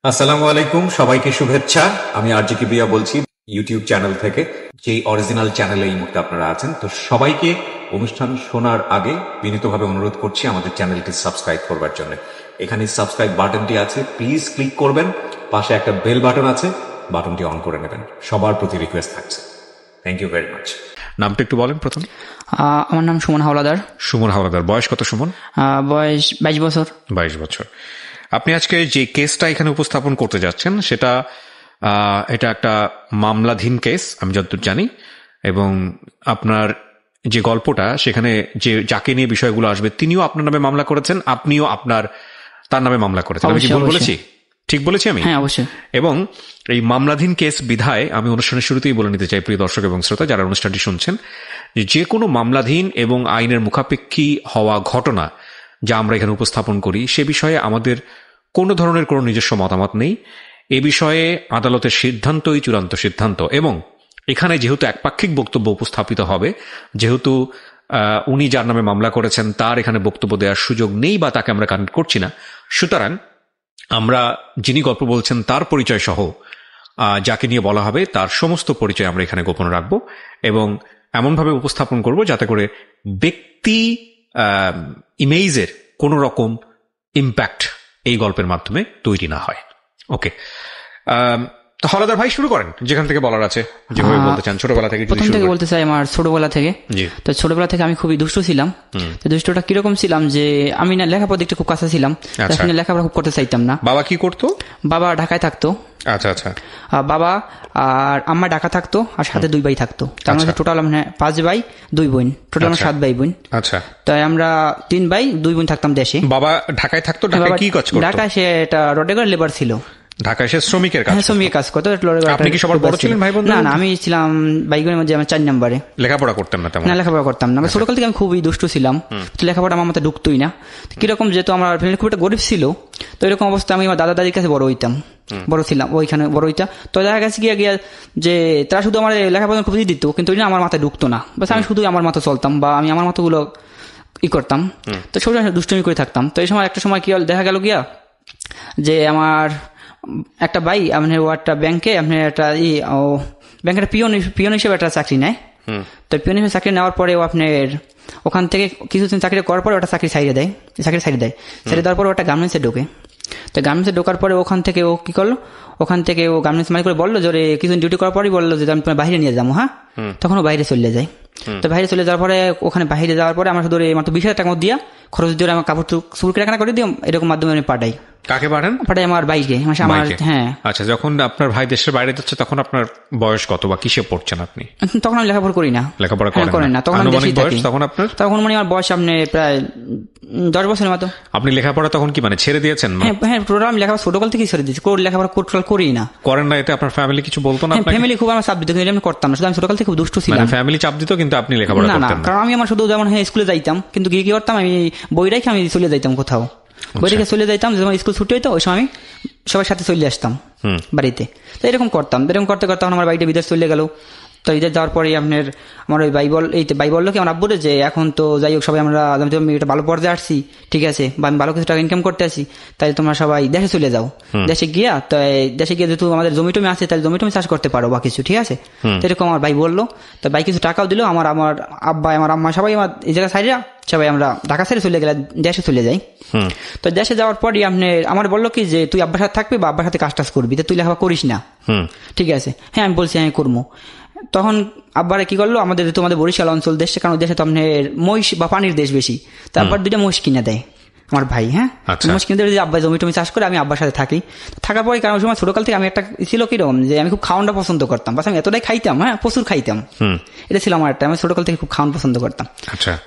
আসসালামু আলাইকুম, সবাইকে শুভেচ্ছা। আমি আরজিকে বিয়া বলছি ইউটিউব চ্যানেল থেকে, যেই অরিজিনাল চ্যানেলে এই মুহূর্তে আপনারা আছেন। তো সবাইকে অনুষ্ঠান শোনার আগে বিনীতভাবে অনুরোধ করছি আমাদের চ্যানেলটি সাবস্ক্রাইব করবার জন্য। এখানে সাবস্ক্রাইব বাটনটি আছে, প্লিজ ক্লিক করবেন। পাশে একটা বেল বাটন আছে, বাটনটি অন করে নেবেন। সবার প্রতি রিকোয়েস্ট থাকছে। Thank you very much. নামটা একটু বলেন প্রথম। আমার নাম সুমন হাওলাদার। সুমন হাওলাদার, বয়স কত সুমন? বয়স 22 বছর। 22 বছর। আপনি আজকে যে কেসটা এখানে উপস্থাপন করতে যাচ্ছেন সেটা এটা একটা মামলাধীন কেস আমি যতদূর জানি, এবং আপনার যে গল্পটা সেখানে যে যাকে নিয়ে বিষয়গুলো আসবে তিনিও আপনার নামে মামলা করেছেন, আপনিও তার নামে মামলা করেছেন। আমি কি ভুল বলেছি? ঠিক বলেছি আমি? হ্যাঁ, অবশ্যই। এবং এই মামলাধীন কেস বিধায় আমি অনুষ্ঠানের শুরুতেই বলে নিতে চাই প্রিয় দর্শক এবং শ্রোতা যারা অনুষ্ঠানটি শুনছেন, যে কোনো মামলাধীন এবং আইনের মুখাপেক্ষী হওয়া ঘটনা যা আমরা এখানে উপস্থাপন করি সে বিষয়ে আমাদের কোনো ধরনের কোনো নিজস্ব মতামত নেই। এ বিষয়ে আদালতের সিদ্ধান্তই চূড়ান্ত সিদ্ধান্ত, এবং এখানে যেহেতু একপাক্ষিক বক্তব্য উপস্থাপিত হবে, যেহেতু উনি যার নামে মামলা করেছেন তার এখানে বক্তব্য দেওয়ার সুযোগ নেই বা তাকে আমরা কানেক্ট করছি না, সুতরাং আমরা যিনি গল্প বলছেন তার পরিচয় সহ যাকে নিয়ে বলা হবে তার সমস্ত পরিচয় আমরা এখানে গোপন রাখবো এবং এমনভাবে উপস্থাপন করব যাতে করে ব্যক্তি ইমেজের কোন রকম ইম্প্যাক্ট এই গল্পের মাধ্যমে তৈরি না হয়। ওকে, হলাদার ভাই শুরু করেন যেখান থেকে বলার আছে, যেভাবে বলতে চান। ছোটবেলা থেকে প্রথম থেকে বলতে চাই, আমার ছোটবেলা থেকে। তো ছোটবেলা থেকে আমি খুবই দুষ্ট ছিলাম। তো দুষ্টটা কিরকম ছিলাম যে আমি না লেখাপড়া দিকটা খুব কাছে ছিলাম, লেখাপড়া খুব করতে চাইতাম না। বাবা কি করতো? বাবা ঢাকায় থাকতো। আচ্ছা আচ্ছা। বাবা আর আম্মা ঢাকা থাকতো, আর সাথে 2 ভাই থাকতো। তার মধ্যে টোটাল 5 ভাই 2 বোন, টোটাল 7 ভাই বোন। আচ্ছা। তাই আমরা 3 ভাই 2 বোন থাকতাম দেশে। বাবা ঢাকায় থাকতো। ঢাকায় কি কাজ করতো? ঢাকায় সে এটা রডেগার লেবার ছিল। ঢাকায় সে শ্রমিকের কাজ? শ্রমিকের কাজ করতো। আপনি কি সবার বড় ছিলেন ভাই বোন? না, আমি ছিলাম ভাইগুনের মধ্যে আমার 4 নম্বরে। লেখাপড়া করতেন না তেমন? না, লেখাপড়া করতাম না। ছোটকাল থেকে আমি খুবই দুষ্টু ছিলাম, তো লেখাপড়া আমার মধ্যে ঢুকতোই না। কিরকম, যেহেতু আমার ফ্যামিলি খুব একটা গরিব ছিল, তো এরকম অবস্থা আমি আমার দাদা দাদির কাছে বড় হইতাম, বড় ছিলাম ওইখানে বড় হইতাম। তো দেখা গেছে গিয়া যে তারা শুধু আমার লেখাপড়া খুবই দিত, কিন্তু আমার মাথায় ঢুকতো না। বাস আমি শুধু আমার মতো চলতাম বা আমি আমার মতো গুলো করতাম। তো সব দুষ্টুমি করে থাকতাম। তো এই সময় একটা সময় কি দেখা গেল গিয়া যে আমার একটা ভাই আপনার একটা ব্যাংকে আপনার একটা ব্যাংকের পিয়ন হিসেবে একটা চাকরি নেয়। তো পিয়ন হিসেবে চাকরি নেওয়ার পরে আপনার ওখান থেকে কিছুদিন চাকরি করার পরে ওটা চাকরি ছাড়িয়ে দেয়। ছাড়িয়ে দেওয়ার পরে ওটা গার্মেন্টসে ঢোকে। তো গার্মেন্টসে ঢোকার পরে ওখান থেকে ও কি করলো, ওখান থেকে ও গার্মেন্টস মালিক করে বললো যে কিছুদিন ডিউটি করার পরেই বললো যে আমি তোমার বাইরে নিয়ে যাবো। হ্যাঁ, তখন ও বাইরে চলে যায়। তো বাইরে চলে যাওয়ার পরে ওখানে বাইরে যাওয়ার পরে আমার শুধু মাত্র 20,000 টাকা দিয়া খরচ দিয়ে আমার কাপড় চুল কেনাকাটা করে দিও, এরকম মাধ্যমে আমি পাঠাই। কাকে পাঠান? পাঠাই আমার ভাইকে। হ্যাঁ। আচ্ছা, যখন আপনার ভাই দেশের বাইরে যাচ্ছে তখন আপনার বয়স কত বা কিসে পড়ছেন আপনি? তখন আমি লেখাপড়া করি না। লেখাপড়া করেন না? তখন আনুমানিক বয়স তখন আপনার? তখন আমার বয়স আপনি প্রায় 10 বছরের মতো। আপনি লেখাপড়া তখন কি ছেড়ে দিয়েছেন? হ্যাঁ, টোটাল আমি লেখাপড়া ছোটকাল থেকেই ছেড়ে দিয়েছি। লেখাপড়া টোটাল করি না। করেন না? এতে আপনার ফ্যামিলি কিছু বলতো না? ফ্যামিলি খুব আমার চাপ দিত, কিন্তু আমি করতাম না। শুধু আমি ছোটকাল থেকে খুব দুষ্ট ছিলাম। ফ্যামিলি চাপ দিত কিন্তু আপনি লেখাপড়া করতেন না? কারণ আমি আমার শুধু যেমন স্কুলে যাইতাম, কিন্তু কি করতাম আমি বই রেখে আমি চলে যাইতাম কোথাও। বই রেখে চলে যাইতাম, যখন স্কুল ছুটি হইতো ওই সময় আমি সবার সাথে চলে আসতাম বাড়িতে। তো এরকম করতাম। এরকম করতে করতে আমার বাড়িতে বিদেশ চলে গেল। তো বিদেশ যাওয়ার পরে আপনার আমার ওই ভাই বললো কি আমার আব্বুরে যে এখন তো যাই হোক সবাই আমরা একটা ভালো পর্যায়ে আসছি, ঠিক আছে, বা আমি ভালো কিছু টাকা ইনকাম করতে আসি, তাই তোমরা সবাই দেশে চলে যাও। দেশে গিয়ে যেহেতু আমাদের জমি টমি আছে, তাই জমি টমি চাষ করতে পারো বা কিছু, ঠিক আছে। তো এরকম আমার ভাই বললো। তো ভাই কিছু টাকাও দিল। আমার আব্বা আমার আম্মা সবাই আমার এই জায়গায় সাইডে সবাই আমরা ঢাকা ছেড়ে চলে গেলে দেশে চলে যাই। তো দেশে যাওয়ার পরই আমার বললো কি যে তুই আব্বার সাথে থাকবি বা আব্বার সাথে কাজ টাজ করবি, তুই লেখাপড়া করিস না, ঠিক আছে। হ্যাঁ, আমি বলছি আমি করবো। তখন আব্বারে কি করলো, আমাদের তোমাদের বরিশাল অঞ্চল দেশে, কারণ দেশে তো আপনার মহিষ বা পানির দেশ বেশি, তো আব্বার 2টা মহিষ কিনে দেয় আমার ভাই। হ্যাঁ, মহিষ কিনে দেয়, আব্বা জমি টমি চাষ করে আমি আব্বার সাথে থাকি। থাকার পরে কারণ সময় ছোটকাল থেকে আমি একটা ছিল কিরকম যে আমি খুব খাওয়ানটা পছন্দ করতাম, বাস আমি এতটাই খাইতাম, হ্যাঁ প্রচুর খাইতাম। এটা ছিল আমার একটা, আমি ছোটকাল থেকে খুব খাওয়ান পছন্দ করতাম।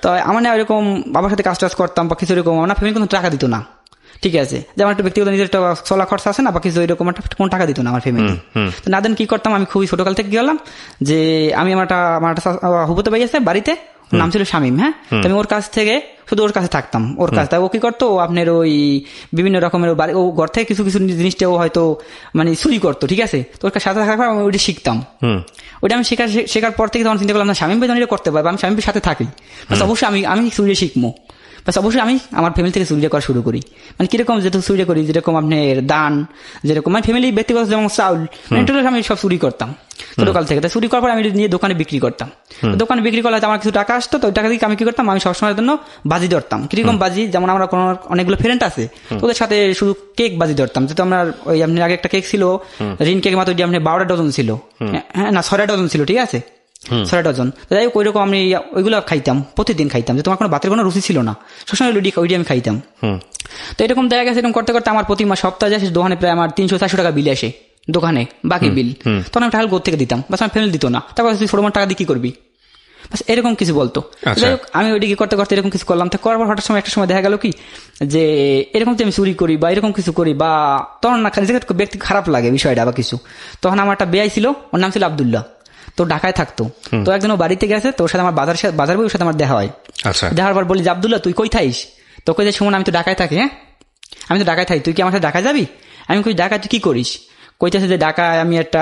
তো আমার না এরকম বাবার সাথে কাজ টাজ করতাম বা কিছু এরকম, আমার ফ্যামিলি কোনো টাকা দিত না, ঠিক আছে। যেমন একটা ব্যক্তিগত নিজের একটা চলা খরচা আছে না বা কিছু এরকম, একটা কোনো টাকা দিত না আমার ফ্যামিলি। তো না দেন কি করতাম, আমি খুবই ছোটকাল থেকে গেলাম যে আমি আমার একটা হুবতে ভাই আছে বাড়িতে, নাম ছিল শামীম। হ্যাঁ, আমি ওর কাছ থেকে শুধু ওর কাছে থাকতাম, ওর কাছে। ও কি করতো, আপনার ওই বিভিন্ন রকমের ও ঘর থেকে কিছু কিছু জিনিসটা ও হয়তো চুরি করতো, ঠিক আছে। তো ওর সাথে থাকার পর আমি ওইটা শিখতাম। ওইটা আমি শেখার পর থেকে তখন চিন্তা করলাম না, শামীম ভাই যখন এটা করতে পারবো, আমি শামীম ভাইয়ের সাথে থাকি, অবশ্যই আমি চুরি শিখবো। বাস অবশ্যই আমি আমার ফ্যামিলি থেকে চুরি করা শুরু করি। মানে কিরকম যেহেতু চুরি করি, যেরকম আপনার দান, যেরকম মানে ফ্যামিলি ব্যক্তিগত যেমন চাউল, আমি সব চুরি করতাম ছোটকাল থেকে। চুরি করার পর আমি নিয়ে দোকানে বিক্রি করতাম। দোকানে বিক্রি করলে আমার কিছু টাকা আসতো, তো ওই টাকা দিয়ে আমি কি করতাম, আমি সবসময়ের জন্য বাজি ধরতাম। কিরকম বাজি, যেমন আমরা কোনো অনেকগুলো ফ্রেন্ড আছে, ওদের সাথে শুধু কেক বাজি ধরতাম। যেহেতু আমরা ওই আপনার আগে একটা কেক ছিল রিন কেক, মাত্র আপনার 12টা ডজন ছিল, হ্যাঁ না 6টা ডজন ছিল, ঠিক আছে 6টা ডজন। যাই হোক ওইরকম আমি ওইগুলো খাইতাম, প্রতিদিন খাইতাম, যে তোমার কোনো ভাতের কোনো রুচি ছিল না, সবসময় ওইটি আমি খাইতাম। তো এরকম দেখা গেছে, এরকম করতে করতে আমার প্রতি মাস সপ্তাহে আসে দোকানে প্রায় আমার 300-400 টাকা বিল আসে দোকানে, বাকি বিল। তখন আমি টাকা কোথা থেকে দিতাম, বাস আমার ফ্যামিলি দিত না। তারপর তুই ছোট টাকা দিয়ে কি করবি, বাস এরকম কিছু বলতো। যাই হোক আমি ওইদিকে করতে করতে এরকম কিছু করলাম। করার পর হঠাৎ সময় একটা সময় দেখা গেল কি যে এরকম যে আমি চুরি করি বা এরকম কিছু করি, বা তখন না ব্যক্তি খারাপ লাগে বিষয়টা বা কিছু। তখন আমার একটা বেয়াই ছিল, ওর নাম ছিল আব্দুল্লাহ, তো ঢাকায় থাকতো। তো একদিন ও বাড়িতে গেছে, তো ওর সাথে আমার বাজার বই ওর সাথে আমার দেখা হয়। দেখার পর বলি যে আব্দুল্লাহ তুই কই থাইস, তো কই যে সুমন আমি তো ঢাকায় থাকি, হ্যাঁ আমি তো ঢাকায় থাকি, তুই কি আমার সাথে ঢাকায় যাবি? আমি কই ঢাকায় তুই কি করিস? কইতেছে যে ঢাকায় আমি একটা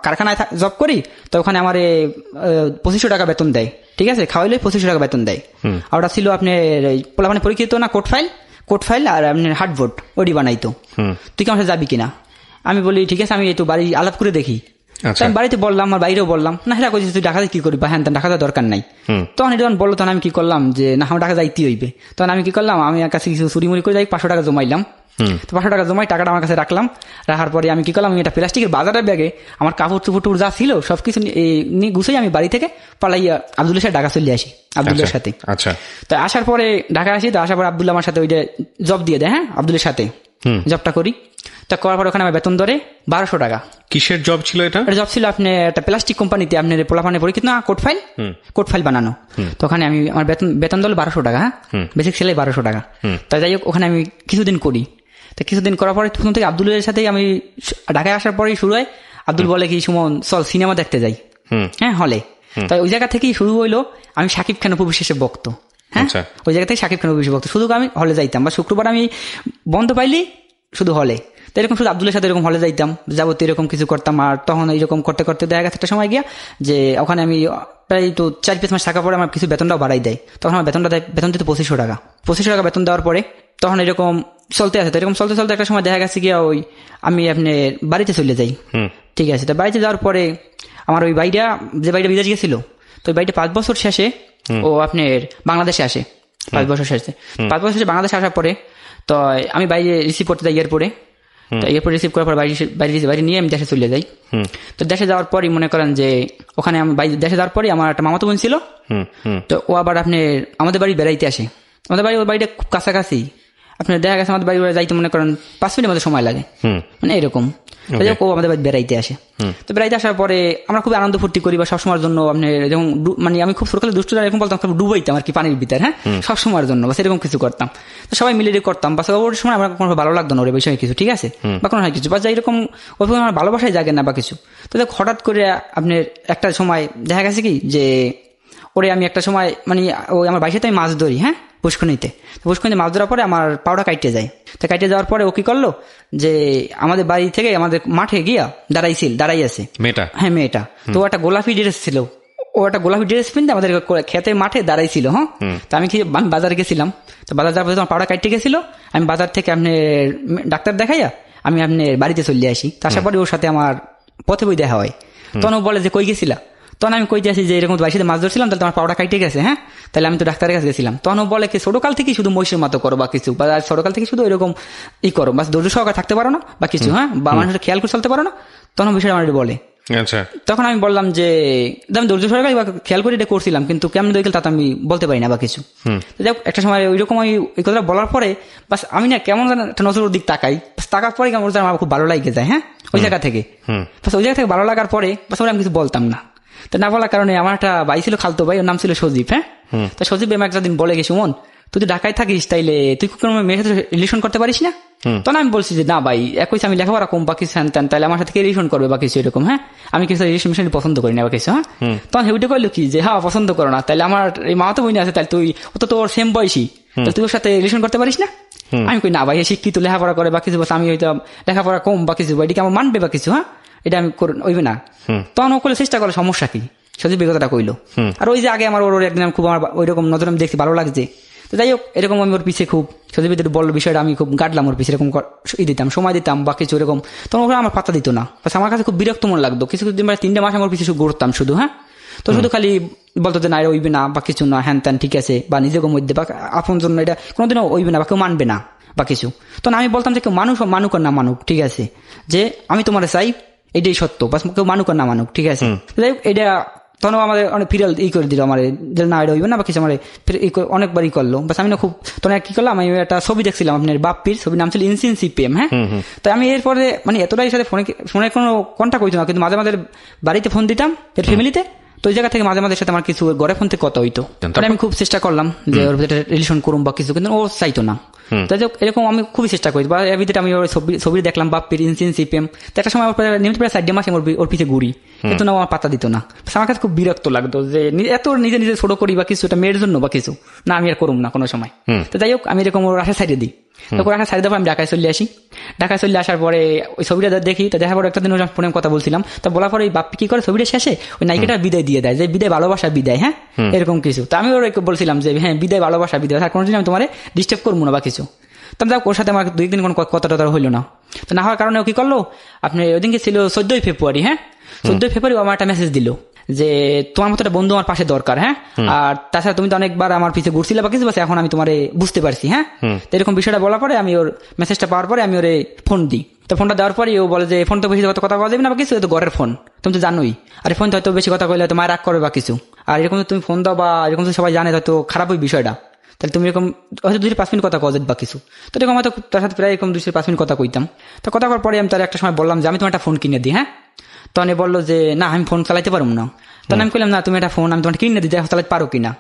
কারখানায় জব করি, তো ওখানে আমার 2500 টাকা বেতন দেয়, ঠিক আছে খাওয়াইলে 2500 টাকা বেতন দেয়। আর ওটা ছিল আপনার পোলাপানে পরীক্ষিত না কোট ফাইল আর আপনার হার্ডবোর্ড ওডি বানাইতো। তুই কি আমার সাথে যাবি কিনা? আমি বলি ঠিক আছে, আমি একটু বাড়ি আলাপ করে দেখি। আমি বাড়িতে বললাম, আমার বাইরেও বললাম, না হেরা কইছিস তুই ঢাকাতে কি করবি, বা হ্যাঁ ঢাকা দরকার নাই। তখন এটা বললো, তখন আমি কি করলাম যে না আমার ঢাকা যাইতে হইবে। তখন আমি কি করলাম, আমি কাছে কিছু চুরিমুড়ি করে যাই 500 টাকা জমাইলাম। তো 500 টাকা জমাই টাকাটা আমার কাছে রাখলাম। রাখার পরে আমি কি করলাম, আমি একটা প্লাস্টিকের বাজারের ব্যাগে আমার কাপড় চুপড় যা ছিল সবকিছু নিয়ে গুছাই আমি বাড়ি থেকে পালাইয়া আব্দুল্লার সাথে ঢাকা চলে আসি আব্দুল্লার সাথে। আচ্ছা, তো আসার পরে ঢাকা আসি, তো আসার পর আব্দুল্লাহ আমার সাথে ওই যে জব দিয়ে দেয়, হ্যাঁ আব্দুল্লার সাথে জবটা করি। তা করার পর ওখানে আমার বেতন ধরে 1200 টাকা। কিসের জব ছিল এটা? জব ছিল আপনার একটা প্লাস্টিক কোম্পানিতে, আপনার পোলাপানে পরীক্ষিত না কোট ফাইল বানানো। তো ওখানে আমি আমার বেতন ধরল 1200 টাকা, হ্যাঁ বেসিক সেলাই 1200 টাকা। তাই যাই হোক ওখানে আমি কিছুদিন করি। তো কিছুদিন করার পরে প্রথম থেকে আব্দুলের সাথেই আমি ঢাকায় আসার পরেই শুরু হয়। আব্দুল বলে কি সুমন চল সিনেমা দেখতে যাই, হ্যাঁ হলে। তাই ওই জায়গা থেকেই শুরু হইলো আমি শাকিব খান অপু বিশ্বাসের ভক্ত। হ্যাঁ ওই জায়গা থেকে শাকিব খান অপু বিশ্বাসের ভক্ত। শুধু আমি হলে যাইতাম, বা শুক্রবার আমি বন্ধ পাইলি শুধু হলে। তো এরকম শুধু আব্দুলের সাথে এরকম হলে যাইতাম, যাবতীয় এরকম কিছু করতাম। আর তখন এইরকম করতে করতে দেখা গেছে একটা সময় গিয়া যে ওখানে আমি প্রায় তো 4-5 মাস থাকা পরে আমার কিছু বেতনটাও বাড়াই দেয়। তখন আমার বেতন দিতে 2500 টাকা। 2500 টাকা বেতন দেওয়ার পরে তখন এরকম চলতে আছে। তো এরকম চলতে চলতে একটা সময় দেখা গেছে গিয়া ওই আমি আপনার বাড়িতে চলে যাই, ঠিক আছে। তো বাড়িতে যাওয়ার পরে আমার ওই ভাইটা, যে ভাইটা বিদেশ গেছিল, তো ওই ভাইটা 5 বছর শেষে ও আপনার বাংলাদেশে আসে। 5 বছর শেষে 5 বছর শেষে বাংলাদেশে আসার পরে তো আমি বাইরে রিসিভ করতে যাই এয়ারপোর্টে। তো এয়ারপোর্ট রিসিভ করার পর বাড়ি নিয়ে আমি দেশে চলে যাই। তো দেশে যাওয়ার পরই মনে করেন যে ওখানে আমি দেশে যাওয়ার পরে আমার একটা মামাতো বোন ছিল, তো ও আবার আপনি আমাদের বাড়ি বেড়াইতে আসে। আমাদের বাড়ি ওর বাড়িটা খুব কাছাকাছি, আপনার দেখা গেছে আমাদের বাড়ি যাইতে মনে করেন 5 মিনিটের মধ্যে সময় লাগে, মানে এরকম। ও আমাদের বাড়ি বেড়াইতে আসে। তো বেড়াইতে আসার পরে আমরা খুব আনন্দ ফুর্তি করি, বা সবসময়ের জন্য আপনি যেমন মানে আমি খুব সকালে দুষ্টু এরকম বলতাম, ডুবাইতাম আর কি পানির ভিতরে, হ্যাঁ সবসময়ের জন্য বাস এরকম কিছু করতাম। তো সবাই মিলে করতাম, বাস ওর সময় আমার কোনো ভালো লাগতো না ওর বিষয়ে কিছু, ঠিক আছে, বা কোনো হয় কিছু বা এরকম ওর আমার ভালোবাসায় জাগে না বা কিছু। তো হঠাৎ করে আপনার একটা সময় দেখা গেছে কি যে ওরে আমি একটা সময় মানে ওই আমার বাড়ির সাথে আমি মাছ ধরি, হ্যাঁ পুষ্করণীতে মাছ ধরার পরে আমার পাউডার কাটতে যায়। তো কাটতে যাওয়ার পরে ও কি করলো যে আমাদের বাড়ি থেকে আমাদের মাঠে গিয়া দাঁড়াই আছে মেয়েটা, হ্যাঁ মেয়েটা। তো একটা গোলাপি ড্রেস ছিল, ও একটা গোলাপি ড্রেস পিনতে আমাদের খেতে মাঠে দাঁড়াইছিল। হ্যাঁ, তো আমি বাজারে গেছিলাম। তো বাজার যাওয়ার পরে তোমার পাউডার কাটতে গেছিল, আমি বাজার থেকে আপনি ডাক্তার দেখাইয়া আমি আপনার বাড়িতে চলে আসি। তার পরে ওর সাথে আমার পথে বই দেখা হয়। তখন ও বলে যে কই গেছিলা? তখন আমি কইতে আসি যে এরকম বাড়ির সাথে মাছ ধরছিলাম, তাহলে তোমার পাউডার কাটতে গেছে, হ্যাঁ তাহলে আমি তো ডাক্তারের কাছে গেছিলাম। তখন ও বলে কি ছোটকাল থেকে শুধু মহিষের মতো করো বা কিছু, বা ছোটকাল থেকে শুধু এরকম করো, বাস ধৈর্য সহকারে থাকতে পারো না বা কিছু, হ্যাঁ বা মানুষের খেয়াল করে চলতে পারো না। তখন বিষয়টা আমার বলে। আচ্ছা, তখন আমি বললাম যে আমি ধৈর্য সহকারে বা খেয়াল করে এটা করছিলাম, কিন্তু কেমন দেখলে তা আমি বলতে পারি না বা কিছু। একটা সময় ওইরকম আমি এই কথাটা বলার পরে বাস আমি না কেমন যেন একটা নজর দিক তাকাই, তাকার পরে কেমন আমার খুব ভালো লাগে যায়, হ্যাঁ ওই জায়গা থেকে। বাস ওই জায়গা থেকে ভালো লাগার পরে বাস ওরা আমি কিছু বলতাম না। তো না বলার কারণে আমার একটা ভাই ছিল, খালতো ভাই, ওর নাম ছিল সজীব। হ্যাঁ, তো সজীব আমি একটা দিন বলে গেছি, মন তুই তো ঢাকায় থাকিস, তাইলে তুই কোনো মেয়ের সাথে রিলেশন করতে পারিস না? তখন আমি বলছি যে না ভাই, একই আমি লেখাপড়া কম বা কিছু হ্যান, তাহলে আমার সাথে রিলেশন করবে বা কিছু এরকম, হ্যাঁ আমি কিছু রিলেশন পছন্দ করি না বা কিছু। হ্যাঁ, তখন হেউটে কইলো কি যে হ্যাঁ পছন্দ করো না, তাহলে আমার এই মামাতো বইনি আছে, তাহলে তুই ও তো তোর সেম বয়সী, তাহলে তুই ওর সাথে রিলেশন করতে পারিস না? আমি কই না ভাই, শিক্ষিত লেখাপড়া করে বা কিছু, আমি হয়তো লেখাপড়া কম বা কিছু, এটাকে আমার মানবে বা কিছু, হ্যাঁ এটা আমি ওইবে না। তখন ও করলে চেষ্টা করে, সমস্যা কি সজীব কথাটা কইলো। আর ওই যে আগে আমার ওর একদিন খুব আমার ওইরকম নজর আমি দেখছি ভালো লাগছে, তো যাই হোক এরকম আমি ওর পিছিয়ে খুব সত্যি ভিতরে বললো বিষয়টা আমি খুব গাটলাম ওর পিছিয়ে এরকম দিতাম, সময় দিতাম বা কিছু এরকম, তখন ওরা আমার পাত্তা দিত না। আমার কাছে খুব বিরক্ত মনে লাগতো। কিছু দিন 3 মাস আমার পিছিয়ে ঘুরতাম শুধু, হ্যাঁ, তো শুধু খালি বলতো যে না এটা ওইবে না বা কিছু না, হ্যান ত্যান, ঠিক আছে, বা নিজেকে মধ্যে বা আপন জন্য এটা কোনোদিনও ওইবে না বা কেউ মানবে না বা কিছু। তখন আমি বলতাম যে কেউ মানুক আর না মানুক, ঠিক আছে, যে আমি তোমার চাই, এটাই সত্য, বা কেউ মানুক আর না মানুক, ঠিক আছে। এটা তখন আমাদের অনেক ফিরাল করে দিল আমার, যে না এটা হইবে না বা কিছু, আমার অনেকবার করলো। বাস আমি না খুব তখন কি করলাম, আমি একটা ছবি দেখছিলাম আপনার বাপ্পির, ছবির নাম ছিল ইনসিন সিপিএম, হ্যাঁ। তো আমি এরপরে মানে এতটাই সাথে ফোনে কোনো কন্ট্যাক্ট হইতো না, কিন্তু মাঝে মাঝে বাড়িতে ফোন দিতাম ফ্যামিলিতে, তো ওই জায়গা থেকে মাঝে মাঝে সাথে আমার কিছু ঘরে ফোন থেকে কথা হইতো। আমি খুব চেষ্টা করলাম যে ওর ভিতরে রিলেশন করুম বা কিছু, কিন্তু ও চাইতো না। তাই এরকম আমি খুবই চেষ্টা করি, বা এর ভিতরে আমি ওর ছবি দেখলাম বাপ্পির ইনসিন সিপিএম, তো একটা সময় নিয়মিত প্রায় 4 মাস ওর পিছিয়ে ঘুরি, কিন্তু না আমার পাত্তা দিত না। আমার কাছে খুব বিরক্ত লাগতো যে এত নিজে নিজে ছোট করি বা কিছু, এটা মেয়ের জন্য বা কিছু না, আমি আর করুম না কোনো সময়। তো যাই হোক আমি এরকম ওর আশা ছাড়িয়ে দিই। তখন আশা ছাড়িয়ে দেবো, আমি ঢাকায় চলে আসি। ঢাকায় চলে আসার পরে ওই ছবিটা দেখি, তো দেখার পরে একটা দিন ফোনে কথা বলছিলাম, তো বলার পরে ওই বাপ্পি কি করে ছবিটা শেষে ওই নায়িকাটা বিদায় দিয়ে দেয়, যে বিদায় ভালোবাসা বিদায়, হ্যাঁ, এরকম কিছু। তো আমি ওর বলছিলাম যে হ্যাঁ বিদায় ভালোবাসা বিদায়, আর কোনোদিন আমি তোমার ডিস্টার্ব করবো না বা কিছু। তো যাক ওর সাথে আমার 2 দিন কোনো কথা টথা হইলো না। তো না হওয়ার কারণে ও কি করলো, আপনি ওই দিনকে ছিল 14 ফেব্রুয়ারি, হ্যাঁ, 14 ফেব্রুয়ারি আমার একটা মেসেজ দিল যে তোমার মতো একটা বন্ধু আমার পাশে দরকার, হ্যাঁ, আর তাছাড়া তুমি তো অনেকবার আমার পিছিয়ে ঘুরছিলে বা কিছু, এখন আমি তোমার বুঝতে পারছি, হ্যাঁ। তো এরকম বিষয়টা বলার পরে আমি ওর মেসেজটা পাওয়ার পরে আমি ওরে ফোন দিই। তো ফোনটা দেওয়ার পরে ও বলে যে ফোন তো বেশি কথা কওয়া যাবে না বা কিছু, তো ঘরের ফোন তুমি তো জানোই, আর ফোন তো হয়তো বেশি কথা কইলে হয়তো মায়ের রাগ করবে বা কিছু, আর এরকম তুমি ফোন দাও বা এরকম তো সবাই জানে, হয়তো খারাপ ওই বিষয়টা, তাহলে তুমি এরকম হয়তো 2-5 মিনিট কথা কওয়া বা কিছু। তো এরকম হয়তো তার সাথে প্রায় এরকম 2-5 মিনিট কথা কইতাম। তো কথা করার পরে আমি তার একটা সময় বললাম যে আমি তোমার একটা ফোন কিনে দিই, হ্যাঁ। তখন বললো যে না আমি ফোন চালাইতে পারবো না। তখন আমি বললাম না তুমি একটা ফোন আমি তোমার কিনে দিতে চালাইতে পারো কিনা।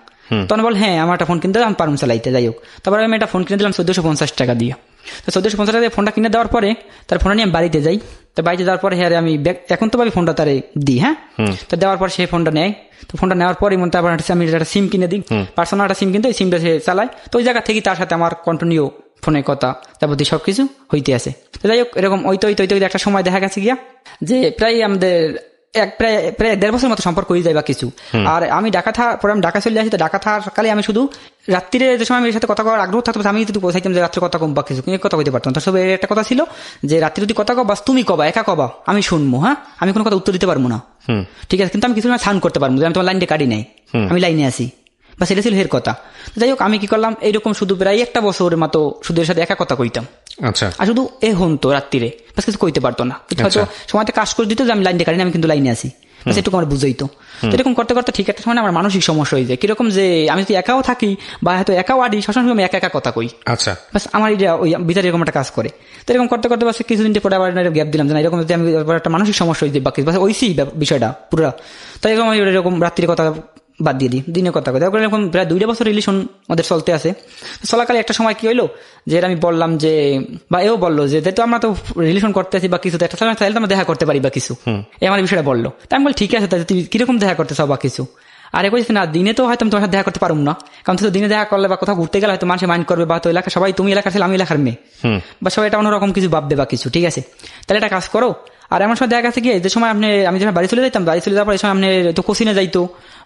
তখন বল হ্যাঁ আমার একটা ফোন কিনতে আমি পারুম চালাইতে। যাই হোক তারপরে আমি একটা ফোন কিনে দিলাম 1450 টাকা দিয়ে। তো 1450 টাকা দিয়ে ফোনটা কিনে দেওয়ার পরে তার ফোনটা নিয়ে আমি বাড়িতে যাই। তো বাড়িতে যাওয়ার পরে হ্যাঁ আমি এখন তো ভাবি ফোনটা তারে দিই, হ্যাঁ। তো দেওয়ার পর সে ফোনটা নেয়। তো ফোনটা নেওয়ার পরে তারপর আমি একটা সিম কিনে দিই, পার্সোনাল একটা সিম কিনতে, ওই সিমটা সে চালায়। তো ওই জায়গা থেকে তার সাথে আমার কন্টিনিউ ফোনে কথা যাবতীয় সবকিছু হইতে আছে। তো যাই হোক এরকম ওইতে একটা সময় দেখা গেছে গিয়া যে প্রায় আমাদের প্রায় 1.5 বছর মতো সম্পর্ক হয়ে যায় বা কিছু। আর আমি ঢাকা চলে আসি। তো ঢাকা থাকালে আমি শুধু রাত্রিরে যে সময় আমি এর সাথে কথা করার আগ্রহ থাকতো, আমি যদি চাইতাম যে রাত্রে কথা কম বা কিছু কথা কইতে পারতাম। তার সব একটা কথা ছিল যে রাত্রি যদি কথা কও বাস তুমি কবা, একা কবা, আমি শুনবো, হ্যাঁ, আমি কোনো কথা উত্তর দিতে পারবো না, ঠিক আছে, কিন্তু আমি কিছু সাউন্ড করতে পারবো, আমি তোমার লাইনটা কাটি নাই, আমি লাইনে আসি, বা সেটা ছিল এর কথা। যাই হোক আমি কি করলাম এইরকম শুধু প্রায় 1 বছরের মতো শুধু এর সাথে একা কথা কইতাম। আচ্ছা। আর শুধু হতো রাত্রিরে বাস, কিছু কইতে পারতো না, হয়তো সময়তে কাজ করে দিত যে আমি লাইনটা কাটি না, আমি কিন্তু লাইনে আসি, এটুকু আমার বুঝাইতো। এরকম করতে করতে ঠিক একটা সময় আমার মানসিক সমস্যা হয়ে যায়, কিরকম যে আমি যদি একাও থাকি বা হয়তো একাও আডি, সবসময় আমি একা একা কথা কই। আচ্ছা। বাস আমার এটা ওই ভিতরে এরকম একটা কাজ করে। তো এরকম করতে করতে বাস কিছুদিন পরে আবার গ্যাপ দিলাম যে এরকম যদি আমি একটা মানসিক সমস্যা হয়ে যায় বাকি বাস ওইসি বিষয়টা পুরো। তাই এরকম আমি এরকম রাত্রির কথা বাদ দিয়ে দিই, দিনে কথা কথা এরকম প্রায় 2 বছর রিলেশন আমাদের চলতে আছে। চলাকালে একটা সময় কি হইলো যে আমি বললাম যে, বা এও বললো যে তো আমরা তো রিলেশন করতে আছি বা কিছু, একটা সময় চাইলে আমরা দেখা করতে পারি বা কিছু, আমার বিষয়টা বললো। তাই আমি বলি ঠিক আছে, তাহলে তুমি কিরকম দেখা করতে চাও বা কিছু। আর কইছি না দিনে তো হয়তো আমি তোমার সাথে দেখা করতে পারবো না, কারণ তো দিনে দেখা করলে বা কোথাও ঘুরতে গেলে হয়তো মানুষ মাইন্ড করবে, বা তো এলাকা সবাই তুমি এলাকার ছিল আমি এলাকার মেয়ে, বা সবাই এটা অন্যরকম কিছু ভাববে বা কিছু, ঠিক আছে, তাহলে একটা কাজ করো। আর এমন সময় দেখা গেছে কি যে সময় আমি যখন বাড়ি চলে যাইতাম, বাড়ি চলে যাওয়ার পর এই সময় আপনি তো কোচিনে যাইতো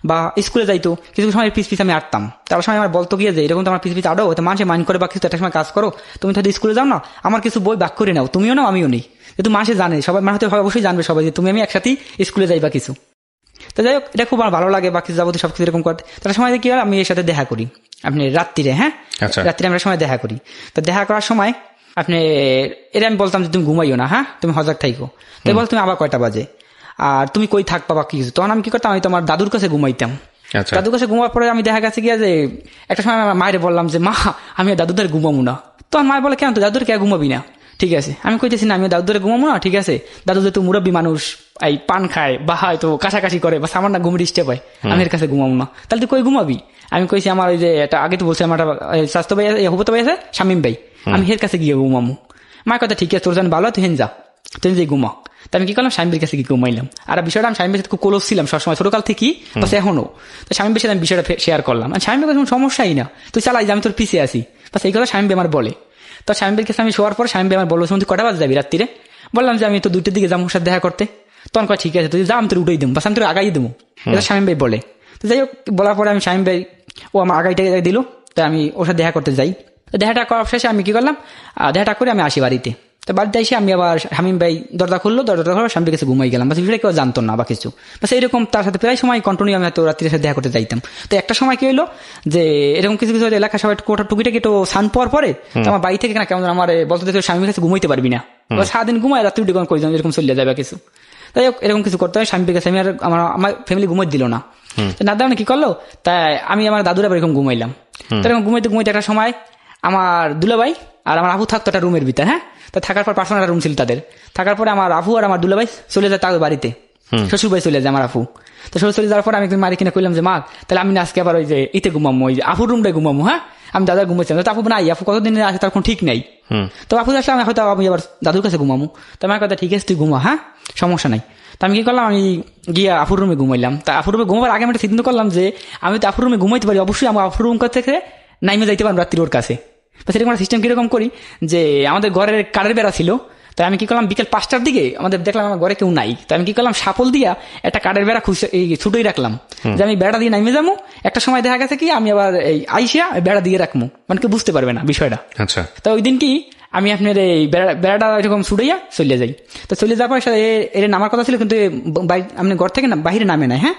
বা স্কুলে যাইতো, কিছু সময় পিস আমি আটতাম। তার সময় আমার বলতো গিয়ে যে এরকম তো আমার পিস আডো, হয়তো মানুষ মাইন্ড করে বা কিছু, একটা সময় কাজ করো, তুমি তো স্কুলে যাও না, আমার কিছু বই বাক করে নাও, তুমিও নাও আমিও নেই, যেহেতু মানুষে জানে, সবাই মানুষ অবশ্যই জানবে সবাই যে তুমি আমি একসাথেই স্কুলে যাই বা কিছু। তো যাই হোক এটা খুব আমার ভালো লাগে বা কিছু যাবতীয় সবকিছু এরকম করতে। তার সময় কি হয় আমি এর সাথে দেখা করি আপনি রাত্রিরে, হ্যাঁ, রাত্রিরে আমরা সময় দেখা করি। তো দেখা করার সময় আপনি এটা আমি বলতাম যে তুমি ঘুমাইও না, হ্যাঁ, তুমি সজাগ থাইকো। তো বল তুমি আবার কয়টা বাজে আর তুমি কই থাকবা বা কিছু। তখন আমি কি করতাম, আমি তোমার দাদুর কাছে ঘুমাইতাম। দাদুর কাছে ঘুমার পরে আমি দেখা গেছে গিয়া যে একটা সময় আমার মায়ের বললাম যে মা আমি দাদুদের ঘুমাবো না। তখন মায়ের বলে কেন তো দাদুর কে ঘুমাবি না, ঠিক আছে। আমি কইতেছি না আমি দাদুদের ঘুমাবো না, ঠিক আছে, দাদু যেহেতু মুরব্বী মানুষ, এই পান খায় বা হয়তো কাছাকাছি করে বা সামান্য ঘুমের ডিস্টার্ব হয়, আমি এর কাছে ঘুমাবো না। তাহলে তুই কই ঘুমাবি। আমি কইছি আমার ওই যে এটা আগে তো বলছি আমার স্বাস্থ্য ভাই হুবতো ভাই আছে শামীম ভাই, আমি এর কাছে গিয়ে ঘুমাবো। মায়ের কথা ঠিক আছে, তোর যেন ভালো তুই হেন যা, তুই যে ঘুমা। তাই আমি কি করলাম স্বামীর কাছে গিয়ে ঘুমাইলাম। আর বিষয়টা আমি স্বামীর সাথে খুব ক্লোজ ছিলাম সবসময়, ছোটকাল থেকেই, বাস এখনো। তো স্বামীর সাথে আমি বিষয়টা শেয়ার করলাম, স্বামীর কাছে কোনো সমস্যাই না, তুই চালাই যে আমি তোর পিছিয়ে আসি, বাস এই কথা স্বামী আমার বলে। তো স্বামীর কাছে আমি শোয়ার পর স্বামী আমার বললো তুই কটা বাজে যাবি রাত্রিরে। বললাম যে আমি তো 2টার দিকে যাবো সাথে দেখা করতে। তখন কয় ঠিক আছে তুই যা, আমি তোর উঠেই দেবো, বাস আমি তোর আগাই দেবো, এটা স্বামী ভাই বলে। তো যাই হোক বলার পরে আমি স্বামী ভাই ও আমার আগাইটা দিল। তাই আমি ওর সাথে দেখা করতে যাই। তো দেখাটা করার শেষে আমি কি করলাম, দেখাটা করে আমি আসি বাড়িতে। তো বাড়িতে এসে আমি আবার শামীম ভাই দরজা খুললো, দরজা খোলার স্বামীর কাছে ঘুমাই গেলাম, বাস বিষয়টা কেউ জানতো না বা কিছু। বাস এরকম তার সাথে প্রায় সময় কন্টিনিউ আমি হয়তো রাত্রির সাথে দেখা করতে যাইতাম। তো একটা সময় কি হলো যে এরকম কিছু কিছু এলাকা সবাই টুকিটাকি তো সান পাওয়ার পরে আমার বাড়ি থেকে না কেমন আমার বলতে দেখো স্বামীর কাছে ঘুমাইতে পারবি না, সারাদিন ঘুমায় রাত্রি উঠে করে এরকম চলে যাবে কিছু। তাই হোক এরকম কিছু করতে হয় স্বামীর কাছে, আমি আর আমার ফ্যামিলি ঘুমাই দিল না। না দাঁড়ানো কি করলো, তাই আমি আমার দাদুরা এরকম ঘুমাইলাম। তো এরকম ঘুমাইতে ঘুমাইতে একটা সময় আমার দুলাভাই আর আমার আবু থাকতো একটা রুমের ভিতরে। হ্যাঁ, তো থাকার পর পার্সোনাল একটা রুম ছিল তাদের। থাকার পরে আমার আবু আর আমার দুলাভাই চলে যায় তাদের বাড়িতে, শ্বশুর বাড়ি চলে যায় আমার আফু। তো শ্বশুর চলে যাওয়ার পর আমি মারি কিনে কইলাম যে মা তাহলে আমি আজকে আবার ওই যে ইতে ঘুমাবো, ওই যে আফুর রুমটাই ঘুমাবো। হ্যাঁ, আমি দাদা ঘুমাইছিলাম, তো আপু নাই, আপু কতদিন আসে তার ঠিক নেই। তো আপু আসলে আমি হয়তো আমি আবার দাদুর কাছে ঘুমাবো। তো আমার কথা ঠিক আছে তুই ঘুমা, হ্যাঁ সমস্যা নাই। তো আমি কি করলাম, আমি গিয়ে আফুর রুমে ঘুমাইলাম। তা আফুর রুমে ঘুমাবার আগে আমি একটা সিদ্ধান্ত করলাম যে আমি তো আফুর রুমে ঘুমাইতে পারি, অবশ্যই আমার আফুর রুম থেকে নাইমে যাইতে পারবো রাত্রি ওর কাছে। তো সেরকম একটা সিস্টেম কিরকম করি যে আমাদের ঘরের কাঠের বেড়া ছিল। তাই আমি কি করলাম, বিকেল 5টার দিকে আমাদের দেখলাম আমার ঘরে কেউ নাই। তো আমি কি করলাম, সাপল দিয়া একটা কাঠের বেড়া ছুটোই রাখলাম যে আমি বেড়া দিয়ে নাইমে যাবো। একটা সময় দেখা গেছে কি আমি আবার এই আইসিয়া বেড়া দিয়ে রাখবো, মানে কেউ বুঝতে পারবে না বিষয়টা। আচ্ছা, তো ওই দিন কি আমি আপনার এই বেড়াটা এরকম ছুটাইয়া চলে যাই। তো চলে যাওয়ার পর এর নামার কথা ছিল, কিন্তু আপনি ঘর থেকে না বাহিরে নামে নাই। হ্যাঁ,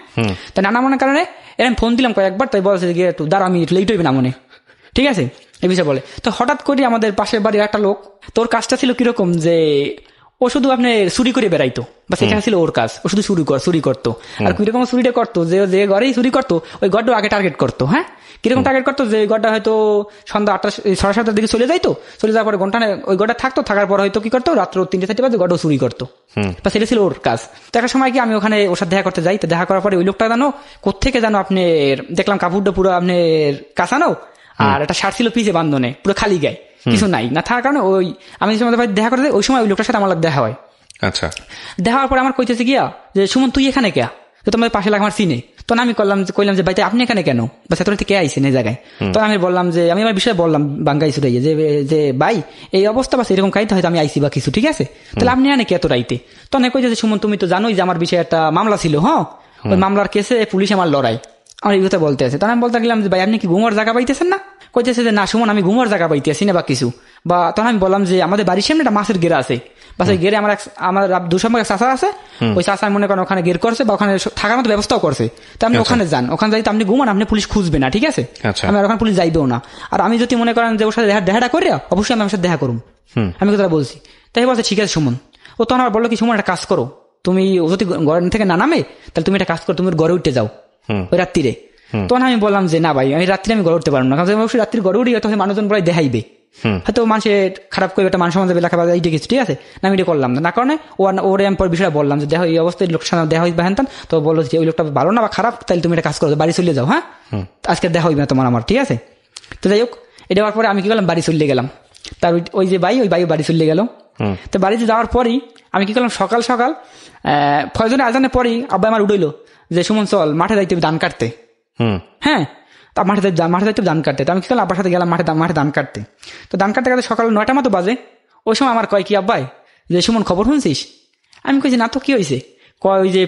তো না নামানোর কারণে এর ফোন দিলাম কয়েকবার, তাই বলছে গিয়ে একটু দাঁড়া আমি লেট হইবে না মনে, ঠিক আছে এই বিষয়ে বলে। তো হঠাৎ করে আমাদের পাশের বাড়ির একটা লোক, তোর কাজটা ছিল কিরকম যে ও শুধু আপনি চুরি করে বেড়াইতো, বা সেটা ছিল ওর কাজ, ও শুধু চুরি করতো। আর কিরকম চুরিটা করতো, যে ঘরেই চুরি করতো ওই ঘরটা আগে টার্গেট করতো। হ্যাঁ, কিরকম টার্গেট করতো, যে ঘরটা হয়তো সন্ধ্যা 8টা 7:30 দিকে চলে যাইতো, চলে যাওয়ার পরে ঘন্টা ওই ঘরটা থাকতো, থাকার পর হয়তো কি করতো রাত্র 3-4 বাজে ঘরটা চুরি করতো, বা সেটা ছিল ওর কাজ। তো একটা সময় কি আমি ওখানে ওর সাথে দেখা করতে যাই। তো দেখা করার পরে ওই লোকটা জানো কোত্থেকে জানো আপনি দেখলাম কাপড়টা পুরো আপনার কাঁচানো, আর একটা শার্ট ছিল পিছে বান্ধনে, পুরো খালি গায়ে, কিছু নাই না থাকার কারণে ওই আমি দেখা করতে ওই সময় ওই লোকটার সাথে আমার দেখা হয়। আচ্ছা, দেখা হওয়ার পরে আমার কইতেছে গিয়া যে সুমন তুই এখানে কে, তো তোমাদের পাশে লাগে আমার সিনে। তো আমি কইলাম যে ভাই আপনি এখানে কেন, বা সেতর কে আইসেন এই জায়গায়। তো আমি বললাম যে আমি আমার বিষয়ে বললাম বাঙ্গাই সুরাইয়ে যে ভাই এই অবস্থা বা এরকম কাইতে হয়তো আমি আইসি বা কিছু, ঠিক আছে তাহলে আপনি এনে কে এত রাইতে। তো অনেক কইতেছে সুমন তুমি তো জানোই যে আমার বিষয়ে একটা মামলা ছিল, হ্যাঁ ওই মামলার কেসে পুলিশ আমার লড়াই, আমার এই কথা বলতে আছে। তখন আমি বলতে গেলাম যে ভাই আপনি কি ঘুমার জায়গা পাইতেছেন না, কইতেছে যে না সুমন আমি ঘুমার জায়গা পাইতে আসি না বা কিছু। বা তখন আমি বললাম যে আমাদের বাড়ির সামনে একটা মাছের গেরা আছে, বা সেই গেরে আমার 200 চাষা আছে, ওই চাষা মনে করেন ওখানে গের করছে বা ওখানে থাকার মতো ব্যবস্থাও করছে। তো আপনি ওখানে যান, ওখানে যাইতে আপনি ঘুমান, আপনি পুলিশ খুঁজবে না, ঠিক আছে আমি ওখানে পুলিশ যাইবেও না। আর আমি যদি মনে করেন যে ওর সাথে দেখাটা করি অবশ্যই আমি আমার সাথে দেখা করুম, আমি কথা বলছি। তাই বলছে ঠিক আছে সুমন। ও তখন আমার বললো কি সুমন একটা কাজ করো, তুমি যদি ঘর থেকে না নামে তাহলে তুমি একটা কাজ করো, তুমি ঘরে উঠতে যাও ওই রাত্রিরে। তখন আমি বললাম যে না ভাই আমি রাত্রে আমি ঘরে উঠতে পারবো না, কারণ অবশ্যই রাত্রি ঘরে উঠি হয়তো মানুষজন প্রায় দেখাইবে, হয়তো মানুষের খারাপ করে একটা মানুষ সমাজে লেখাপড়া এইটা কিছু, ঠিক আছে না আমি এটা করলাম না কারণে ওরে আমি পর বিষয়টা বললাম যে দেখো এই অবস্থায় লোকটার সাথে দেখা হইবে হ্যান। তো বললো যে ওই লোকটা ভালো না বা খারাপ, তাহলে তুমি একটা কাজ করো বাড়ি চলে যাও, হ্যাঁ আজকে দেখা হইবে না তোমার আমার, ঠিক আছে। তো যাই হোক এটা হওয়ার পরে আমি কি করলাম বাড়ি চলে গেলাম। তার ওই যে ওই বাড়ি চলে গেল। তো বাড়িতে যাওয়ার পরই আমি কি করলাম সকাল সকাল ফয়জনের আজানের পরই আব্বা আমার উঠইলো যে সুমন চল মাঠে যাইতে ধান কাটতে। হ্যাঁ, মাঠে যাইতে ধান কাটতে। তো আমি কি করলাম আব্বার সাথে গেলাম মাঠে ধান কাটতে। তো ধান কাটতে কাটতে সকাল 9টা মতো বাজে। ওই সময় আমার কয় কি আব্বাই যে সুমন খবর শুনছিস, আমি কইছি না তো কি হয়েছে, কয় ওই যে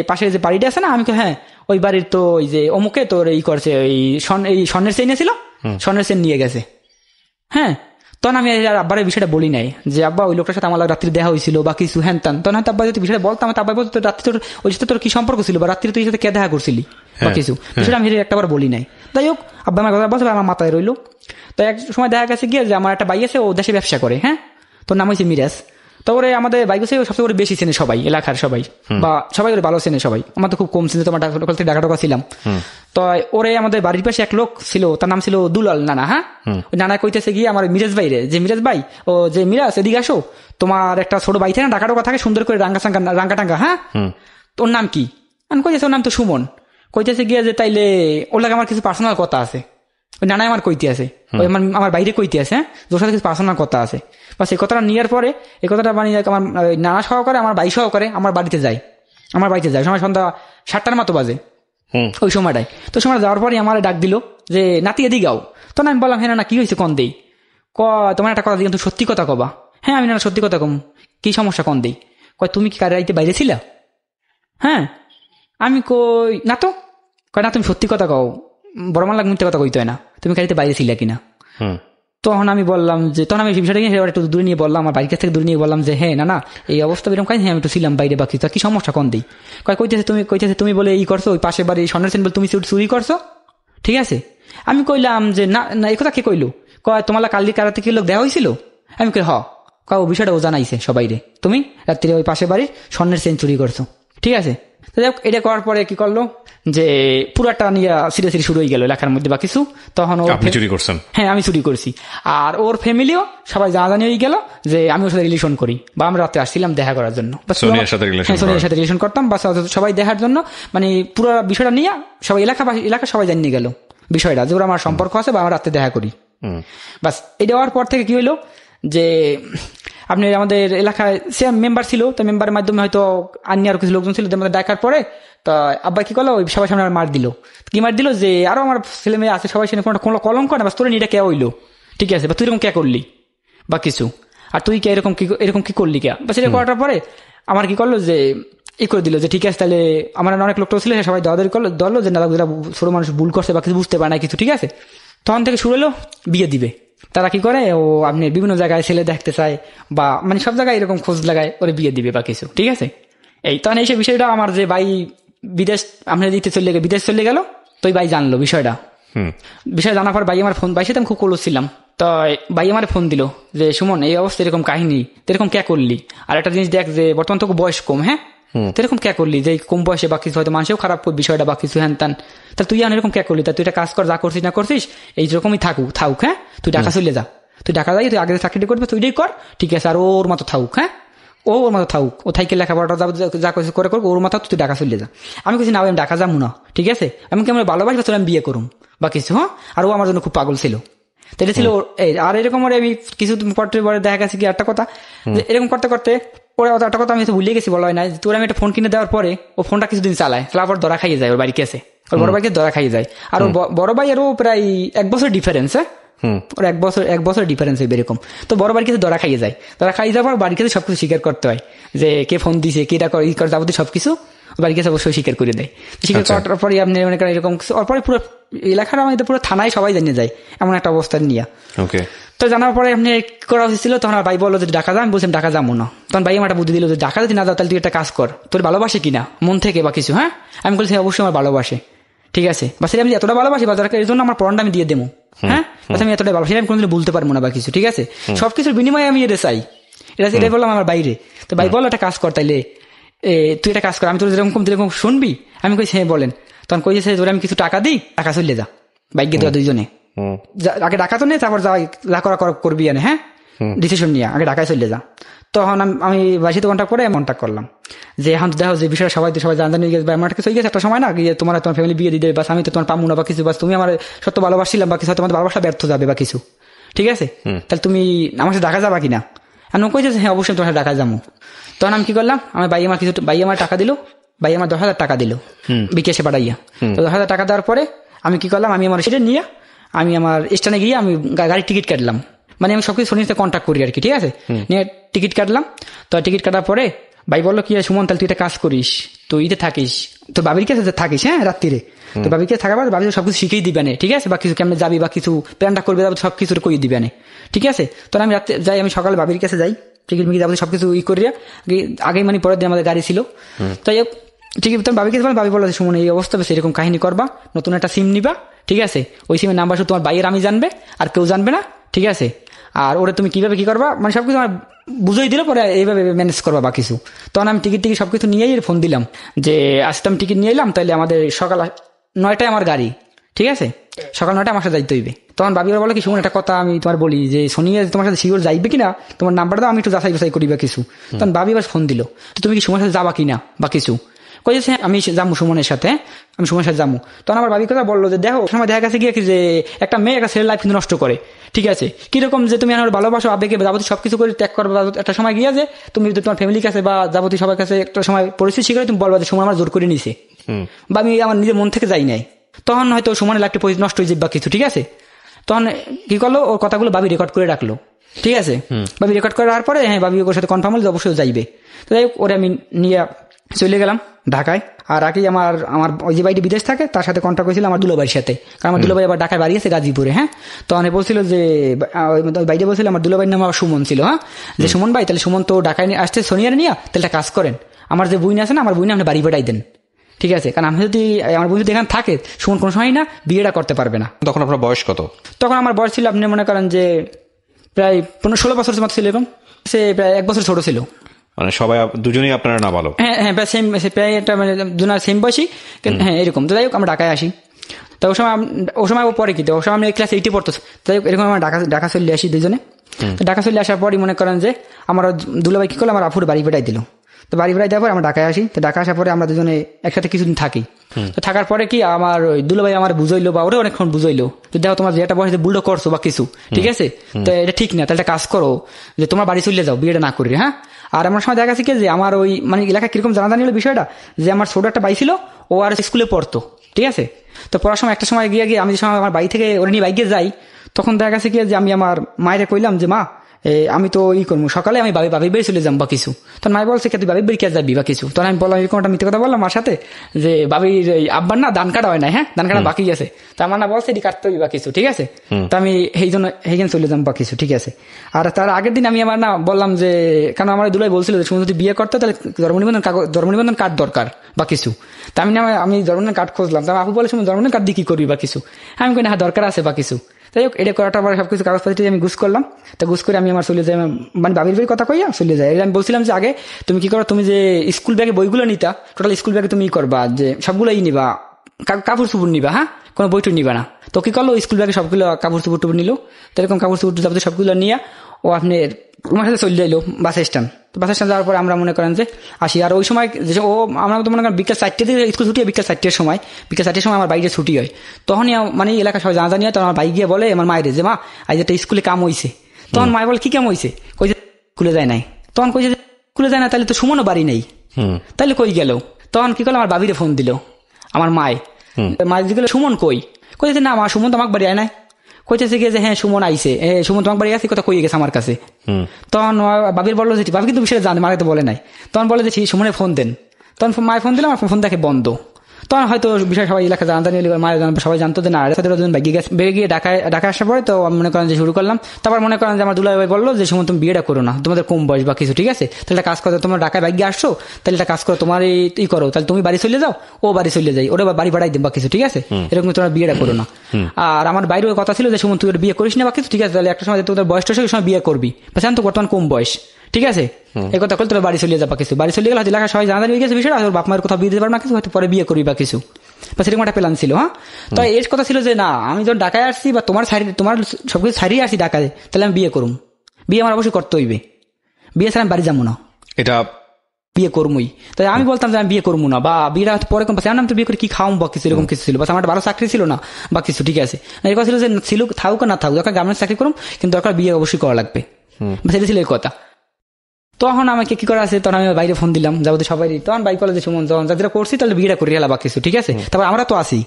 পাশের যে বাড়িটা আছে না, আমি হ্যাঁ ওই বাড়ির তো ওই যে অমুকে তোর এই করছে এই স্বর্ণের চেইন ছিল, স্বর্ণের চেইন নিয়ে গেছে। হ্যাঁ, তখন আমি আর আব্বার এই বিষয়টা বলি নাই যে আব্বা ওই লোকটার সাথে আমার রাত্রি দেখা হয়েছিল বা কিছু হ্যান তান। তখন হয়তো আব্বা যদি বিষয়টা বলতাম আব্বা বলতো রাত্রি তোর ওই সাথে তোর কি সম্পর্ক ছিল বা রাত্রি তুই সাথে কে দেখা করছিলি বা কিছু, বিষয়টা আমি একটাবার বলি নাই। যাই হোক আব্বা আমার কথা বলছে আমার মাথায় রইলো। তো এক সময় দেখা গেছে গিয়ে যে আমার একটা ভাই আছে ও দেশে ব্যবসা করে, হ্যাঁ তোর নাম হয়েছে মিরাজ। তারপরে আমাদের বাইক আছে সবচেয়ে করে বেশি চেনে সবাই, এলাকার সবাই বা সবাই করে ভালো চেনে সবাই, আমার তো খুব কম চেনে, তোমার থেকে ঢাকা ঢাকা ছিলাম। তো ওরে আমাদের বাড়ির পাশে এক লোক ছিল, তার নাম ছিল দুলাল নানা। হ্যাঁ, ওই নানা কইতেছে গিয়ে আমার মিরাজ ভাই রে যে মিরাজ ভাই ও যে মিরাজ এদিকে আসো, তোমার একটা ছোট ভাই থাকে না ঢাকা ঢাকা থাকে সুন্দর করে রাঙ্গা টাঙ্গা, হ্যাঁ তোর নাম কি, আমি কইতেছে ওর নাম তো সুমন। কইতেছে গিয়ে যে তাইলে ওর লাগে আমার কিছু পার্সোনাল কথা আছে, ওই নানাই আমার কইতে আছে, ওই আমার বাইরে কইতে আছে, হ্যাঁ তোর সাথে কিছু পার্সোনাল কথা আছে। বা সেই কথাটা নেওয়ার পরে এই কথাটা মানে আমার নানা সহকারে আমার ভাই সহকারে আমার বাড়িতে যায় সময় সন্ধ্যা 7টার মতো বাজে ওই সময়টায়। তো সময় যাওয়ার পরে আমার ডাক দিল যে নাতি এদিকে গাও। তখন আমি বললাম হ্যাঁ না কি হয়েছে কন দেই, তোমার একটা কথা দিই তুমি সত্যি কথা কবা। হ্যাঁ আমি না সত্যি কথা কম, কি সমস্যা কন দেই, কয় তুমি কি কারের বাইরে ছিলা। হ্যাঁ, আমি কই না তো, কয় না তুমি সত্যি কথা কও, বড় মাল্লা মিথ্যে কথা কইতে হয় না। তুমি গাড়িতে বাইরে ছিলা কিনা। তখন আমি বললাম যে, তখন আমি বিষয়টা নিয়ে একটু দূরে নিয়ে বললাম, আমার বাড়ির কাছ থেকে দূরে নিয়ে বললাম যে হ্যাঁ না এই অবস্থা এরকম কাজ, হ্যাঁ আমি একটু ছিলাম বাইরে, বাকি তো কি সমস্যা কোন দিই। কইতেছে তুমি বলে এই করছো, ওই পাশের বাড়ি স্বর্ণের চেন বলে তুমি চুরি করছো, ঠিক আছে। আমি কইলাম যে না এই কথা কে কইলো, কয় তোমার কালকে কারাতে কি লোক দেওয়া হয়েছিল। আমি কই ও বিষয়টা ও জানাইছে সবাইরে, তুমি রাত্রে ওই পাশের বাড়ির স্বর্ণের চেন চুরি করছো, ঠিক আছে। এটা করার পরে কি করলো যে পুরাটা নিয়ে সিরিয়াসলি শুরু হয়ে গেল লেখার মধ্যে বা কিছু। তখন আপনি চুরি করছেন? হ্যাঁ আমি চুরি করছি। আর ওর ফ্যামিলিও সবাই জানাজানি হয়ে গেল যে আমি ওর সাথে রিলেশন করি, বা আমরা রাতে আসছিলাম দেখা করার জন্য, সোনিয়ার সাথে রিলেশন করতাম, বা সবাই দেখার জন্য, মানে পুরো বিষয়টা নিয়ে সবাই এলাকা সবাই জানিয়ে গেল বিষয়টা যে ওরা আমার সম্পর্ক আছে বা আমরা রাতে দেখা করি। বাস এটা হওয়ার পর থেকে কি হইলো যে আপনি আমাদের এলাকায় সে মেম্বার ছিল, তো মেম্বারের মাধ্যমে হয়তো আনি আর কিছু লোকজন ছিল, আমাদের ডাকার পরে তা আব্বা কি করলো, ওই সবাই সামনে মার দিল। কি মার দিল যে আরো আমার ছেলে মেয়ে আছে সবাই সামনে কোনো কলঙ্ক না, বাস তোর এটা কে হইলো, ঠিক আছে, বা তুই এরকম কে করলি বা কিছু, আর তুই কে এরকম কি করলি কে, বাস এটা করার পরে আমার কি করলো যে করে দিল যে ঠিক আছে, তাহলে আমার অনেক লোকটা ছিল সবাই দাদাদারি ধরলো যে না ছোট মানুষ ভুল করছে বা কিছু বুঝতে পারে না কিছু, ঠিক আছে। তখন থেকে শুরু হলো বিয়ে দিবে। তারা কি করে, ও আপনি বিভিন্ন জায়গায় ছেলে দেখতে চায় বা মানে সব জায়গায় এরকম খোঁজ লাগায় ওরে বিয়ে দিবে বা কিছু, ঠিক আছে। তখন এই বিষয়টা আমার যে ভাই বিদেশ আপনি বিদেশ চলে গেল, তো ভাই জানলো বিষয়টা। বিষয় জানার পর ভাই আমার ফোন, ভাই সাথে আমি খুব ক্লোজ ছিলাম, তো ভাই আমার ফোন দিল যে সুমন এই অবস্থা এরকম কাহিনী, এরকম কে করলি, আর একটা জিনিস দেখ যে বর্তমান তো বয়স কম, হ্যাঁ এরকম কে করলি যে কম বয়সে বা কিছু হয়তো মানুষও খারাপ বিষয়টা বা কিছু হ্যান তান, তাহলে তুই এরকম কে করলি, তা তুই একটা কাজ কর, যা করছিস না করছিস এইরকমই থাকুক, হ্যাঁ তুই ঢাকা চলে যা, তুই ঢাকা যাই, তুই আগে চাকরিটা করবি তুই কর, ঠিক আছে, আর ওর মতো থাকুক, হ্যাঁ ওর মতো থাকুক, ও থাইকে লেখাপড়াটা যা কিছু করে ওর মতো তুই ঢাকা চলে যা। আমি কিছু না আমি ঢাকা যাবো না, ঠিক আছে, আমি কেমন ভালোবাসি তোর আমি বিয়ে করুম বা কিছু, হ্যাঁ। আর ও আমার জন্য খুব পাগল ছিল, তো এটা ছিল। আর এরকম আমি কিছু পরে দেখা গেছে কি একটা কথা, এরকম করতে করতে পরে একটা কথা আমি ভুলে গেছি, বলা হয় না, তোর আমি একটা ফোন কিনে দেওয়ার পরে ও ফোনটা কিছুদিন চালায়, তারপর ধরা খাইয়ে যায়, ওর বাড়ি কেসে ওর বড় ভাইকে ধরা খাইয়ে যায়। আর ওর বড় ভাই আরও প্রায় 1 বছর ডিফারেন্স, হ্যাঁ ওর 1 বছর ডিফারেন্স হইবে এরকম। তো বড় বাড়ির কাছে ধরা খাইয়ে যায়, ধরা খাইয়ে যাওয়ার পর বাড়ির কাছে সবকিছু স্বীকার করতে হয়, যে কে ফোন দিছে, কেটা করে যাবতীয় সবকিছু বাড়ির কাছে অবশ্যই স্বীকার করে দেয়। স্বীকার করার পরে আপনি মনে করেন এরকম পরে পুরো এলাকার আমাদের পুরো থানায় সবাই জানিয়ে যায় এমন একটা অবস্থা নিয়ে। তো জানার পরে আপনি করা হয়েছিল, তখন ভাই বললো যে ঢাকা যা, আমি বলছিলাম ঢাকা যাবো না। তখন ভাই আমার একটা বুদ্ধি দিল যে ঢাকা যদি না যাও তাহলে তুই একটা কাজ কর, তোর ভালোবাসে কিনা মন থেকে বা কিছু, হ্যাঁ আমি বলছি অবশ্যই আমার ভালোবাসে, ঠিক আছে, বা সেটা আমি এতটা ভালোবাসি বা এর জন্য আমার পড়াটা আমি দিয়ে দেবো, হ্যাঁ আমি এতটাই ভালোবাসি, আমি কোনোদিন বলতে পারবো না বা কিছু, ঠিক আছে, সবকিছুর বিনিময়ে আমি এটা চাই, এটাই বললাম আমার বাইরে। তো ভাই বললো একটা কাজ কর, তাইলে তুই একটা কাজ কর, আমি তোর যেরকম শুনবি, আমি কইছি হ্যাঁ বলেন। তখন কইছে তোর আমি কিছু টাকা দিই, টাকা চলে যা বাইকে তোরা দুইজনে, আগে টাকা তো নেই, তারপর যা করা করবি আনে, হ্যাঁ ডিসিশন নিয়ে আগে ঢাকায় চলে যা। তখন আমি বাসিতে কন্ট্যাক্ট করে কন্ট্যাক্ট করলাম যে এখন দেখো যে বিষয়টা সবাই জানি গেছে, আমার কিছু হয়ে গেছে একটা সময় না, গিয়ে তোমার ফ্যামিলি বিয়ে দিয়ে বাস আমি তো তোমার পাবো না বা কিছু, বাস তুমি আমার সত্য ভালোবাসছিলাম বা কিছু, তোমার ভালোবাসা ব্যর্থ যাবে বা কিছু, ঠিক আছে, তাহলে তুমি আমার সাথে ঢাকা যাবা কিনা। আমি কইছে হ্যাঁ অবশ্যই তোমার সাথে ঢাকা যাবো। তখন আমি কি করলাম, আমার ভাই আমার টাকা দিল, ভাই আমার 10,000 টাকা দিল বিকাশে পাঠাইয়া। তো 10,000 টাকা দেওয়ার পরে আমি কি করলাম, আমি আমার সেটা নিয়ে আমি আমার স্টেশনে গিয়ে আমি গাড়ির টিকিট কাটলাম, মানে আমি সবকিছু সোনির সাথে কন্ট্যাক্ট করি আর কি, ঠিক আছে, নিয়ে টিকিট কাটলাম। তো টিকিট কাটার পরে ভাই বললো কি সুমন তাহলে তুই একটা কাজ করিস, তুই ইতে থাকিস, তোর বাবির কাছে থাকিস, হ্যাঁ রাত্রিরে তোর বাবির কাছে থাকার পর বাবি সবকিছু শিখেই দিবে না, ঠিক আছে, বা কিছু কেমন যাবি বা কিছু প্ল্যানটা করবে সবকিছু করিয়ে দিবে না, ঠিক আছে। তো আমি রাত্রে যাই, আমি সকালে বাবির কাছে যাই, টিকিট মিকিট যাবো সবকিছু করিয়া আগে মানে পরের দিন আমাদের গাড়ি ছিল। তো ঠিক আছে, তখন বাবিকে বাবি বললো সুমন এই অবস্থা বেশ এরকম কাহিনী করবা, নতুন একটা সিম নিবা, ঠিক আছে, ওই সিমের নাম্বার শুধু তোমার বাইয়ের আমি জানবে আর কেউ জানবে না, ঠিক আছে, আর ওরা তুমি কিভাবে কি করবা মানে সবকিছু আমার বুঝেই দিল, পরে এইভাবে ম্যানেজ করবা বা কিছু। তখন আমি টিকিট সবকিছু নিয়েই ফোন দিলাম যে আজকে আমি টিকিট নিয়ে এলাম, তাহলে আমাদের সকাল 9টায় আমার গাড়ি, ঠিক আছে, সকাল 9টায় আমার সাথে যাইতে হইবে। তখন বাবিরা বলে কি শুনুন একটা কথা আমি তোমার বলি যে সোনিয়া তোমার সাথে শিওর যাইবে কিনা, তোমার নাম্বারটা দাও আমি একটু যাচাই বাছাই করি বা কিছু। তখন বাবি আবার ফোন দিল, তো তুমি কি সুমনের সাথে যাবা কিনা বা কিছু, কইছে আমি যাবো সুমনের সাথে, আমি সুমনের সাথে যাবো। তখন আমার বাবির কথা বললো যে দেখো সময় দেখা গেছে গিয়ে যে একটা মেয়ে একটা ছেলের লাইফ কিন্তু নষ্ট করে, ঠিক আছে, কিরকম যে তুমি আমার ভালোবাসো আবেগে যাবতীয় সবকিছু করে ত্যাগ করবে, একটা সময় গিয়ে যে তুমি তোমার ফ্যামিলির কাছে বা যাবতীয় সবার কাছে একটা সময় পরিস্থিতি শিখে তুমি বলবা যে সুমন আমার জোর করে নিছে বা আমি আমার নিজের মন থেকে যাই নাই, তখন হয়তো সুমনের লাইফটা নষ্ট হয়ে যাবে বা কিছু, ঠিক আছে। তখন কি করলো, ওর কথাগুলো বাবি রেকর্ড করে রাখলো, ঠিক আছে, বাবি রেকর্ড করে রাখার পরে হ্যাঁ বাবি ওর সাথে কনফার্ম হলে অবশ্যই যাইবে। তো যাই হোক ওরে আমি নিয়ে চলে গেলাম ঢাকায়। আর আগে আমার আমার ওই যে ভাইটি বিদেশ থাকে তার সাথে কন্ট্যাক্ট হয়েছিল আমার দুলাভাইয়ের সাথে, কারণ আমার দুলাভাই আবার ঢাকায় বাড়ি আছে গাজীপুরে। হ্যাঁ, তো অনেক বলছিল যে বাইরে বলছিল আমার দুলাভাইয়ের নাম আমার সুমন ছিল। হ্যাঁ, যে সুমন ভাই তাহলে সুমন তো ঢাকায় আসছে সোনিয়ারে নিয়ে, তাহলে একটা কাজ করেন, আমার যে বুইন আছে না, আমার বুইনে আপনি বাড়ি পাঠাই দেন, ঠিক আছে? কারণ আমি যদি আমার বুইন যদি এখানে থাকে সুমন কোনো সময় না বিয়েটা করতে পারবে না। তখন আপনার বয়স কত? তখন আমার বয়স ছিল আপনি মনে করেন যে প্রায় 15-16 বছর মতো ছিল, এরকম। সে প্রায় 1 বছর ছোট ছিল। মানে সবাই দুজনেই আপনারা নাবালক? হ্যাঁ হ্যাঁ, প্রায় সেম, প্রায় একটা মানে দুজনের সেম বয়সী। হ্যাঁ এরকম। তো যাই হোক আমরা ঢাকায় আসি। তো ও সময় ও পরে কি, ও সময় আমি ক্লাস 8 পড়তো। যাই হোক এরকম আমরা ঢাকা চলে আসি দুজনে। তো ঢাকা চলে আসার পরই মনে করেন যে আমার দুলাভাই কি করলো, আমার আফুর বাড়ি পেটাই দিল। তো বাড়ি বেড়াই দেওয়ার পর আমরা ঢাকায় আসি। তো ঢাকা আসার পরে আমরা দুজনে একসাথে কিছুদিন থাকি। তো থাকার পরে কি আমার ওই দুলাভাই আমার বুঝাইলো বা ওরা অনেকক্ষণ বুঝাইলো যে দেখো তোমার যেটা বয়সে বুলডো করছো বা কিছু, ঠিক আছে, তো এটা ঠিক না, তাহলে একটা কাজ করো যে তোমার বাড়ি চলে যাও, বিয়েটা না করি। হ্যাঁ, আর আমার সময় দেখা গেছে কি যে আমার ওই মানে এলাকা কিরকম জানাজানি হলো বিষয়টা, যে আমার ছোট একটা ভাই ছিল, ও আর স্কুলে পড়তো, ঠিক আছে। তো পড়ার সময় একটা সময় গিয়ে আমি যে সময় আমার বাড়ি থেকে ওরা নিয়ে বাইকে যাই, তখন দেখা গেছে কি যে আমি আমার মায়ের কইলাম যে মা আমি তো করবো সকালে আমি বাবির বাড়ি চলে যাম বা কিছু। তখন মাই বলছে তুই বাবির বাড়ি কে যাবি বা কিছু। তখন আমি বললাম এরকম একটা মিথ্যে কথা বললাম মার সাথে যে বাবির আব্বার না ধান কাটা হয় না, হ্যাঁ ধান কাটা বাকি আছে, তো আমার না বলছে এটি কাটতে হবি বা কিছু, ঠিক আছে। তো আমি সেই জন্য সেইখানে চলে যাম বা কিছু, ঠিক আছে। আর তার আগের দিন আমি আমার না বললাম যে কারণ আমার দুলাই বলছিল যে শুধু যদি বিয়ে করতে তাহলে জন্মনিবন্ধন কার্ড দরকার বা কিছু। তা আমি জন্মনিবন্ধন কার্ড খুঁজলাম। তো আপু বলে জন্মনিবন্ধন কার্ড দিয়ে কি করবি বা কিছু। আমি কই না হ্যাঁ দরকার আছে বা কিছু। যাই হোক এটা করাটার পরে সবকিছু কাগজপত্র আমি গুছ করলাম। তো গুছ করে আমি আমার চলে যাই, মানে বাবির বাড়ির কথা কইয়া চলে যাই। আমি বলছিলাম যে আগে তুমি কি করো, তুমি যে স্কুল ব্যাগে বইগুলো নিতা, টোটাল স্কুল ব্যাগে তুমি করবা যে সবগুলোই নিবা, কাপড় চুপুর নিবা, হ্যাঁ কোনো বইটু নিবা না। তো কি করলো স্কুল ব্যাগে সবগুলো কাপড় চুপুর টুপুর নিল। তো এরকম কাপড় চুপুর যাবতীয় সবগুলো নিয়ে ও আপনি আমার সাথে চলে যাইলো বাস স্ট্যান্ড। তো বাস স্ট্যান্ড যাওয়ার পরে আমরা মনে করেন যে আসি। আর ওই সময় যে ও আমরা তো মনে করেন বিকেল 4টে থেকে স্কুল ছুটি হয়, বিকেল 4টের সময় আমার বাইরে ছুটি হয়। তখনই মানে এলাকা সবাই জানা জানি হয়। তখন আমার ভাই গিয়ে বলে আমার মায়ের যে মা আজ একটা স্কুলে কাম হয়েছে। তখন মায় বলে কি কাম হয়েছে, কই যে স্কুলে যায় নাই। তখন কই যে স্কুলে যায় না, তাহলে তো সুমনও বাড়ি নেই, তাহলে কই গেল। তখন কি করলো আমার বাবিরে ফোন দিল আমার মায় জিজ্ঞেস সুমন কই, কইছে না মা সুমন তো আমাকে বাড়ি আয় নাই। কইতেছে গিয়ে যে হ্যাঁ সুমন আইছে, সুমন তোমার বাড়ি আছে কথা কই গেছে আমার কাছে। তখন বাবির বললো যে বাবি কিন্তু বিষয়টা জানে, মাকে তো বলে নাই। তখন বলে যে সুমনে ফোন দেন। তখন মায়ের ফোন দিলাম, আমার ফোন দেখে বন্ধ। তখন হয়তো বিষয় সবাই এলাকা জানতানি মায়ের সবাই জানতো যে না বেগে গিয়ে ঢাকা আসার পরে তো মনে করেন যে শুরু করলাম। তারপর মনে করেন যে আমার দুলাই ভাই বললো যে সুমন তুমি বিয়েটা করো না, তোমাদের কম বয়স বা কিছু, ঠিক আছে, তাহলে কাজ করো, তোমার ঢাকায় বাইক গিয়ে আসছো, তাহলে একটা কাজ করো, তোমার এই করো, তাহলে তুমি বাড়ি চলে যাও, ও বাড়ি চলে যাই, ওরা বাড়ি ভাড়াই দিন বা কিছু, ঠিক আছে, এরকম তোমার বিয়েটা করো না। আর আমার বাইরেও কথা ছিল যে সুমন তুই বিয়ে করিস না বা কিছু, ঠিক আছে, তাহলে একটা সময় তোদের বয়সটা ওই সময় বিয়ে করবি, তো বর্তমান কম বয়স, ঠিক আছে, এই কথা বলে তোর বাড়ি চলে যাবা কিছু, বাড়ি চলে গেলে হয়তো এলাকা সবাই জানা হয়ে গেছে বিষয়টা, আর বাপ মায়ের কোথাও বিয়ে দিতে পারবে না কিছু, হয়তো পরে বিয়ে করবি বা কিছু, বা সেরকম একটা প্ল্যান ছিল। হ্যাঁ, তো এর কথা ছিল যে না আমি যখন ঢাকায় আসছি বা তোমার সবকিছু ছাড়িয়ে আসি ঢাকায়, তাহলে আমি বিয়ে করুম, বিয়ে আমার অবশ্যই করতে হইবে, বিয়ে ছাড়া আমি বাড়ি যাবো না, এটা বিয়ে করবই। তাই আমি বলতাম যে আমি বিয়ে করবো না, বা বিয়েটা পরে কম পাচ্ছি, আমি তো বিয়ে করে কি খাওয়াম বা কিছু এরকম কিছু ছিল, বাস আমার ভালো চাকরি ছিল না বা কিছু, ঠিক আছে, এর কথা ছিল যে ছিল থাকুক না থাকুক, দরকার গার্মেন্টস চাকরি করুম, কিন্তু দরকার বিয়ে অবশ্যই করা লাগবে, সেটা ছিল এর কথা। তখন আমাকে কি করা আছে, তখন আমি বাইরে ফোন দিলাম যাবতীয় সবাই, তখন বাইক কলেজে সুমন যখন যাদের করছি তাহলে বিয়েটা করে হেলা বা কিছু, ঠিক আছে, তারপর আমরা তো আসি,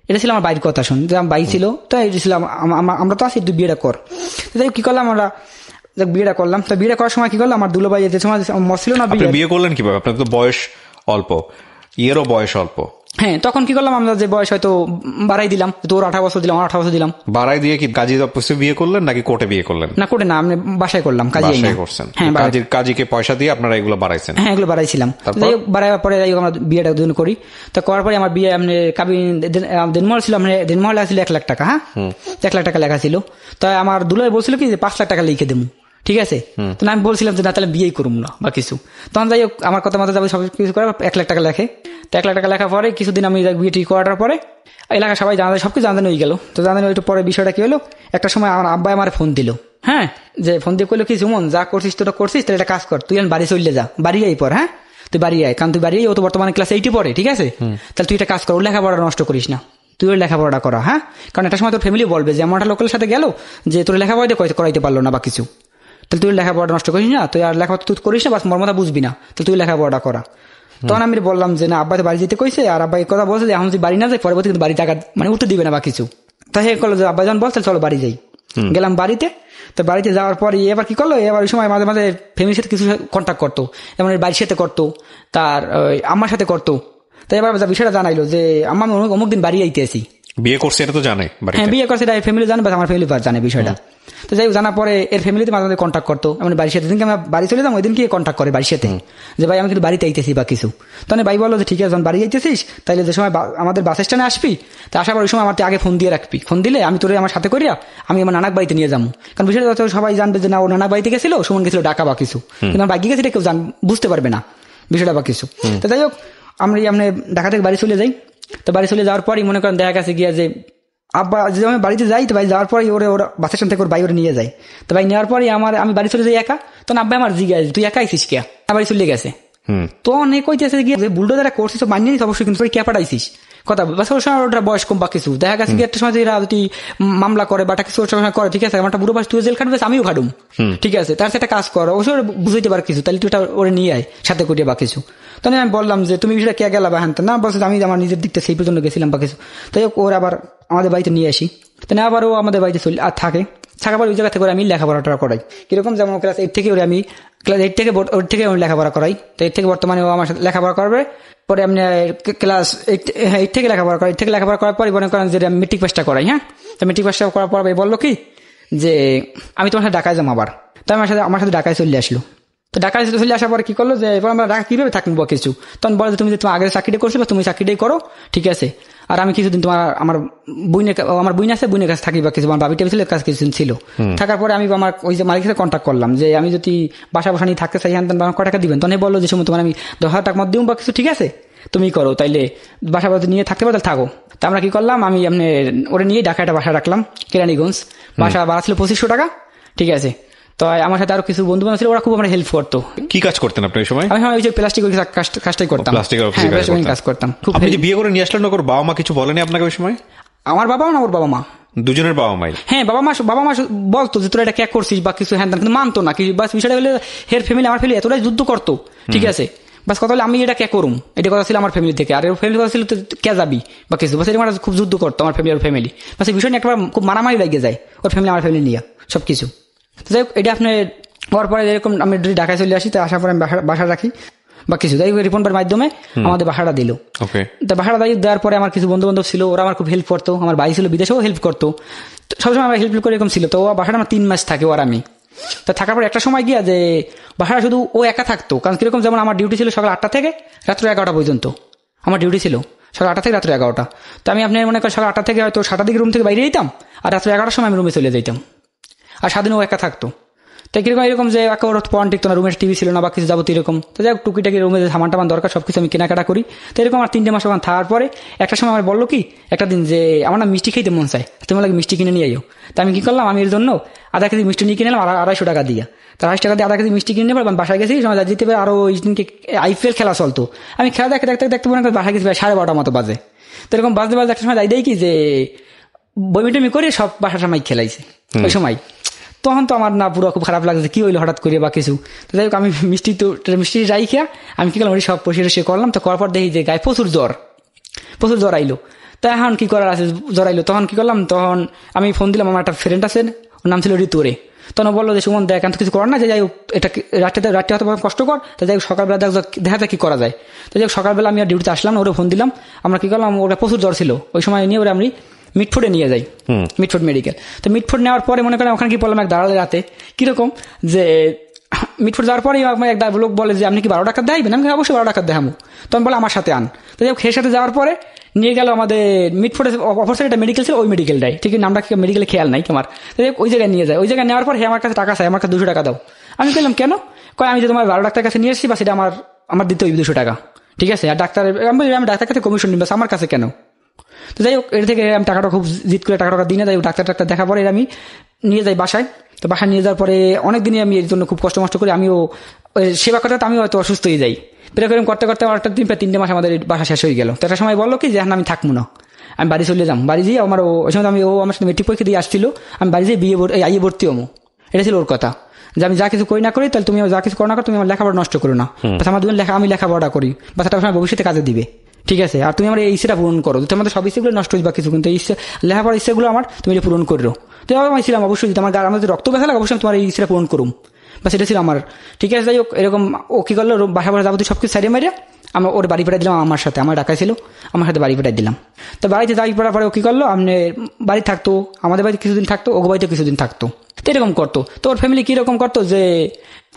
এটা ছিল আমার বাইরের কথা, শুন যে আমার বাই ছিল, তো এটা ছিল আমরা তো আসি, তুই বিয়েটা কর। তাই কি করলাম আমরা, বিয়েটা করলাম। তো বিয়েটা করার সময় কি করলাম, আমার দুলো ভাই যে সময় ছিল না, বিয়ে করলেন কিভাবে, আপনার তো বয়স অল্প, ইয়েরও বয়স অল্প। হ্যাঁ, তখন কি করলাম আমরা যে বয়স হয়তো বাড়াই দিলাম, তোর 18 বছর দিলাম, 18 বছর দিলাম, বাড়াই দিয়ে কি কাজী অফিসে বিয়ে করলেন নাকি কোর্টে বিয়ে করলেন? না কোর্টে না, আমি বাসায় করলাম, কাজী করছেন। হ্যাঁ, কাজীকে পয়সা দিয়ে আপনারা এগুলো বাড়াইছেন? হ্যাঁ, এগুলো বাড়াইছিলাম। যাই হোক বাড়াইবার পরে যাই হোক আমরা বিয়েটা দুজন করি। তো করার পরে আমার বিয়ে এমনি দিনমহল ছিল, মানে দিনমহল ছিল 1 লাখ টাকা। হ্যাঁ, 1 লাখ টাকা লেখা ছিল। তাই আমার দুলাই বলছিল কি যে 5 লাখ টাকা লিখে দেবো, ঠিক আছে, তো আমি বলছিলাম যে না তাহলে বিয়েই করুম না বা কিছু। তখন যাই হোক আমার কথা মতো যাবে সবকিছু করে 1 লাখ টাকা লেখে। তো 1 লাখ টাকা লেখার পরে কিছুদিন আমি বিয়ে ঠিক করার পরে এলাকা সবাই জানাতে সবকিছু জানানো হয়ে গেল। তো জানানো একটু পরে বিষয়টা কি হলো, একটা সময় আমার আব্বাই আমার ফোন দিল। হ্যাঁ, যে ফোন দিয়ে কইলো কি সুমন যা করছিস তোরা করছিস, তাহলে একটা কাজ কর, তুই বাড়ি চলে যা, বাড়ি আই পর। হ্যাঁ, তুই বাড়ি আয়, কারণ তুই বাড়ি ও তো বর্তমানে ক্লাস 8 পড়ে, ঠিক আছে, তাহলে তুই একটা কাজ কর, ওর লেখাপড়া নষ্ট করিস না, তুই ওর লেখাপড়াটা করা। হ্যাঁ, কারণ একটা সময় তোর ফ্যামিলি বলবে যে এমন একটা লোকের সাথে গেল যে তোর লেখাপড়া দিয়ে করাইতে পারলো না বা কিছু, তাহলে তুই লেখাপড়াটা নষ্ট করিস না, তুই আর লেখাপড়া তুই করিস না, বাস মর্মতা বুঝবি না, তাহলে তুই লেখাপড়াটা করা। তখন আমি বললাম যে না আব্বা তো বাড়ি যেতে কইছে, আর আব্বা এই কথা বলছে যে এখন যদি বাড়ি না যায় পরবর্তী কিন্তু বাড়ি টাকা মানে উঠতে দিবে না বা কিছু। তাই করলো যে আব্বা যখন বলছে চলো বাড়ি যাই, গেলাম বাড়িতে। তো বাড়িতে যাওয়ার পরে এবার কি করলো, এবার ওই সময় মাঝে মাঝে ফ্যামিলির সাথে কিছু কন্ট্যাক্ট করতো, যেমন বাড়ির সাথে করতো, তার আমার সাথে করতো, তাই এবার বিষয়টা জানাইলো যে আম্মা আমি অমুক দিন বাড়ি আইতেছি। বিয়ে করছে এটা তো জানে? হ্যাঁ বিয়ে করছে, এটা ফ্যামিলি জানে, আমার ফ্যামিলি জানে বিষয়টা। তো যাই জানার পরে এর ফ্যামিলিতে মাঝে মাঝে কন্ট্যাক্ট করতো, আমি বাড়ির সাথে দিনকে আমরা বাড়ি চলে যাম ওই দিনকে কন্ট্যাক্ট করে বাড়ির সাথে যে ভাই আমি কিন্তু বাড়িতে আইতেছি বা কিছু। তখন ভাই বললো যে ঠিক আছে যখন বাড়ি আইতেছিস তাইলে যে সময় আমাদের বাস স্ট্যান্ডে আসবি তা আসার পর ওই সময় আমার আগে ফোন দিয়ে রাখবি, ফোন দিলে আমি তোরে আমার সাথে করিয়া আমি আমার নানাক বাড়িতে নিয়ে যাবো। কারণ বিষয়টা সবাই জানবে যে না ও নানাক বাড়িতে গেছিল, সুমন গেছিল ঢাকা বা কিছু, কিন্তু আমার বাইকে গেছে কেউ বুঝতে পারবে না বিষয়টা বা কিছু। তো যাই হোক আমরা ঢাকা থেকে বাড়ি চলে যাই। তো বাড়ি চলে যাওয়ার পরই মনে করেন দেখা গেছে গিয়া যে আব্বা যে আমি বাড়িতে যাই, তো ভাই যাওয়ার পরে ওরা বাস স্ট্যান্ড থেকে ওর ভাই ওরে নিয়ে যায়। তো ভাই নেওয়ার পরে আমি বাড়ি চলে যাই একা। তখন আব্বা আমার জিজ্ঞাসা তুই একা আইসিস কে, বাড়ি চলে গেছে। তো অনেক কইতেছে গিয়ে যে বুলডোজার করছিস মানিয়ে নিস অবশ্যই, কিন্তু কে পাঠাইছিস কথা বাস ওর সময় ওটা বয়স কম বা কিছু দেখা গেছে কি একটা সময় যদি মামলা করে বা কিছু ওর সময় করে ঠিক আছে আমার বুড়ো বাস তুই জেল খাটবে আমিও খাটুম, ঠিক আছে তার সাথে কাজ কর অবশ্যই বুঝাইতে পার কিছু, তাহলে তুই ওরে নিয়ে আয় সাথে করিয়ে বা কিছু। তখন আমি বললাম যে তুমি বিষয়টা কে গেলা বা হ্যান না, বলছে আমি আমার নিজের দিকটা সেই পর্যন্ত গেছিলাম বা কিছু। তাই ওর আবার আমাদের বাড়িতে নিয়ে আসি, তাই আবার ও আমাদের বাড়িতে চলে আর থাকে। থাকার পর ওই জায়গা থেকে আমি লেখাপড়াটা করাই কিরকম, যেমন ক্লাস 8 থেকে আমি ক্লাস 8 থেকে ওর থেকে আমি লেখাপড়া করাই। তো 8 থেকে বর্তমানে ও আমার সাথে লেখাপড়া করবে। পরে আমি ক্লাস 8 থেকে লেখাপড়া করাই, 8 থেকে লেখাপড়া করার পরে মনে করেন যে আমি মেট্রিক পাসটা করাই। হ্যাঁ, তো মেট্রিক পাসটা করার পর বললো কি যে আমি তোমার সাথে ঢাকায় যাবো আবার। তো আমার সাথে ঢাকায় চলে আসলো। তো ঢাকায় চলে আসার পরে কি করলো যে এবার আমরা ঢাকা কিভাবে থাকবো কিছু, তখন বলে যে তুমি যে তোমার আগে চাকরিটা করছো বা তুমি চাকরিটাই করো ঠিক আছে, আর আমি কিছুদিন আমার বইন আছে বইনের কাছে থাকি বা কিছু, আমার বাবি টেবিলের কাছে কিছুদিন ছিল। থাকার পরে আমি আমার ওই যে মালিকের সাথে কন্ট্যাক্ট করলাম যে আমি যদি বাসা নিয়ে থাকতে চাই হ্যান কয় টাকা দিবেন। তখন বললো যে সময় তোমার আমি 10,000 টাকা মত দিব বা কিছু, ঠিক আছে তুমি করো, তাইলে বাসা নিয়ে থাকতে পারো তাহলে থাকো। তা আমরা কি করলাম, আমি ওরে নিয়ে ঢাকা একটা বাসা রাখলাম কেরানীগঞ্জ, বাসা ভাড়া ছিল 2500 টাকা, ঠিক আছে। তো আমার সাথে আরো কিছু বন্ধু বান্ধব ছিল, ওরা খুব আমার হেল্প করতো। কি কাজ করতেন আপনি ওই সময়? আমি ওই যে প্লাস্টিক কাজটাই করতাম, কাজ করতাম। আপনি যে বিয়ে করে নিয়ে আসলেন ওর বাবা মা কিছু বলেনি আপনাকে ওই সময়? আমার বাবা না ওর বাবা মা দুজনের বাবা মাই? হ্যাঁ, বাবা মা বলতো যে তোরা এটা কে করছিস বা কিছু হ্যান, কিন্তু মানতো না। বাস বিষয়টা হলে হের ফ্যামিলি আমার ফ্যামিলি এতটাই যুদ্ধ করতো, ঠিক আছে। বাস কথা হলে আমি এটা কে করুম, এটা কথা ছিল আমার ফ্যামিলি থেকে, আর ওর ফ্যামিলি কথা ছিল কে যাবি বা কিছু। বাস এরকম খুব যুদ্ধ করতো আমার ফ্যামিলি, ওর ফ্যামিলি। বাস এই বিষয় নিয়ে একবার খুব মারামারি লেগে যায় ওর ফ্যামিলি আমার ফ্যামিলি নিয়ে সবকিছু। যাই হোক এটা আপনার হওয়ার পরে এরকম আমি ঢাকায় চলে আসি, তো আসার পরে আমি বাসা রাখি বা কিছু, যাই হোক রিফন্ডের মাধ্যমে আমাদের বাসাটা দিল। তো বাসাটা দেওয়ার পরে আমার কিছু বন্ধু বান্ধব ছিল, ওরা আমার খুব হেল্প করতো, আমার ভাই ছিল বিদেশেও হেল্প করতো, সবসময় আমার হেল্প করে এরকম ছিল। তো বাসাটা আমার 3 মাস থাকে আর আমি তো থাকার পর একটা সময় গিয়া যে বাসাটা শুধু ও একা থাকতো, কারণ কিরকম যেমন আমার ডিউটি ছিল সকাল 8টা থেকে রাত্র 11টা পর্যন্ত, আমার ডিউটি ছিল সকাল 8টা থেকে রাত্র 11টা। তো আমি আপনার মনে করেন সকাল 8টা থেকে হয়তো 7টার দিকে রুম থেকে বাইরে যেতাম, আর রাত্র 11টার সময় আমি রুমে চলে যেতাম, আর সারাদিন ও একা থাকতো। তাই কিরকম এরকম যে ওর পয়েন্ট টিকতো না, রুমের টিভি ছিল না বা কিছু যাবতীয় এরকম। তো যাই হোক টুকিটাকি রুমে যে সামান টামান দরকার সবকিছু আমি কেনাকাটা করি। তো এরকম আমার 3 মাস ওখানে থাকার পরে একটা সময় আমার বললো কি একটা দিন যে আমার না মিষ্টি খেতে মন চায়, তুমি লাগে মিষ্টি কিনে নিয়ে আইও। তা আমি কি করলাম, আমি এর জন্য আধা কেজি মিষ্টি নিয়ে কিনে নিলাম, 250 টাকা দিয়ে। তো 250 টাকা দিয়ে আধা কেজি মিষ্টি কিনে নেবার বাসায় গেছি, সময় যেতে পারে আরো ওই দিনকে IPL খেলা চলতো। আমি খেলা দেখতে মনে করি বাসায় গেছি 12:30 মতো বাজে। তো এরকম বাজতে একটা সময় যাই দেয় কি যে বইমিটমি করে সব বাসার সময় খেলাইছে ওই সময়। তখন তো আমার না পুরো খুব খারাপ লাগছে, কি হইলো হঠাৎ করে বা কিছু। তো যাই হোক আমি মিষ্টি যাই খেয়া আমি কি করলাম ওই সব পরিষ্কার করলাম। তো করার পর দেখি যে গায়ে প্রচুর জ্বর আইলো। তো এখন কি করার আছে, জ্বর আইলো, তখন কি করলাম, তখন আমি ফোন দিলাম আমার একটা ফ্রেন্ড আছে, ওর নাম ছিল ঋতুরে। তখন বললো যে সুমন দেখ তো কিছু করার না, যে যাই হোক এটা রাত্রে হয়তো কষ্ট কর, তো যাই হোক সকালবেলা দেখা যায় কি করা যায়। তো যাই হোক সকালবেলা আমি আর ডিউটিতে আসলাম, ওরে ফোন দিলাম। আমরা কি করলাম, ওরা প্রচুর জ্বর ছিল ওই সময়, নিয়ে ওরা আমি মিটফুটে নিয়ে যাই, মিটফুট মেডিকেল। তো মিটফুট নেওয়ার পরে মনে করেন ওখানে কি বললাম এক দাঁড়ালে রাতে কিরকম যে মিটফুট যাওয়ার পরে এক লোক বলে যে আপনি কি 12 টাকা দেখাবেন, আমি অবশ্যই 12 টাকা দেখাবো। তখন বলে আমার সাথে আন। তো যাই হোক এর সাথে যাওয়ার পরে নিয়ে গেল আমাদের মিটফুটে অপরসাইড একটা মেডিকেল ছিল, ওই মেডিকেলটাই ঠিক নামটা মেডিকেলে খেয়াল নাই তোমার। তো ওই জায়গায় নিয়ে যায়, ওই জায়গায় নেওয়ার পর আমার কাছে টাকা চাই, আমার কাছে 200 টাকা দাও। আমি বললাম কেন, কয় আমি যে তোমার 12 ডাক্তার কাছে নিয়ে এসেছি বা সেটা আমার দিতে ওই 200 টাকা, ঠিক আছে। আর আমি ডাক্তার কাছে কমিশন নিব, আমার কাছে কেন। তো যাই হোক এর থেকে আমি টাকাটা খুব জিদ করে টাকা দিই না, যাই হোক ডাক্তার দেখা পরে আমি নিয়ে যাই বাসায়। তো বাসায় নিয়ে যাওয়ার পরে অনেকদিনই আমি এর জন্য খুব কষ্ট করি, আমিও সেবা করতে আমি হয়তো অসুস্থ হয়ে যাই। এরকম করতে একটা দিন প্রায় 3 মাস আমাদের বাসা শেষ হয়ে গেল। তো একটা সময় বললো কি যে এখন আমি থাকবো না, আমি বাড়ি চলে যাম। বাড়ি যেয়ে আমার ওই সময় ও আমার সাথে মেট্রিক পরীক্ষা দিয়ে আসছিল, আমি বাড়ি যেয়ে আইয়ে ভর্তি হবো, এটা ছিল ওর কথা। যে আমি যা কিছু করি না করি তাহলে তুমি যা কিছু করো না করো, তুমি আমার লেখাপড়া নষ্ট করো না, আমার আমি লেখাপড়া করি বা সেটা সময় ভবিষ্যতে কাজে দিবে, ঠিক আছে। আর তুমি আমার এই ইচ্ছেটা পূরণ করো, তোমাদের সব ইচ্ছেগুলো নষ্ট হয়ে বা কিছু, কিন্তু ইচ্ছে লেখাপড়ার ইচ্ছেগুলো আমার তুমি এটা পূরণ করো। তো আমি ছিলাম অবশ্যই আমার আমাদের রক্ত ব্যথা লাগে, অবশ্যই তোমার এই ইচ্ছেটা পূরণ করুম বা সেটা ছিল আমার, ঠিক আছে। যাই হোক এরকম ও কি করলো বাসা যাবো সবকিছু সারিয়ে মারিয়া আমরা ওর বাড়ি পাঠাই দিলাম, আমার সাথে, আমার ঢাকায় ছিল, আমার সাথে বাড়ি পাঠাই দিলাম। তো বাড়িতে যাই পড়ার পরে ও কি করলো, আপনি বাড়ি থাকতো, আমাদের বাড়িতে কিছুদিন থাকতো, ওগো বাড়িতে কিছুদিন থাকতো, তো এরকম করতো। তো ওর ফ্যামিলি কিরকম করতো যে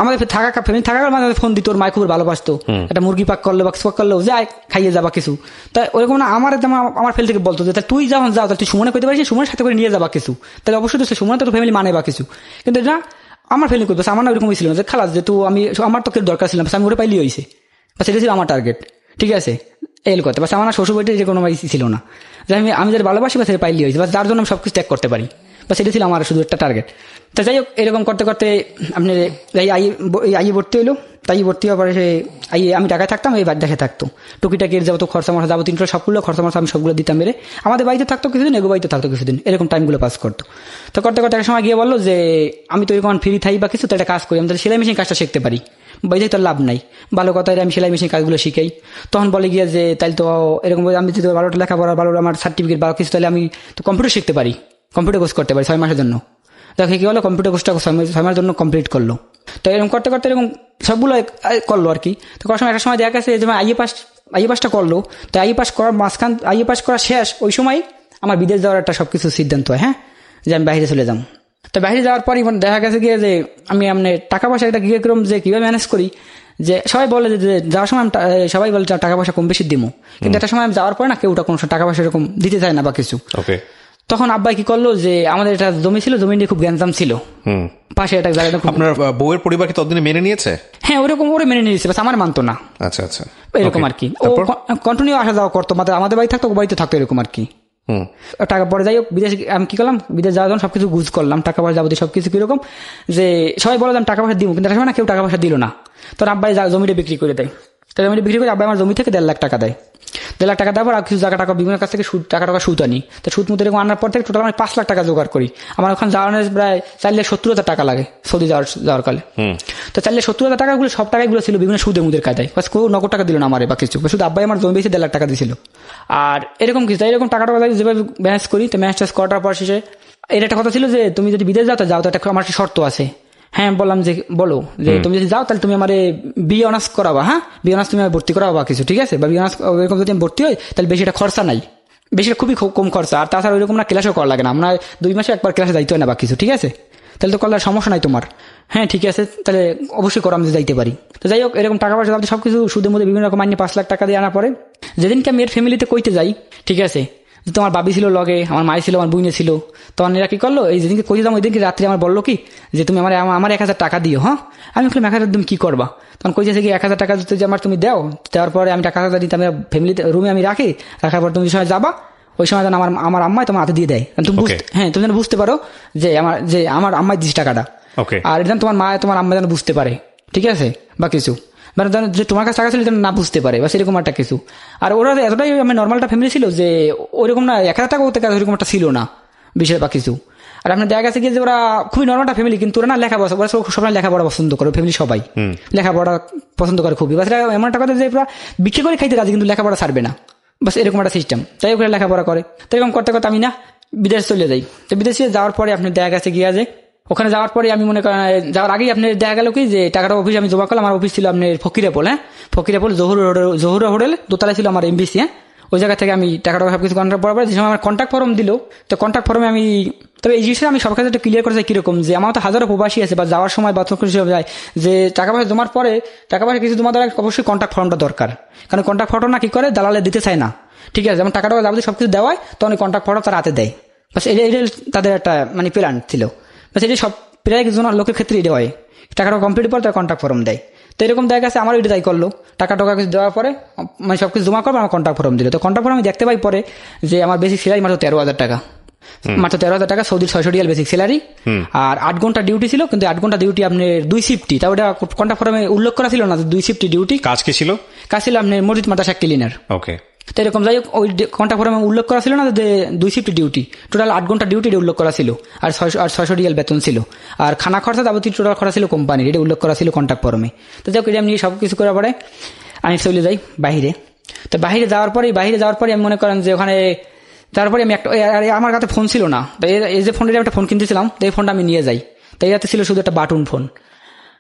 আমাদের ফ্যামিলি থাকার মানে ফোন দিত, ওর মায় খুব ভালোবাসতো, একটা মুরগি পাক করলো বা কিছু পাক করলো, যাই খাইয়ে যাবা কিছু। তাই ওরকম না, আমার ফ্যামিলি থেকে বলতো যে তুই যখন যাও তাহলে তুই সুমনে করতে পারিস, সুমনের সাথে করে নিয়ে যাবা কিছু, তাহলে অবশ্যই তো সুমনে তো ফ্যামিলি মানে বা কিছু। কিন্তু এটা আমার ফ্যামিলি করতো, আমার না ওরকম ছিল যে খালাস যেহেতু আমার তো কেউ দরকার ছিল না, আমি ওটা পাইলেই হয়েছে, বা সেটা ছিল আমার টার্গেট, ঠিক আছে, এল করতে। বাস আমার শ্বশুর বাড়িতে যে কোনো ছিল না, যে আমি যাদের ভালোবাসি বা সেটা পাইলেই হয়েছে, বাস যার জন্য আমি সবকিছু ত্যাগ করতে পারি, বা সেটা ছিল আমার শুধু একটা টার্গেট। তো যাই হোক, এরকম করতে করতে আপনার আইয়ে ভর্তি হইলো। তাই ভর্তি হওয়ার পরে আমি ঢাকায় থাকতাম, এই বাড়ি দেখে থাকতো, টুকিটাকি যাবো খরচা মশা যাবো, তিনটা সবগুলো খরচা মশা আমি সবগুলো দিতাম মেরে। আমাদের বাড়িতে থাকতো কিছুদিন, এগো বাড়িতে থাকতো কিছুদিন, এরকম টাইমগুলো পাস করতো। তো করতে করতে এক সময় গিয়ে বললো যে আমি তো এরকম ফ্রি থাই বা কিছু, তো একটা কাজ করি, আমি তাহলে সেলাই মেশিন কাজটা শিখতে পারি, বাইরে তো লাভ নাই, ভালো কথা, আমি সেলাই মেশিন কাজগুলো শিখাই। তখন বলে গিয়ে যে তাইলে তো এরকম আমি যদি ভালোটা লেখাপড়া ভালো আমার সার্টিফিকেট বা কিছু, তাহলে আমি তো কম্পিউটার শিখতে পারি, কম্পিউটার কোর্স করতে পারি 6 মাসের জন্য। দেখে কি হলো, কম্পিউটার কোর্সটা 6 মাসের জন্য কমপ্লিট করলো। তো এরকম করতে করতে এরকম সবগুলো করলো আর কি। তো করার সময় একটা সময় দেখা গেছে যেমন আইএ পাসটা করলো, তো আইএ পাস করার মাঝখান, আইএ পাস করা শেষ ওই সময় আমার বিদেশ যাওয়ার একটা সবকিছু সিদ্ধান্ত হয়, হ্যাঁ, যে আমি বাইরে চলে যাম। তো বাইরে যাওয়ার পরই দেখা গেছে গিয়ে যে আমি টাকা পয়সা একটা গিয়ে কিরকম যে কিভাবে ম্যানেজ করি, যে সবাই বলে যে যাওয়ার সময় সবাই বলে টাকা পয়সা কম বেশি দিব, কিন্তু একটা সময় আমি যাওয়ার পরে না কেউ কোনো টাকা পয়সা এরকম দিতে চায় না বা কিছু। তখন আব্বাই কি করলো, যে আমাদের একটা জমি ছিল, জমি নিয়ে খুব গ্যাঞ্জাম ছিল পাশে একটা জায়গাটা। আপনার বউয়ের পরিবার কি ততদিনে মেনে নিয়েছে? হ্যাঁ, ওরকম ওরে মেনে নিয়েছে, বাস আমার মানতো না। আচ্ছা আচ্ছা, এরকম আর কি। ও কন্টিনিউ আসা যাওয়া করতো, আমাদের বাড়ি থাকতো, বাড়িতে থাকতো, এরকম আর কি। টাকা পরে যাই হোক, বিদেশ আমি কি করলাম, বিদেশ যাওয়ার জন্য সবকিছু গুজ করলাম, টাকা পয়সা যাবতীয় সবকিছু কিরকম, যে সবাই বললাম টাকা পয়সা দিব, কিন্তু একটা সময় না কেউ টাকা পয়সা দিল না। তো আব্বাই জমিটা বিক্রি করে দেয়। তো জমিটা বিক্রি করে আব্বাই আমার জমি থেকে 1.5 লাখ টাকা দেয়। 1.5 লাখ টাকা দেওয়ার পর আর কিছু টাকা বিভিন্ন কাছ থেকে টাকা সুদ আনি। তো সুদ মতো এরকম আনার পর থেকে টোটাল আমি 5 লাখ টাকা জোগাড় করি। আমার ওখানে যাওয়ার প্রায় 4,70,000 টাকা লাগে সৌদি যাওয়ার কালে। তো 4,70,000 টাকাগুলো সব টাকাগুলো ছিল বিভিন্ন সুদের মুদের কায়দায়, বাস কেউ নগদ টাকা দিল না আমারে বা কিছু, শুধু আব্বাই আমার জমি বেশি 1.5 লাখ টাকা দিয়েছিল। আর এরকম কিছু এরকম টাকা যেভাবে ম্যানেজ করি, তো ম্যানেজ টাচ করার পর শেষে এর একটা কথা ছিল যে তুমি যদি বিদেশ যাও তো যাও, তো একটা আমার একটা শর্ত আছে। হ্যাঁ, বললাম যে বলো, যে তুমি যদি যাও তাহলে তুমি আমার বিএ অনার্স করাবা, হ্যাঁ বিএ অনার্স তুমি ভর্তি করাবা কিছু, ঠিক আছে, বা বিএ অনার্স এরকম যদি আমি ভর্তি হই তাহলে বেশি একটা খরচা নাই, বেশি খুবই কম খরচা, আর তাছাড়া ওইরকম না ক্লাসও করা লাগে না, আমরা 2 মাসে একবার ক্লাসে যাইতে হয় না বা কিছু, ঠিক আছে, তাহলে তো করলে সমস্যা নাই তোমার। হ্যাঁ ঠিক আছে, তাহলে অবশ্যই করো, আমি যাইতে পারি। তো যাই হোক, এরকম টাকা পয়সা সবকিছু সুদের মধ্যে বিভিন্ন রকম আনিয়ে 5 লাখ টাকা দিয়ে আনার পরে যেদিনকে আমি এর ফ্যামিলিতে কইতে যাই, ঠিক আছে, তোমার বাবি ছিল লগে, আমার মাই ছিল, আমার বুইনে ছিল, তখন এরা কি করলো, এই যেদিনকে কইতে যাবো ওই দিনকে রাত্রে আমার বললো কি যে তুমি আমার 1,000 টাকা দিও। হ্যাঁ, আমি বললাম 1,000 তুমি কি করবা? তখন কইতেছে কি 1,000 টাকা যদি আমার তুমি দাও, দেওয়ার পরে আমি টাকা দিতে আমি ফ্যামিলিতে রুমে আমি রাখি, রাখার পর তুমি সময় যাবা, ওই সময় যেন আমার আম্মাই তোমার হাতে দিয়ে দেয়, তুমি হ্যাঁ তুমি যেন বুঝতে পারো যে আমার আম্মাই দিস টাকাটা, আর এটা তোমার মা তোমার আম্মা যেন বুঝতে পারে, ঠিক আছে, বা কিছু মানে যে তোমার কাছে টাকা ছিল না বুঝতে পারে, বা সেরকম একটা কিছু। আর ওরা এতটাই আমি নর্মালটা ফ্যামিলি ছিল যে ওইরকম না 1,000 টাকা ওদের কাছে ওইরকম একটা ছিল না বিষয় বা কিছু। আর আপনার দেখা গেছে কি যে ওরা খুবই নর্মালটা ফ্যামিলি, কিন্তু ওরা না লেখাপড়া, ওরা সবাই লেখাপড়া পছন্দ করে, ফ্যামিলি সবাই লেখাপড়া পছন্দ করে খুবই, বাস এমন একটা কথা যে ওরা বিক্রি করে খাইতে রাজি কিন্তু লেখাপড়া ছাড়বে না, বাস এরকম একটা সিস্টেম। তাই ওখানে লেখাপড়া করে, তো এরকম করতে করতে আমি না বিদেশ চলে যাই। তো বিদেশে যাওয়ার পরে আপনার দেখা গেছে গিয়া যে ওখানে যাওয়ার পরে আমি মনে করেন যাওয়ার আগেই আপনার দেখা গেল কি যে টাকাটা অফিস আমি জমা করলাম। আমার অফিস ছিল আপনার ফকিরাপোল, হ্যাঁ ফকিরাপোল জহুরা হোটেল দোতলায় ছিল আমার এমবিসি। হ্যাঁ, ওই জায়গা থেকে আমি টাকাটা সবকিছু কন্ট্রাক্ট করার পরে যে সময় আমার কন্ট্যাক্ট ফর্ম দিল, তো কন্ট্যাক্ট ফর্মে আমি তবে এই জিনিসটা আমি সব কাছে একটু ক্লিয়ার করেছি কিরকম যে আমার তো হাজারো প্রবাসী আছে বা যাওয়ার সময় বা তখন যায় যে টাকা পয়সা জমার পরে টাকা পয়সা কিছু জমা দেওয়ার অবশ্যই কন্ট্যাক্ট ফর্মটা দরকার, কারণ কন্ট্যাক্ট ফর্মটা না কি করে দালালে দিতে চায় না, ঠিক আছে, যেমন টাকাটা যাবতীয় সবকিছু দেওয়ায় তখন কন্ট্যাক্ট ফর্মটা তারা হাতে দেয়, বাস এটা তাদের একটা মানে প্ল্যান ছিল, বাস এটা সব প্রায় কিছু লোকের ক্ষেত্রে এটা হয়, টাকাটা কমপ্লিট পর তারা কন্ট্যাক্ট ফর্ম দেয়। তো এরকম দেখা গেছে আমার ওইটা তাই করলো, টাকা কিছু দেওয়ার পরে মানে সবকিছু জমা করবো, আমার কন্ট্যাক্ট ফর্ম দিল। তো কন্ট্যাক্ট ফর্ম আমি দেখতে পাই পরে যে আমার বেসিক স্যালারি মাত্র 13,000 টাকা, মাত্র 13,000 টাকা, সৌদির 600 রিয়াল বেসিক স্যালারি, আর 8 ঘন্টা ডিউটি ছিল, কিন্তু 8 ঘন্টা ডিউটি আপনার 2 শিফটি, তা ওটা কন্ট্যাক্ট ফর্মে উল্লেখ করা ছিল না 2 শিফটি ডিউটি। কাজ কি ছিল? কাজ ছিল আপনার মসজিদ মাদ্রাসা ক্লিনার। ওকে, তো এরকম যাই হোক ওই কন্ট্যাক্ট ফর্মে উল্লেখ করা ছিল না যে 2 শিফট ডিউটি, টোটাল 8 ঘন্টা ডিউটি উল্লেখ করা ছিল, আর 600 রিয়াল বেতন ছিল, আর খানা খরচা যাবতীয় টোটাল খরচা ছিল কোম্পানির, এটা উল্লেখ করা ছিল কন্ট্যাক্ট ফর্মে। তো যাই হোক এটা নিয়ে সব কিছু করার পরে আমি চলে যাই বাইরে। তো বাইরে যাওয়ার পরে আমি মনে করেন যে ওখানে তারপরে আমি একটা আমার কাছে ফোন ছিল না, তো এই যে ফোনটা একটা ফোন কিনতেছিলাম, তো এই ফোনটা আমি নিয়ে যাই, তো এটাতে ছিল শুধু একটা বাটন ফোন,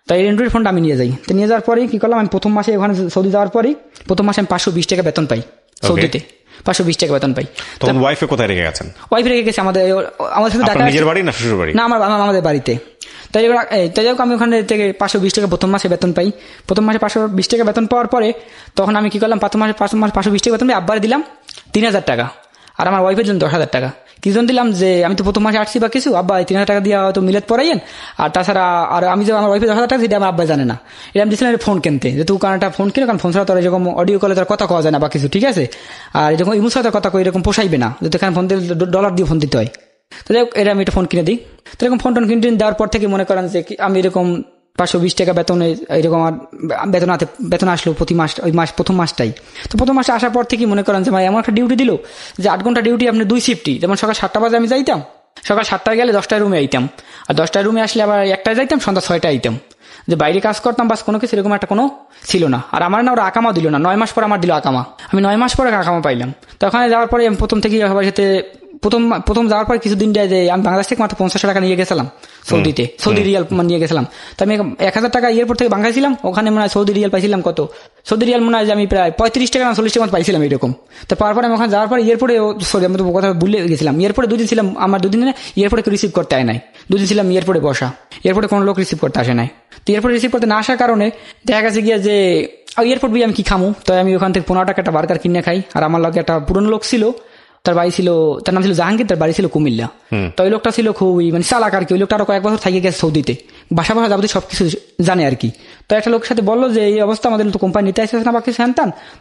তাই অ্যান্ড্রয়েড ফোনটা আমি নিয়ে যাই। তো নিয়ে যাওয়ার পরেই কি করলাম, আমি প্রথম মাসে ওখানে সৌদি যাওয়ার পরেই প্রথম মাসে আমি 520 টাকা বেতন পাই সৌদিতে, 520 টাকা বেতন পাই। তখন ওয়াইফে কোথায় রেখে গেছেন? ওয়াইফ রেখে গেছে আমাদের সাথে ঢাকা। নিজের বাড়ি না শ্বশুর বাড়ি? না, আমাদের বাড়িতে। তাই যাই হোক আমি ওখানে থেকে 520 টাকা প্রথম মাসে বেতন পাই। প্রথম মাসে 520 টাকা বেতন পাওয়ার পরে তখন আমি কি করলাম, 5 মাসে 520 টাকা বেতন পাই, আব্বারে দিলাম 3000 টাকা, আর আমার ওয়াইফের জন্য 10,000 টাকা। কিছু দিলাম যে আমি তো প্রথম মাসে আসছি বা কিছু, আব্বা 3000 টাকা দিয়ে হয়তো মিলাদ পড়াইয়েন, আর তাছাড়া আর আমি যে আমার ওয়াইফের 10,000 টাকা সেটা আমার আব্বা জানে না। এটা আমি দিয়েছিলাম ফোন কিনতে, যে তুই কারণ একটা ফোন কিনো, কারণ ফোন ছাড়া তোর এরকম অডিও কলে তোর কথা কওয়া যায় না বা কিছু, ঠিক আছে, আর এরকম ইমো ছাড়া কথা কই এরকম পোষাইবে না, যদি এখানে ফোন দিয়ে ডলার দিয়ে ফোন দিতে হয়। তো যাই হোক এটা আমি একটা ফোন কিনে দিই। তো এরকম ফোন কিনে দেওয়ার পর থেকে মনে করেন যে আমি এরকম 520 টাকা বেতনে এরকম আমার বেতন আসলো প্রতি মাস, ওই মাস প্রথম মাসটাই। তো প্রথম মাসে আসার পর থেকে মনে করেন যে ভাই এমন একটা ডিউটি দিল যে 8 ঘন্টা ডিউটি, আপনি 2 শিফটই, যেমন সকাল 7টা বাজে আমি যাইতাম, সকাল 7টায় গেলে 10টায় রুমে আইতাম, আর 10টায় রুমে আসলে আবার 1টায় যাইতাম, সন্ধ্যা 6টায় আইতাম, যে বাইরে কাজ করতাম বাস, কোনো কিছু এরকম একটা কোনো ছিল না। আর আমার না ওরা আকামা দিল না, 9 মাস পর আমার দিল আকামা, আমি 9 মাস পরে আকামা পাইলাম। তো ওখানে যাওয়ার পরে আমি প্রথম থেকে সবার সাথে প্রথম যাওয়ার পর কিছুদিন যায় যে আমি বাংলাদেশ থেকে মাত্র 50 টাকা নিয়ে গেছিলাম সৌদিতে, সৌদি রিয়াল নিয়ে গেছিলাম। তো আমি 1000 টাকা এয়ারপোর্ট থেকে বাংলাইছিলাম, ওখানে মনে হয় সৌদি রিয়াল পাইছিলাম কত, সৌদি রিয়াল মনে হয় যে আমি প্রায় 35 টাকা না 40 টাকা পাইছিলাম এরকম। তো তারপরে আমি ওখানে যাওয়ার পরে এয়ারপোর্টে, সরি আমি তো কথা ভুলে গেছিলাম, এয়ারপোর্টে 2 দিন ছিলাম, আমার 2 দিনে এয়ারপোর্টে রিসিভ করতে হয় নাই, 2 দিন ছিলাম এয়ারপোর্টে বসা, এয়ারপোর্টে কোনো লোক রিসিভ করতে আসে নাই। তো এয়ারপোর্টে রিসিভ করতে না আসার কারণে দেখা গেছে গিয়ে যে এয়ারপোর্ট দিয়ে আমি কি খামু, তো আমি ওখান থেকে 15 টাকা একটা বার্গার কিনে খাই। আর আমার লগে একটা পুরনো লোক ছিল, তার বাড়ি ছিল, তার নাম ছিল জাহাঙ্গীর, তার বাড়ি ছিল কুমিল্লা। তো ওই লোকটা ছিল খুবই মানে চালাক আর কি, ওই লোকটা আরো কয়েক বছর থেকে গেছে সৌদিতে, বাসা যাবতীয় সবকিছু জানে আর কি। তো একটা লোকের সাথে বললো যে এই অবস্থা, আমাদের তো কোম্পানি নিতে আসছে না বা কিছু হ্যান,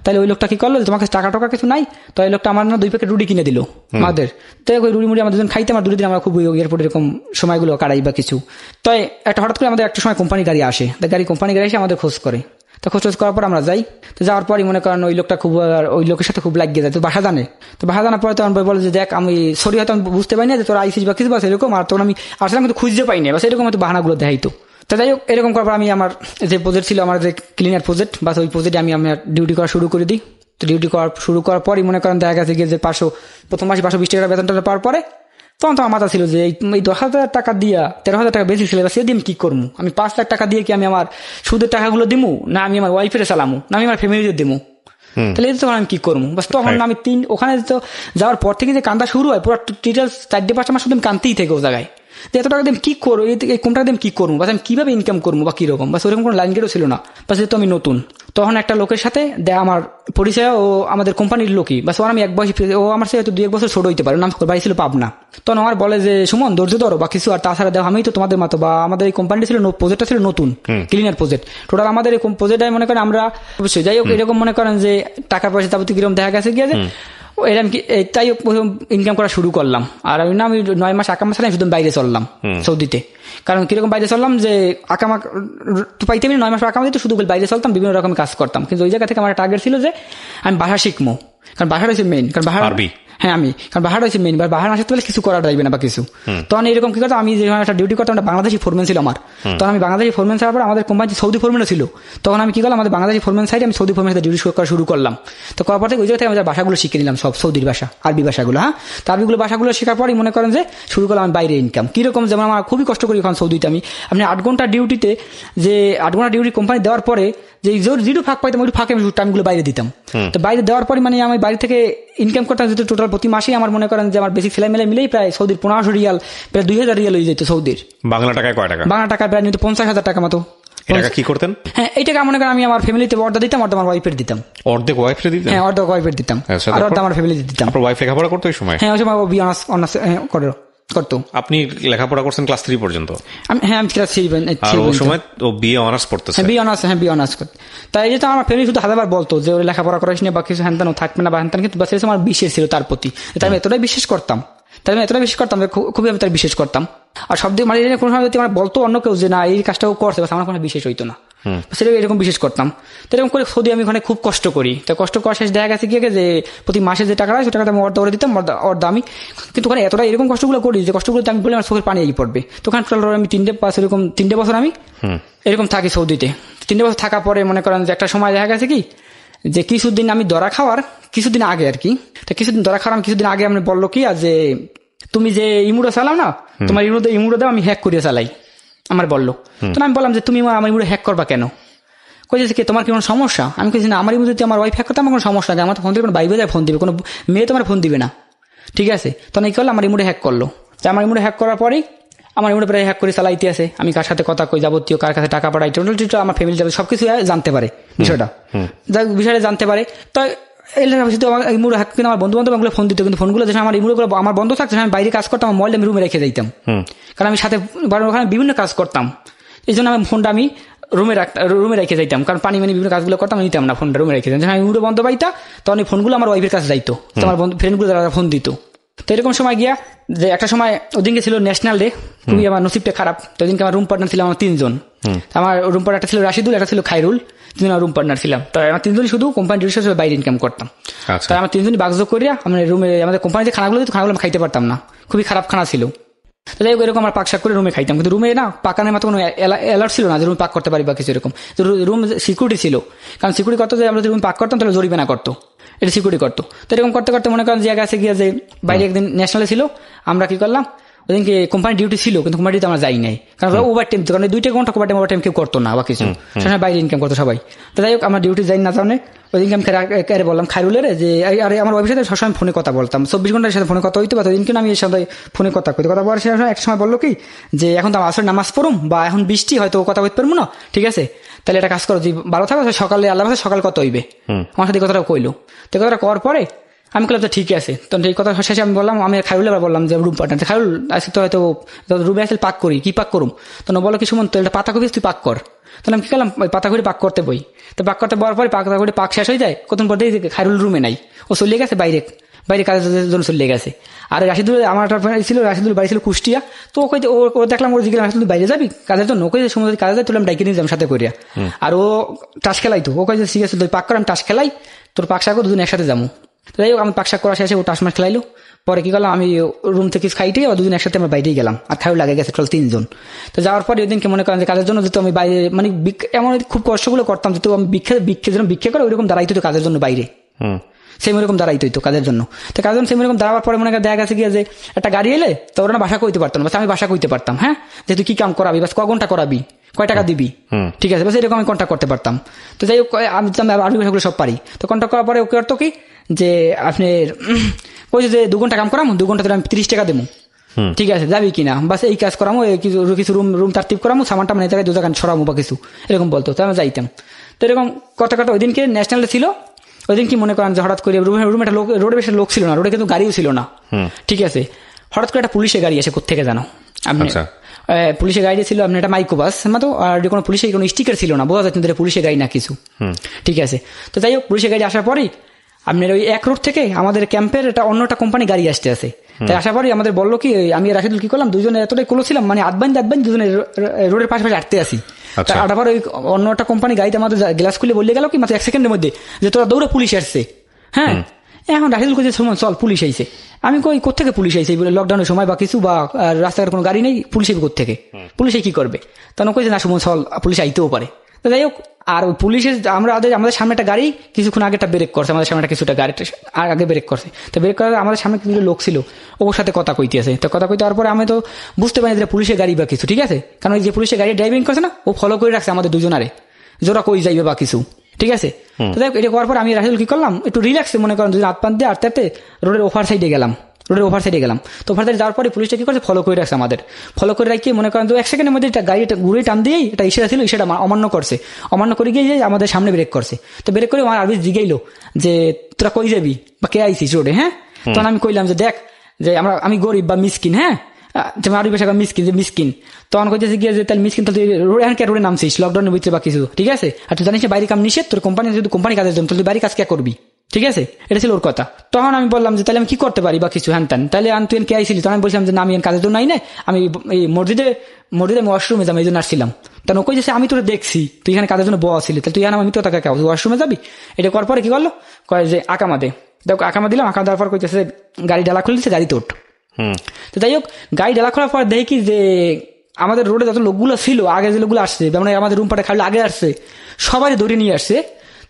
তাহলে ওই লোকটা কি করলো, তোমার কাছে টাকা কিছু নাই, তো ওই লোকটা আমার না 2 প্যাকেট রুটি কিনে দিল আমাদের। তো ওই রুটি মুড়ি আমরা দুজন খাইতাম, আর 2 দিন আমরা খুব এয়ারপোর্টে এরকম সময়গুলো কাটাই বা কিছু। তো একটা হঠাৎ করে আমাদের একটা সময় কোম্পানি গাড়ি আসে, কোম্পানি গাড়ি এসে আমাদের খোঁজ করে। তো খোঁজ করার পর আমরা যাই, তো যাওয়ার পরই মনে করেন ওই লোকটা খুব, ওই লোকের সাথে খুব লাগিয়ে যায়, তো বাসা জানে। তো বাসা জানার পরে তখন বলে যে দেখ আমি সরি হয়তো আমি বুঝতে পারি না যে তোরা আইসিস বা কিছু বাস এরকম, আর তখন আমি আসলে কিন্তু খুঁজতে পাই না, বাস এরকম হয়তো বাহানাগুলো দেখাইতো। তো যাই হোক এরকম করার পর আমি আমার যে প্রজেক্ট ছিল, আমার যে ক্লিনার প্রজেক্ট, বাস ওই প্রজেক্টে আমি আমার ডিউটি করা শুরু করে দিই। তো ডিউটি শুরু করার পরই মনে করেন দেখা গেছে যে প্রথম মাসে 520 টাকা বেতনটা পাওয়ার পরে তখন তো আমার মাথা ছিল যে এই 10,000 টাকা দিয়া 13,000 টাকা বেশি ছিল, সেদিন কি করবো, আমি 5 লাখ টাকা দিয়ে কি আমি আমার সুদের টাকাগুলো দিমু, না আমি আমার ওয়াইফের চালামু, না আমি আমার ফ্যামিলিতে দিমু, তাহলে তখন আমি কি করবো। বাস তখন আমি ওখানে তো যাওয়ার পর থেকে যে কান্দা শুরু হয়, পুরো ডিটেলস 4-5 মাস শুধু আমি কানতেই থেকে ও জায়গায়, যে এত টাকা দিয়ে কি করবো, এই কম টাকা দিয়ে কি করবো, বাস আমি কিভাবে ইনকাম করবো বা কিরকম, বাস ওরকম কোনো লাইন গেটও ছিল না। বাস যেহেতু আমি নতুন, তখন একটা লোকের সাথে আমার পরিচয়, ও আমাদের কোম্পানির লোকই, বাস ওর আমি এক বয়স, ও আমার সাথে 2-1 বছর ছোট হইতে পারে, নাম বাড়ি ছিল পাবনা। তখন আমার বলে যে সুমন ধৈর্য ধরো বা কিছু, আর তাছাড়া দেখো আমি তো তোমাদের মতো, বা আমাদের এই কোম্পানিটা ছিল, প্রজেক্টটা ছিল নতুন ক্লিনার প্রজেক্ট, টোটাল আমাদের এই প্রজেক্টে মনে করেন আমরা অবশ্যই যাই হোক এরকম মনে করেন যে টাকা পয়সা যাবতীয় কিরকম দেখা গেছে গিয়ে এরকম কি, তাই ইনকাম করা শুরু করলাম। আর আমি 9 মাস আকামা ছাড়া শুধু বাইরে চললাম সৌদিতে, কারণ কিরকম বাইরে চললাম যে আকামা তো পাইতে 9 মাস আকামা দিতে শুধু বাইরে চলতাম, বিভিন্ন রকম কাজ করতাম, কিন্তু ওই জায়গা থেকে আমার টার্গেট ছিল যে আমি ভাষা শিখবো, কারণ ভাষা হচ্ছে মেইন, কারণ ভাষা হ্যাঁ আমি, কারণ বাহার হয়েছে মেইন, বাহার মাসে তো কিছু করা যাইবে না বা কিছু। তখন এরকম কি করতাম, আমি যখন একটা ডিউটি করতাম, বাংলাদেশি ফোরম্যান ছিল আমার, তখন আমি বাংলাদেশি ফোরম্যান ছাড়ার পর আমাদের কোম্পানি সৌদি ফোরম্যানও ছিল, তখন আমি কি করলাম আমাদের বাংলাদেশি ফোরম্যান সাইডে আমি সৌদি ফোরম্যানের সাথে ডিউটি করা শুরু করলাম। তো করার পর থেকে ওই জায়গা থেকে আমি ভাষাগুলো শিখে নিলাম, সব সৌদির ভাষা, আরবি ভাষাগুলো। হ্যাঁ, তো আরবিগুলো ভাষাগুলো শেখার পরই মনে করেন যে শুরু করলাম আমি বাইরে ইনকাম কিরকম, যেমন আমার খুবই কষ্ট করি এখন সৌদিতে আপনি 8 ঘন্টা ডিউটিতে, যে 8 ঘন্টা ডিউটি কোম্পানি দেওয়ার পরে যে যেটু ফাঁক পাইতাম ওই ফাঁকে আমি টাইমগুলো বাইরে দিতাম। তো বাইরে দেওয়ার পরে মানে আমি বাইরে থেকে ইনকাম করতাম যেহেতু টোটাল প্রতি মাসেই আমার মনে করেন যে আমার বেসিক সেলাই মিলেই প্রায় সৌদির 1500 রিয়াল, প্রায় 2000 রিয়াল হয়ে যেত সৌদির। বাংলা টাকায় কয় টাকা? বাংলা টাকায় প্রায় 50,000 টাকা মতো। কি করতেন? হ্যাঁ, এই টাকা মনে করেন আমি আমার ফ্যামিলিতে অর্ধেক দিতাম, অর্ধেক আমার ওয়াইফের দিতাম। অর্ধেক ওয়াইফের দিতাম? হ্যাঁ, অর্ধেক ওয়াইফের দিতাম, আর অর্ধেক আমার ফ্যামিলিতে দিতাম। আপনার ওয়াইফ লেখাপড়া করতো ওই সময়? হ্যাঁ, ওই সময় অনার্স করতো। আপনি লেখাপড়া করছেন ক্লাস 3 পর্যন্ত? হ্যাঁ, আমি ক্লাস 3 সময় ও বিএ অনার্স পড়তেছে। হ্যাঁ, বিএ অনার্স করতে। তাই যেহেতু আমার ফ্যামিলি শুধু হাজারবার বলতো যে ওর লেখাপড়া করাইস না বা কিছু হ্যান থাকবে না বা হ্যান, কিন্তু বাস আমার বিশ্বাস ছিল তার প্রতি, তাই আমি এতটাই বিশ্বাস করতাম খুবই আমি তার বিশ্বাস করতাম। আর সব দিকে মানে কোনো সময় আমার বলতো অন্য কেউ যে না এই কাজটাও করছে, আমার কোনো বিশেষ হইতো না, সেটা এরকম বিশ্বাস করতাম। তো এরকম করে সৌদি আমি ওখানে খুব কষ্ট করি। তো কষ্ট করা শেষ দেখা গেছে গিয়ে যে প্রতি মাসে যে টাকা হয় সে টাকাটা আমি অর্ধ করে দিতাম, অর্ধ আমি, কিন্তু ওখানে এতটা এরকম কষ্টগুলো করি যে কষ্টগুলো আমি বলে আমার চোখের পানি পড়বে। তো ওখানে টোটাল আমি 3 বছর আমি এরকম থাকি সৌদিতে। 3 বছর থাকার পরে মনে করেন যে একটা সময় দেখা গেছে কি যে কিছুদিন আমি ধরা খাওয়ার কিছুদিন আগে আর কি, তো কিছুদিন ধরা খাওয়ার কিছুদিন আগে আমি বললো কি যে তুমি যে ইমুডো চালাও না, তোমার ইমুডো দাও আমি হ্যাক করিয়ে চালাই, আমার বললো। তো আমি বললাম যে তুমি আমার ইমুডো হ্যাক করবা কেন? কইছে কি তোমার কি কোনো সমস্যা? আমি কইছি না, আমার ইমো যদি আমার ওয়াইফ হ্যাক করতে আমার কোনো সমস্যা নেই, আমার তো ফোন দিবে কোনো বাইবে যায় ফোন দিবে, কোনো মেয়ে তোমার ফোন দিবে না, ঠিক আছে? তখন এই করলো আমার ইমোটা হ্যাক করলো। তো আমার ইমোটা হ্যাক করার পরেই আমার ইমোটা প্রায় হ্যাক করে চালাইতে আছে, আমি কার সাথে কথা কই, যাবতীয় কার কাছে টাকা পাঠাই, টোটাল আমার ফ্যামিলি যাবে সবকিছু জানতে পারে বিষয়টা, বিষয়টা জানতে পারে। তো ইমোটা হ্যাক কিন্তু আমার বন্ধু বান্ধব এগুলো ফোন দিত, কিন্তু ফোনগুলো যখন আমার ইমোগুলো আমার বন্ধ থাকতো, আমি বাইরে কাজ করতাম, মোবাইলটা আমি রুমে রেখে যাইতাম, কারণ আমি সাথে ওখানে বিভিন্ন কাজ করতাম, এই জন্য আমি ফোনটা আমি রুমে রেখে যাইতাম, কারণ পানি মানে বিভিন্ন কাজগুলো করতাম, নিতাম না, ফোনটা রুমে রেখে যাইতাম। যখন আমি ইমোটা বন্ধ পাইতা তখন এই ফোনগুলো আমার ওয়াইফের কাছে যাইতো, আমার ফ্রেন্ডগুলো তারা ফোন দিত। তো এরকম সময় গিয়া যে একটা সময় ওদিনকে ছিল ন্যাশনাল ডে, খুবই আমার নসিবটা খারাপ। তো ওদিনকে আমার রুম পার্টনার ছিল আমার 3 জন, আমার রুম পার্টনার একটা ছিল রাশিদুল, একটা ছিল খাইরুল, 3 জন রুম পার্টনার ছিলাম। তো আমার 3 জনই শুধু কোম্পানি ডিউটি বাইরে ইনকাম করতাম। তো আমার 3 জনই বাগযোগ করিয়া আমার রুমে আমাদের কোম্পানিতে খানাগুলো আমি খাইতে পারতাম না, খুবই খারাপ খানা ছিল। তো যাই হোক এরকম আমার পাক শাক করে রুমে খাইতাম, কিন্তু রুমে না পাকানোর মতো কোনো অ্যালার্ট ছিল না যে রুমে পাক করতে পারি বা কিছু এরকম। তো রুম সিকিউরিটি ছিল, কারণ সিকিউরিটি করতো যে আমরা যদি রুমে পাক করতাম তাহলে জরিমানা করতো, এটা সিকিউরিটি করতো। তো এরকম করতে করতে মনে করেন জায়গা আছে গিয়া যে বাইরে একদিন ন্যাশনালে ছিল, আমরা কি করলাম ওদিনকে কোম্পানি ডিউটি ছিল, কিন্তু কোম্পানি ডিউটি আমরা যাই নাই, কারণ ওভার টাইম, কারণ 2 ঘন্টা ওভার টাইম কেউ করতো না বা কিছু, সেখানে বাইরে ইনকাম করতো সবাই। তো যাই হোক আমরা ডিউটি যাই না জানে, ওইদিনকে আমি বললাম খাইরুলের যে আরে আমার ওয়াইফের সাথে সবসময় ফোনে কথা বলতাম, 24 ঘন্টার সাথে ফোনে কথা হইতে পারতো, ওইদিন আমি এর সাথে ফোনে কথা বলার সে এক সময় বললো কি যে এখন তো আসলে নামাজ পড়ুম বা এখন বৃষ্টি হয়তো কথা বলতে পারবো না, ঠিক আছে তাহলে একটা কাজ করো, যে ভালো থাকো সকালে আল্লাহ সকাল কত হইবে, আমার সাথে কথাটা কইলো। তো কথাটা করার পরে আমি বললাম তো ঠিক আছে। তখন এই কথা শেষে আমি বললাম, আমি খাইরুল আবার বললাম যে রুম পার্টনার খাইরুল আজকে তো হয়তো রুমে আসলে পাক করি, কি পাক করুম? তখন বলো কি সুমন তো একটা পাতা কবি তুই পাক কর। তাহলে আমি কি করলাম, ওই পাতা করে পাক করতে বই। তো পাক করতে বলার পরে পাতা করে পাক শেষ হয়ে যায়, কতক্ষণ পর দেখি খাইরুল রুমে নাই, ও চলে গেছে বাইরে কাজের জন্য চলে গেছে। আর রাশিদুল আমার ছিল, রাশিদুল বাড়ি ছিল কুষ্টিয়া। তো ও দেখলাম ওর জিজ্ঞাসা রাশিদুল বাইরে যাবি কাজের জন্য, ওকে সময় কাজে যায় তুলে আমি ডাইকে নিয়ে যাম সাথে করিয়া। আর ও টাস খেলাই, তো ওকে ঠিক আছে তুই পাক কর, আমি টাস খেলাই, তোর পাক শাক দুদিন একসাথে যাবো। যাই হোক আমি পাক শাক করা শেষে ও টাস মাস খেলাইলো। পরে কি করলাম, আমি রুম থেকে খাইতে আর 2 দিন একসাথে আমরা বাইরেই গেলাম, আর খাইও লাগে গেছে 3 জন। তো যাওয়ার পরে ওই দিনকে মনে করেন যে কাজের জন্য যেহেতু আমি বাইরে মানে এমন খুব কষ্টগুলো করতাম, যেহেতু আমি ভিক্ষা করে ওইরকম দাঁড়াইতো তো কাজের জন্য বাইরে, সেম এরকম দাঁড়াইতো তো কাজের জন্য। তো কাজের সেম এরকম দাঁড়াবার পরে মনে করেন দেখা গেছে গিয়ে যে একটা গাড়ি এলে তো ওরা ভাষা কইতে পারতাম না, আমি ভাষা কইতে পারতাম, হ্যাঁ যে তুই কি কাম করাবি, বাস ক ঘন্টা করাবি, কয় টাকা দিবি, ঠিক আছে, বাস এরকম আমি কন্ট্যাক্ট করতে পারতাম। তো যাই হোক আমি আরবি ভাষাগুলো সব পারি। তো কন্ট্যাক্ট করার পরে ওকে করতো কি যে আপনি কইছে যে 2 ঘন্টা কাম করাম, 2 ঘন্টা আমি 30 টাকা দেবো, ঠিক আছে যাবি কিনা, বাস এই কাজ করামো, কিছু রুম তারতিব করামো, সামানটা মানে জায়গায় 2 জায়গায় ছড়ামো বা কিছু এরকম বলতো। তো আমি যাইতাম। তো এরকম কথা ওই দিনকে ন্যাশনাল ছিল, ওই দিন কি মনে করেন যে হঠাৎ করে রুমে একটা রোডে বেশি লোক ছিল না, রোডে কিন্তু গাড়িও ছিল না, ঠিক আছে। হঠাৎ করে একটা পুলিশের গাড়ি আসে কোত্থেকে জানো আপনি, পুলিশের গাড়ি ছিল আপনি একটা মাইক্রোবাস, তো আর কোনো পুলিশের কোনো স্টিকার ছিল না, বোঝা যাচ্ছে পুলিশের গাড়ি না কিছু, ঠিক আছে। তো যাই হোক পুলিশের গাড়ি আসার পরেই আপনার ওই এক রোড থেকে আমাদের ক্যাম্পের একটা অন্য একটা কোম্পানি গাড়ি আসতে আছে। তাই আসার পরে আমাদের বললো কি, আমি রাশিদুল কি করলাম, 2 জনে এতটাই ক্লোজ ছিলাম, মানে আধবান 2 জনে রোডের পাশাপাশি আটতে আসি। আটার ওই অন্য একটা কোম্পানি গাড়িতে আমাদের গ্লাস খুলে বললে গেল কি মাত্র 1 সেকেন্ডের মধ্যে যে তোরা দৌড়ে পুলিশ আসছে, হ্যাঁ। এখন রাশিদুল কইছে চল পুলিশ আইছে। আমি কই কোত্থেকে পুলিশ আইছে, লকডাউনের সময় বা কিছু বা রাস্তাঘাট কোনো গাড়ি নেই, পুলিশ আইবে কোত্থেকে, পুলিশে কি করবে? তখন কইছে না সুমন চল পুলিশ আইতেও পারে। তো যাই হোক আর ওই পুলিশের আমাদের সামনে একটা গাড়ি কিছুক্ষণ আগে একটা ব্রেক করছে, আমাদের সামনে একটা কিছুটা গাড়ি আগে ব্রেক করছে। তো ব্রেক করার আমাদের সামনে কিছু লোক ছিল, ওর সাথে কথা কইতে আছে। তো কথা কইতে তারপরে আমি তো বুঝতে পারি যে পুলিশের গাড়ি বা কিছু, ঠিক আছে, কারণ ওই যে পুলিশের গাড়ি ড্রাইভিং করছে না, ও ফলো করে রাখছে আমাদের 2 জনারে, জোরা কই যাইবে বা কিছু, ঠিক আছে। তো যাই হোক এটা করার পর আমি রাশিদুল কি করলাম, একটু রিল্যাক্সে মনে করেন যদি হাত পান দিয়ে আটতে রোডের ওভার সাইডে গেলাম। তো ওভার সাইডে যাওয়ার পরে পুলিশটা কি করছে, ফলো করে রাখছে আমাদের, ফলো করে রাখিয়ে মনে করেন 1 সেকেন্ডের মধ্যে গাড়িটা ঘুরে টান দিয়েই এটা ইশারা ছিল, ইশারা অমান্য করে গিয়ে আমাদের সামনে ব্রেক করছে। তো ব্রেক করে আমার আরবি জিগাইলো যে তোরা কই যাবি বা কে আইছিস রোডে, হ্যাঁ। তখন আমি কইলাম যে দেখ যে আমি গরিব বা মিসকিন, হ্যাঁ আরবি ভাষা মিসকিন। তখন কইতেছে গিয়ে যে তাহলে মিসকিন তাহলে রোডে নামছিস লকডাউনের ভিতরে বা কিছু, ঠিক আছে, আর তুই জানিস বাইরে কাম নিষেধ, তোর কোম্পানি যদি কোম্পানি কাজের জন্য তুই বাইরে কাজ কে করবি, ঠিক আছে, এটা ছিল ওর কথা। তখন আমি বললাম যে তাহলে আমি কি করতে পারি বা কিছু হ্যান ত্যান, তাহলে তুই কে আইছিলি? তখন আমি বলছিলাম যে না আমি কাজের জন্য নাই না, আমি এই মসজিদে ওয়াশরুমে যাবো এই জন্য আসছিলাম। তখন ও কইছে আমি তোর দেখছি তুই এখানে কাজের জন্য বসছিলি, তাহলে তুই আমি তো তাকে ওয়াশরুমে যাবি। এটা করার পরে কি করলো, কয় যে আকামা দে, দেখো আকামা দিলাম, আকামা দেওয়ার পর কইতেছে গাড়ি ডালা খুলে দিচ্ছে, গাড়ি তোট। তো যাই হোক গাড়ি ডালা খোলার পর দেখি যে আমাদের রোডে যত লোকগুলো ছিল, আগে যে লোকগুলো আসছে মানে আমাদের রুম পাটা খালি আগে আসছে, সবাই ধরে নিয়ে আসছে।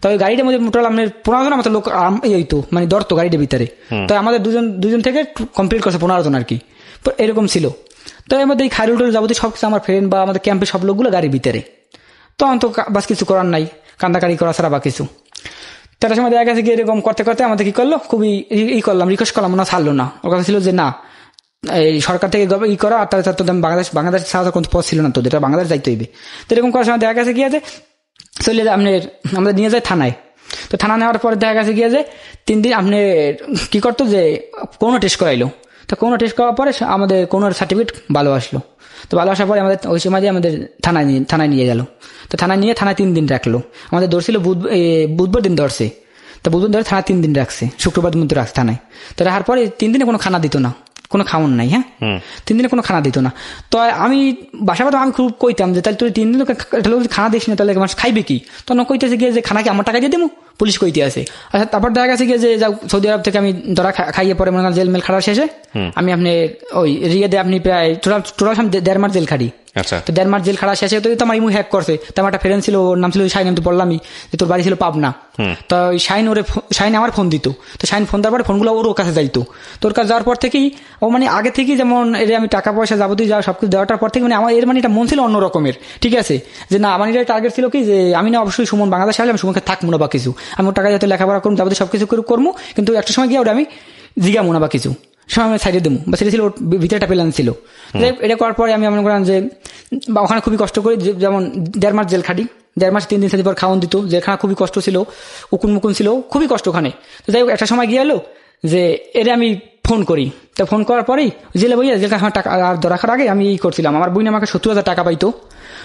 তো ওই গাড়িটার মধ্যে মোটাল আপনার 15 জন আমাদের লোক এইতো মানে ধরতো গাড়িটার ভিতরে। তো আমাদের দুজন থেকে কমপ্লিট করছে 15 জন আর কি, এরকম ছিল। তো এর মধ্যে এই খাইরুল যাবতীয় সবকিছু আমার ফ্রেন্ড বা আমাদের ক্যাম্পে সব লোকগুলো গাড়ির ভিতরে। তখন তো বাস কিছু করার নাই, কান্দাকারি করা ছাড়া বা কিছু। তার সময় দেখা গেছে কি এরকম করতে করতে আমাদের কি করলো, খুবই করলাম, রিকোয়েস্ট করলাম, না ছাড়লো না। ওর কথা ছিল যে না, এই সরকার থেকে করা, আর তার তোদের বাংলাদেশ ছাড়া কোনো পথ ছিল না, তোদের বাংলাদেশ যাইতে হইবে। তো এরকম করার সময় দেখা গেছে কি আছে, চলে যায় আপনার, আমাদের নিয়ে যায় থানায়। তো থানা নেওয়ার পরে দেখা গেছে কি আছে 3 দিন আপনি কি করতো যে কোনো টেস্ট করাইলো। তো কোনো টেস্ট করার পরে আমাদের কোনো সার্টিফিকেট ভালো আসলো। তো ভালো আসার পরে আমাদের ওই সময় আমাদের থানায় নিয়ে গেল। তো থানায় 3 দিন রাখলো। আমাদের ধরছিল বুধবার দিন ধরছে। তো বুধবার ধরে থানা 3 দিন রাখছে, শুক্রবার মধ্যে রাখছে থানায়। তো রাখার পরে 3 দিনে কোনো খানা দিত না, কোনো খাওয়ান নাই। হ্যাঁ, 3 দিনে কোনো খানা দিত না। তো আমি বাসা কথা আমি খুব কইতাম যে তাহলে তুই 3 দিন খানা দিস না, তাহলে মানুষ খাইবে কি? তখন কইতেছে গিয়ে যে খানা কি আমার টাকা দিয়ে দেবো, পুলিশ কইতে আছে। আচ্ছা, তারপর দেখা গেছে গিয়ে যে সৌদি আরব থেকে আমি ধরা খাইয়ে পরে মনে করেন জেল মেল খাওয়ার শেষে আমি আপনি ওই রিয়াদে আপনি প্রায় টোটাল 1.5 মাস জেল খাড়ি। তো 1.5 মাস জেল খাড়া শেষে তো আমার ইমু হ্যাক করছে। তো আমার একটা ফ্রেন্ড ছিল, ওর নাম ছিল শাইন, আমি তো বললামই যে তোর বাড়ি ছিল পাবনা। তো শাইন আমার ফোন দিত। তো শাইন ফোন দেওয়ার পরে ফোনগুলো ওর কাছে যাইতো। তোর কাছে যাওয়ার পর থেকেই ও মানে আগে থেকেই যেমন এর আমি টাকা পয়সা যাবতীয় যা সবকিছু দেওয়াটার পর থেকে মানে আমার এর মানে এটা মন ছিল অন্য রকমের। ঠিক আছে, যে না আমার এটা টার্গেট ছিল কি যে আমি না অবশ্যই সুমন বাংলাদেশ আসলে আমি সুমনকে থাকবো না বা কিছু, আমি ওর টাকা যাতে লেখাপড়া করবো যাবতীয় সবকিছু করবো, কিন্তু একটা সময় গিয়ে ওটা আমি জিগামো না বা কিছু সময় আমি সাইডে দেবো, বা সেটা ছিল ওর ভিতরে একটা প্ল্যান ছিল। এটা করার পরে আমি মনে করেন যে ওখানে খুবই কষ্ট করি, যেমন 1.5 মাস জেল খাটি, 1.5 মাস 3 দিন 7 দিন পর খাওয়ান দিত। জেলখানা খুবই কষ্ট ছিল, উকুন মুকুন ছিল, খুবই কষ্ট ওখানে। তো যাই হোক একটা সময় গিয়ে এলো যে এরে আমি ফোন করি। তো ফোন করার পরেই জেলে বইয়া জেলখানা টাকা আর রাখার আগে আমি করছিলাম, আমার বোন আমাকে 70,000 টাকা পাইতো।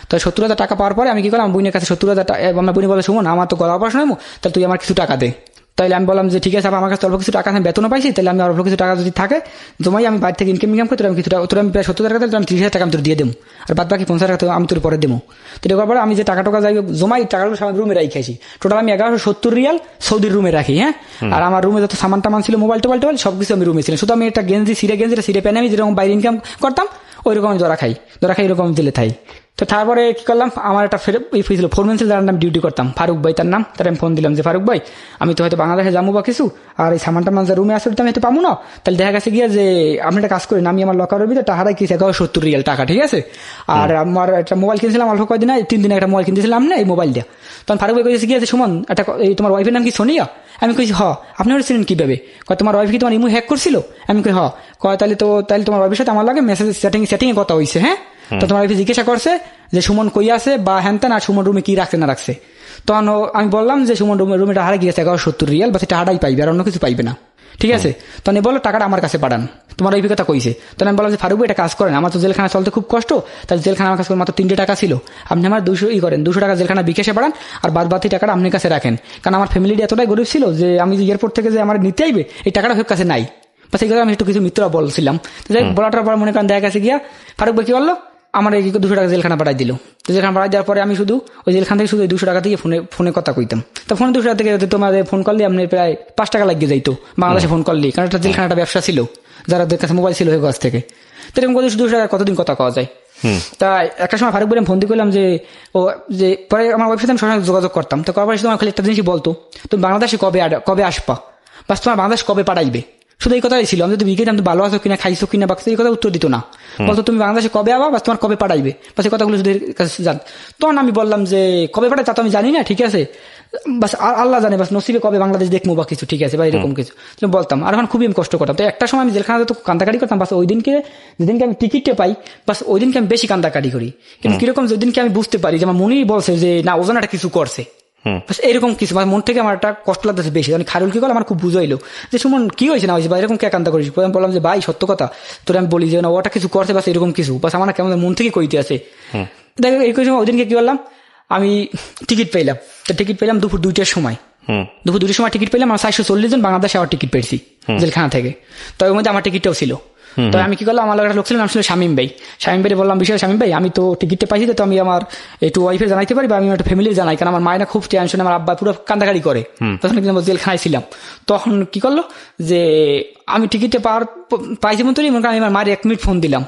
তো 70,000 টাকা পাওয়ার পরে আমি কি করলাম, বোনের কাছে 70,000 টাকা, আমার বোন বলে সুমন আমার তো গলা অপারেশন হবো, তাহলে তুই আমার কিছু টাকা দে। তাহলে আমি বললাম যে ঠিক আছে, আমার কাছে অল্প কিছু টাকা, আমি বেতনও পাইছি, তাহলে আমি অল্প কিছু টাকা যদি থাকে জমাই আমি বাইরে থেকে ইনকাম করি, আমি কিছু তোর আমি প্রায় 70,000 টাকা, আমি 30,000 টাকা আমি তোর দিয়ে দেবো, আর বাদ বাকি 50,000 টাকা আমি তোর পরে দেবো। তো দেওয়ার পরে আমি যে টাকা যাই জমাই টাকাগুলো আমার রুমে রাখি, টোটাল আমি 1170 রিয়াল সৌদির রুমে রাখি। হ্যাঁ, আর আমার রুমে যত সামান টামান ছিল, মোবাইল টোবাইল সবকিছু আমি রুমে ছিলাম, শুধু আমি একটা সিরে পেনে আমি যেরকম বাইরে ইনকাম করতাম ওইরকম আমি ধরা খাই এরকম জেলে থাই। তো তারপরে কি করলাম, আমার একটা ছিল ফোরম্যান ছিল, যার নাম ডিউটি করতাম, ফারুক ভাই তার নাম। তার আমি ফোন দিলাম যে ফারুক ভাই আমি তো হয়তো বাংলাদেশে যাবো বা কিছু, আর এই সামানটা যা রুমে আসলে আমি হয়তো পাবো না, তাহলে দেখা গেছে গিয়ে যে আপনি একটা কাজ করেন, আমি আমার লকারের ভিতরে টাকা রাখি 70 রিয়াল টাকা, ঠিক আছে, আর আমার একটা মোবাইল কিনছিলাম অল্প কয়েকদিন 3 দিনে একটা মোবাইল কিনতেছিলাম না, এই মোবাইল দিয়ে। তখন ফারুক ভাই কইছে গিয়েছে সুমন একটা তোমার ওয়াইফের নাম কি সোনিয়া? আমি কইছি আপনি ছিলেন কিভাবে? তোমার ওয়াইফ কি তোমার ইমু হ্যাক করছিল? আমি কই তাহলে তোমার ওয়াইফের সাথে আমার লাগে মেসেজ সেটিং এ কথা হয়েছে। হ্যাঁ, তো তোমার ওয়াইফ জিজ্ঞাসা করছে যে সুমন কই আছে বা হ্যানতেন, আর সুমন রুমে কি রাখছে না রাখছে। তখন আমি বললাম যে সুমন রুমে হারা গিয়েছে 1170 রিয়াল, বা সেটা হারাই পাইবে, আর অন্য কিছু পাইবে না। ঠিক আছে, তখন বলো টাকাটা আমার কাছে পাঠান, তোমার ওই কথা কইছে। তখন আমি বললাম যে ফারুক এটা কাজ করেন, আমার তো জেলখানা চলতে খুব কষ্ট, তাহলে জেলখানা আমার কাছে মাত্র 3 টাকা ছিল, আপনি আমার 200 টাকা জেলখানা বিকাশে পাঠান, আর বাদ বাকি টাকাটা আপনার কাছে রাখেন, কারণ আমার ফ্যামিলিটি এতটাই গরিব ছিল যে আমি যে এয়ারপোর্ট থেকে যে আমার নিতে আইবে এই টাকাটা ওর কাছে নাই, বা সেই কথা আমি একটু কিছু মিত্ররা বলছিলাম। বলাটার পর মনে করেন দেখা গেছে গিয়া ফারুক ভাই কি বললো, আমার এই 200 টাকা জেলখানা পাঠাই দিল। তো জেলখানা পাঠাই দেওয়ার পরে আমি শুধু ওই জেলখান থেকে শুধু 200 টাকা দিয়ে ফোনে কথা কইতাম। তো ফোনে 200 টাকা থেকে তোমাদের ফোন করলে আপনি প্রায় 5 টাকা লাগিয়ে যাইতো বাংলাদেশে ফোন করলে, কারণ একটা জেলখানাটা ব্যবসা ছিল, যাদের কাছে মোবাইল ছিল কাছ থেকে। তো এরকম করে 200 টাকা কতদিন কথা কওয়া যায়। তাই একটা সময় ফারুক ভাই ফোন দিয়ে করলাম যে পরে আমার ওয়েবসাইটে আমি সরাসরি যোগাযোগ করতাম। তো কবার তোমার খালি একটা জিনিসই বলতো, তুমি বাংলাদেশে কবে আসবা, বাস তোমার বাংলাদেশ কবে পাঠাইবে, শুধু এই কথাই ছিল। আমি যদি বিকেতাম ভালো আছো কিনা, খাইছো কিনা, বাকি এই কথা উত্তর দিত না, বলতো তুমি বাংলাদেশে কবে আবা, বাস তোমার কবে পাঠাইবে, বাস এই কথাগুলো যদি জান। তখন আমি বললাম যে কবে পাঠাই তা তো আমি জানি না, ঠিক আছে, বাস আল্লাহ জানে, বাস নসিবে কবে বাংলাদেশ দেখবো বা কিছু, ঠিক আছে, বা এরকম কিছু বলতাম। আর এখন খুবই আমি কষ্ট করতাম। তো একটা সময় আমি জেলখানাতে তো কান্দাকাটি করতাম, বাস ওই দিনকে যেদিনকে আমি টিকিটটা পাই, বাস ওই দিনকে আমি বেশি কান্দাকাটি করি। কিন্তু কিরকম যেদিনকে আমি বুঝতে পারি যে আমার মনেই বলছে যে না ওজন একটা কিছু করছে, এরকম কিছু মন থেকে আমার একটা কষ্ট লাগতেছে বেশি। মানে খারুল কি করলো আমার খুব বুঝাইলো যে সুমন কি হয়েছে না হয়েছে, বা এরকম কে কান্তা করিস। আমি বললাম যে ভাই সত্য কথা তোর আমি বলি যে না ওটা কিছু করছে, বাস এরকম কিছু, বাস আমার কেমন মন থেকে কইতে আছে। দেখো এই সময় ওই দিনকে কি করলাম, আমি টিকিট পেলাম। তো টিকিট পেলাম দুপুর 2টার সময়, টিকিট পেলাম। আমার 440 জন বাংলাদেশে আমার টিকিট পেয়েছি জেলখানা থেকে। তো ওর মধ্যে আমার টিকিটটাও ছিল। তো আমি কি করলাম, আমার একটা লোক ছিল, নাম ছিল শামীম ভাই বললাম বিষয় শামীম ভাই আমি তো টিকিটটা পাইছি, তো আমি আমার একটু ওয়াইফে জানাইতে পারি, বা আমি একটা ফ্যামিলির জানাই, কারণ আমার মায়েরা খুব টেনশন, আমার আব্বা পুরো কান্দাকাড়ি করে। তখন কিন্তু আমার জেলখানায় ছিলাম। তখন কি করলো যে আমি টিকিটটা পাইছি মতনই মনে করেন আমি আমার মায়ের 1 মিনিট ফোন দিলাম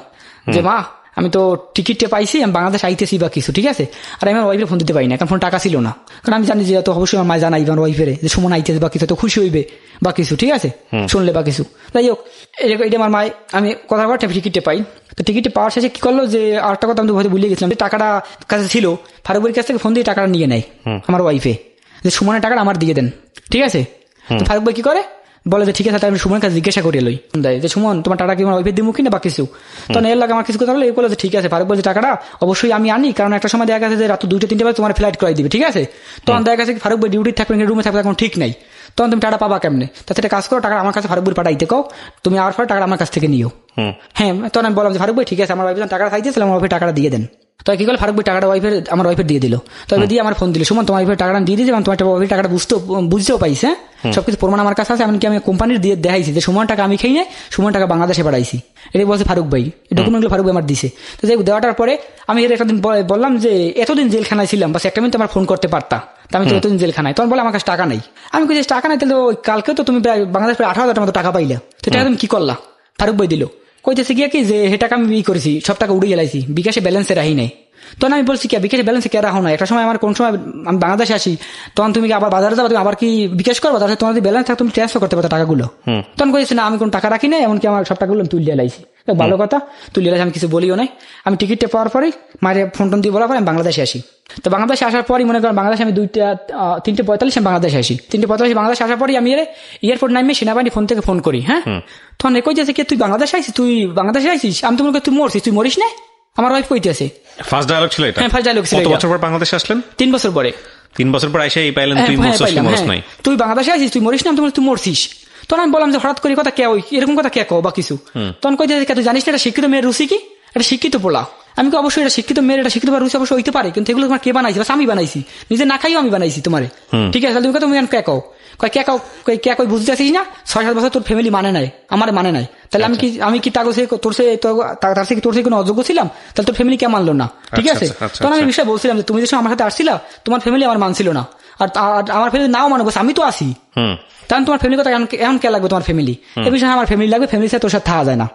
যে মা আমি তো টিকিটটা পাইছি, আমি বাংলাদেশ আইতেছি বা কিছু, ঠিক আছে। আর আমি আমার ওয়াইফের ফোন দিতে পারি না, কারণ ফোন টাকা ছিল না। কারণ আমি জানি যে তো অবশ্যই আমার মা জানাই আমার ওয়াইফের যে সুমন আইতেছে বা কিছু, তো খুশি হইবে বা কিছু, ঠিক আছে, শুনলে বা কিছু। যাই হোক, এটা আমার মায়, আমি কথা বলা টিকিটটা পাই। তো টিকিটটা পাওয়ার শেষে কি করলো যে আরেকটা কথা আমি তো হয়তো ভুলে গেছিলাম, যে টাকাটা কাছে ছিল, ফারুক ভাইয়ের কাছ থেকে ফোন দিয়ে টাকাটা নিয়ে নেয় আমার ওয়াইফে, যে সুমনের টাকাটা আমার দিয়ে দেন, ঠিক আছে। তো ফারুক ভাই কি করে, বলে যে ঠিক আছে, তাহলে আমি সুমনের কাছে জিজ্ঞাসা করি লই দেয় যে সুমন তোমার টাকা কি আমার ওয়াইফের দিব কিনা বা কিছু। তখন এর লাগে আমার কিছু কথা হলো, এই বলে যে ঠিক আছে, ফারুক বলছে টাকাটা অবশ্যই আমি আনি, কারণ একটা সময় দেখা গেছে যে রাত 2-3 বাজে তোমার ফ্লাইট করাই দিবে, ঠিক আছে। তখন দেখা গেছে ফারুক ভাই ডিউটি থাকবে, রুমে থাকবে, এখন ঠিক নাই, তখন তুমি টাকা পাবা কেমনে। তাতে একটা কাজ করো, টাকা আমার কাছে ফারুক ভাই পাঠাইতে কও, তুমি আর পরে টাকা আমার কাছ থেকে নিও। হ্যাঁ, তখন আমি বললাম যে ফারুক ভাই ঠিক আছে, আমার ওয়াইফ টাকাটা চাইতেছিল, আমার ওয়াইফের টাকাটা দিয়ে দেন। তো কি করলো, ফারুক ভাই টাকাটা আমার ওয়াইফের দিয়ে দিল। তবে দিয়ে আমার ফোন দিল, সুমন তোমার ওয়াইফের টাকাটা দিয়ে দিয়েছি, তোমার ওয়াইফের টাকাটা বুঝতেও পাইছে, সবকিছু প্রমাণ আমার কাছে আছে, এমনকি আমি কোম্পানির দিয়ে দেখাইছি যে সুমন টাকা আমি খেয়ে নেই, সুমন টাকা বাংলাদেশে পাঠাইছি, এটাই বলছে ফারুক ভাই, ডকুমেন্টগুলো ফারুক ভাই আমার দিছে। তো যাই দেওয়াটার পরে আমি এর একটা দিন বললাম যে এতদিন জেলখানায় ছিলাম, বাস একটা মিনিট আমার ফোন করতে পারতাম, আমি তো এতদিন জেলখানায়। তখন বলে আমার কাছে টাকা নাই। আমি কই টাকা নাই, তাহলে কালকে তো তুমি প্রায় বাংলাদেশ প্রায় 18,000 মতো টাকা পাইলা, তো টাকা তুমি কি করলা। ফারুক ভাই দিল, কইতেছে গিয়া কি যে হে টাকা আমি করেছি, সব টাকা উড়ে গেলাইছি, বিকাশে ব্যালেন্সে রাহি নাই। তখন আমি বলছি কি বিকাশে ব্যালেন্সে কে রাখো না, একটা সময় আমার কোন সময় আমি বাংলাদেশে আসি, তখন তুমি আবার বাজারে যাবো, তুমি আবার কি বিকাশ করবো, তাহলে তোমার ব্যালেন্স থাকে তুমি ট্রান্সফার করতে পারো টাকাগুলো। তখন কইছে না, আমি কোন টাকা রাখি না, এমনকি আমার সব টাকাগুলো তুলিয়ে লাইছি। ভালো কথা, তুলিয়ে লাইছি, আমি কিছু বলিও নাই। আমি টিকিটটা পাওয়ার পরেই মায়ের ফোন টোন দিয়ে বলার পরে আমি বাংলাদেশে আসি। তো বাংলাদেশে আসার পরই মনে করেন বাংলাদেশে আমি 3:45 আমি বাংলাদেশে আসি। 3:45 বাংলাদেশে আসার পরই আমি এয়ারপোর্ট নামে সেনাবাহিনী ফোন থেকে ফোন করি। হ্যাঁ, তখন কইতেছে কি তুই বাংলাদেশে আইসিস, তুই বাংলাদেশে আইসিস। আমি তো মনে করি তুই মরছিস, তুই মরিস না, আমার ওয়াইফ কইতেছে। ফার্স্ট ডায়লগ ছিল এটা? হ্যাঁ, ফার্স্ট ডায়লগ ছিল। কত বছর পর বাংলাদেশে আসলেন? 3 বছর পরে। 3 বছর পর এসে এই পাইলেন তুই মরছিস নাই, তুই বাংলাদেশে আইসিস, তুই মরিস না, তুই মরছিস। তখন আমি বললাম যে হঠাৎ করে কথা কে ওই এরকম কথা কে কও বা কিছু। তখন কইতেছে তুই জানিস না এটা শিক্ষিত মেয়ের রুচি কি, এটা শিক্ষিত পোলা। আমি অবশ্যই এটা শিক্ষিত মেয়ের, এটা শিক্ষিত রুচি অবশ্যই হইতে পারে, কিন্তু এগুলো তোমার কে বানাইছি, বাস আমি বানাইছি, নিজে না খাইও আমি বানাইছি তোমারে, ঠিক আছে। তুমি তুমি কে কও, কে কও, কে কই বুঝতে আসিস না, 6-7 বছর তোর ফ্যামিলি মানে নাই, আমার মানে নাই, তাহলে আমি কি তার থেকে তোর কোনো অযোগ্য ছিলাম, তাহলে তোর ফ্যামিলি কে মানলো না, ঠিক আছে। তখন আমি বিষয় বলছিলাম যে তুমি যে আমার সাথে আসছিলা, তোমার ফ্যামিলি আমার মানছিল না, আর আমার ফ্যামিলি নাও মানো, আমি তো আসি, তাহলে তোমার ফ্যামিলি কথা এমন কে লাগবে, তোমার ফ্যামিলি এই বিষয়ে আমার ফ্যামিলি লাগবে, ফ্যামিলির সাথে তোর সাথে থাকা যায় না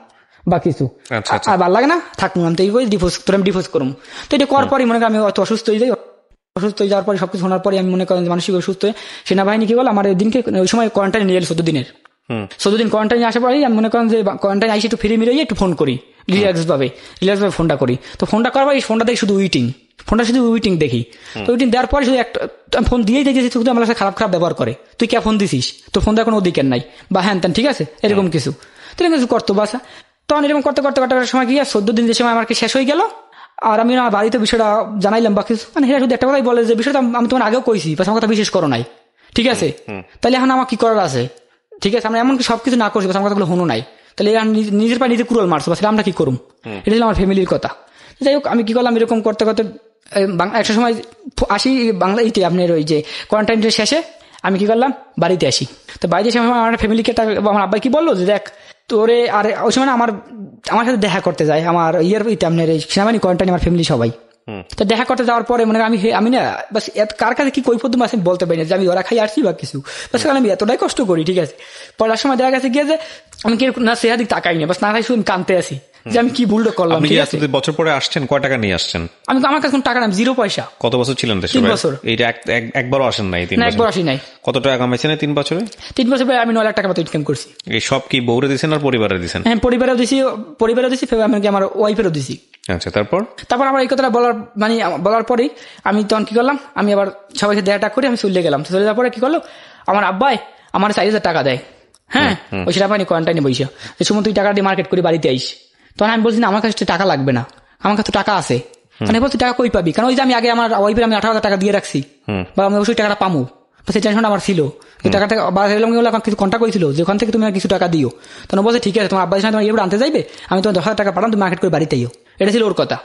বা কিছু, আর ভালো লাগে না থাকবো, আমি তো আমি ডিভোর্স করবো। তো এটা করার পরই মনে করি আমি অত অসুস্থ হয়ে যাই, অসুস্থ হয়ে যাওয়ার পরে সবকিছু শোনার পরে আমি মনে করেন মানসিক অসুস্থ হয়ে সেনাবাহিনী কি বল আমার দিনকে ওই সময় কোয়ারেন্টাইন নিয়ে এলো 14 দিনের। 14 দিন কোয়ারেন্টাইনে আসার পরেই আমি মনে করেন যে কোয়ারেন্টাইন আইসি একটু ফিরে মিরে একটু ফোন করি, রিল্যাক্স ভাবে ফোনটা করি। তো ফোনটা করার পর এই ফোনটা দেখি শুধু ফোনটা শুধু উইটিং দেখি। তো উইটিং দেওয়ার পরে শুধু একটা ফোন দিয়েই দেখেছি শুধু আমার কাছে খারাপ ব্যবহার করে, তুই কে ফোন দিছিস, তোর ফোন দেওয়ার কোনো অধিকার নাই বা হ্যান ত্যান, ঠিক আছে, এরকম কিছু তো কিছু করতো বাসা। তখন এরকম করতে সময় গিয়ে 14 দিন যে সময় আমার কি শেষ হয়ে গেল, আর আমি আমার বাড়িতে বিষয়টা জানাইলাম বা কিছু, মানে শুধু একটা কথাই বলে যে বিষয়টা আমি তোমার আগেও কইছি, বাস আমার কথা বিশেষ করো নাই, ঠিক আছে, তাহলে এখন আমার কি করার আছে, ঠিক আছে, আমরা এমনকি সবকিছু না করছি, আমার কথাগুলো হনো নাই, তাহলে নিজের পায়ে নিজে কুড়াল মারছো, বাস আমরা কি করুম, এটা ছিল আমার ফ্যামিলির কথা। যাই হোক, আমি কি করলাম এরকম করতে করতে একটা সময় আসি বাংলাতে, আপনার ওই যে কোয়ারেন্টাইনের শেষে আমি কি করলাম বাড়িতে আসি। তো বাড়িতে এসে আমার ফ্যামিলিকে আমার আব্বাই কি বললো যে দেখ তোরে, আর ওই সময় আমার সাথে দেখা করতে যায় আমার আপনার সেনাবাহিনী কোয়ারেন্টাইন আমার ফ্যামিলি সবাই। তো দেখা করতে যাওয়ার পরে মনে আমি না বাস কার কাছে কি কৈফিয়ত আছে বলতে পারি না যে আমি ওরা খাই আসছি বা কিছু, বাস আমি এতটাই কষ্ট করি, ঠিক আছে। পড়ার সময় দেখা গেছে গিয়ে যে আমি কি না সেদিক তাকাই না, বাস না খাই শুধু আমি কানতে আসি যে আমি কি ভুলটা করলাম। বছর পরে আসছেন, কয় টাকা নিয়ে আসছেন? আমি আমার কাছে কোনো টাকা না, 0 পয়সা। কত বছর ছিলেন দেশে? 3 বছর। এইটা একবারও আসেন নাই? 3 বছর একবার আসি নাই। কত টাকা কামাইছেন 3 বছরে? 3 বছর আমি 9 লাখ টাকা মতো ইনকাম করছি। এই সব কি বউরে দিয়েছেন আর পরিবারে দিয়েছেন? হ্যাঁ, পরিবারেও দিছি, আমার ওয়াইফেরও দিছি। আচ্ছা, তারপর আমার এই কথাটা বলার পরেই আমি তখন কি করলাম, আমি আবার সবাইকে দেখা করে আমি চলে গেলাম। চলে যাওয়ার পরে কি করলো আমার আব্বাই আমার 4,000 টাকা দেয়, হ্যাঁ, ওই সেটা পাইনি কোয়ারেন্টাইনে বসে, যে সময় তুই টাকা দিয়ে মার্কেট করে বাড়িতে আইস। তখন আমি বলছি না আমার কাছে টাকা লাগবে না, আমার কাছে টাকা আছে। মানে বলছি টাকা কই পাবি, কারণ ওই যে আমি আগে আমার ওয়াইফের আমি 18,000 টাকা দিয়ে রাখছি, বা আমি অবশ্যই টাকাটা পামু, সেই টেনশনটা আমার ছিল। টাকাটা কিছু কন্ট্যাক্ট করেছিল যে ওখান থেকে তুমি কিছু টাকা দিও। তখন বলছে ঠিক আছে, তোমার আব্বাই সাথে তোমার ইয়ে আনতে যাইবে, আমি তোমার 10,000 টাকা পাঠাম, তুমি মার্কেট করে বাড়িতে আইও, এটা ছিল ওর কথা।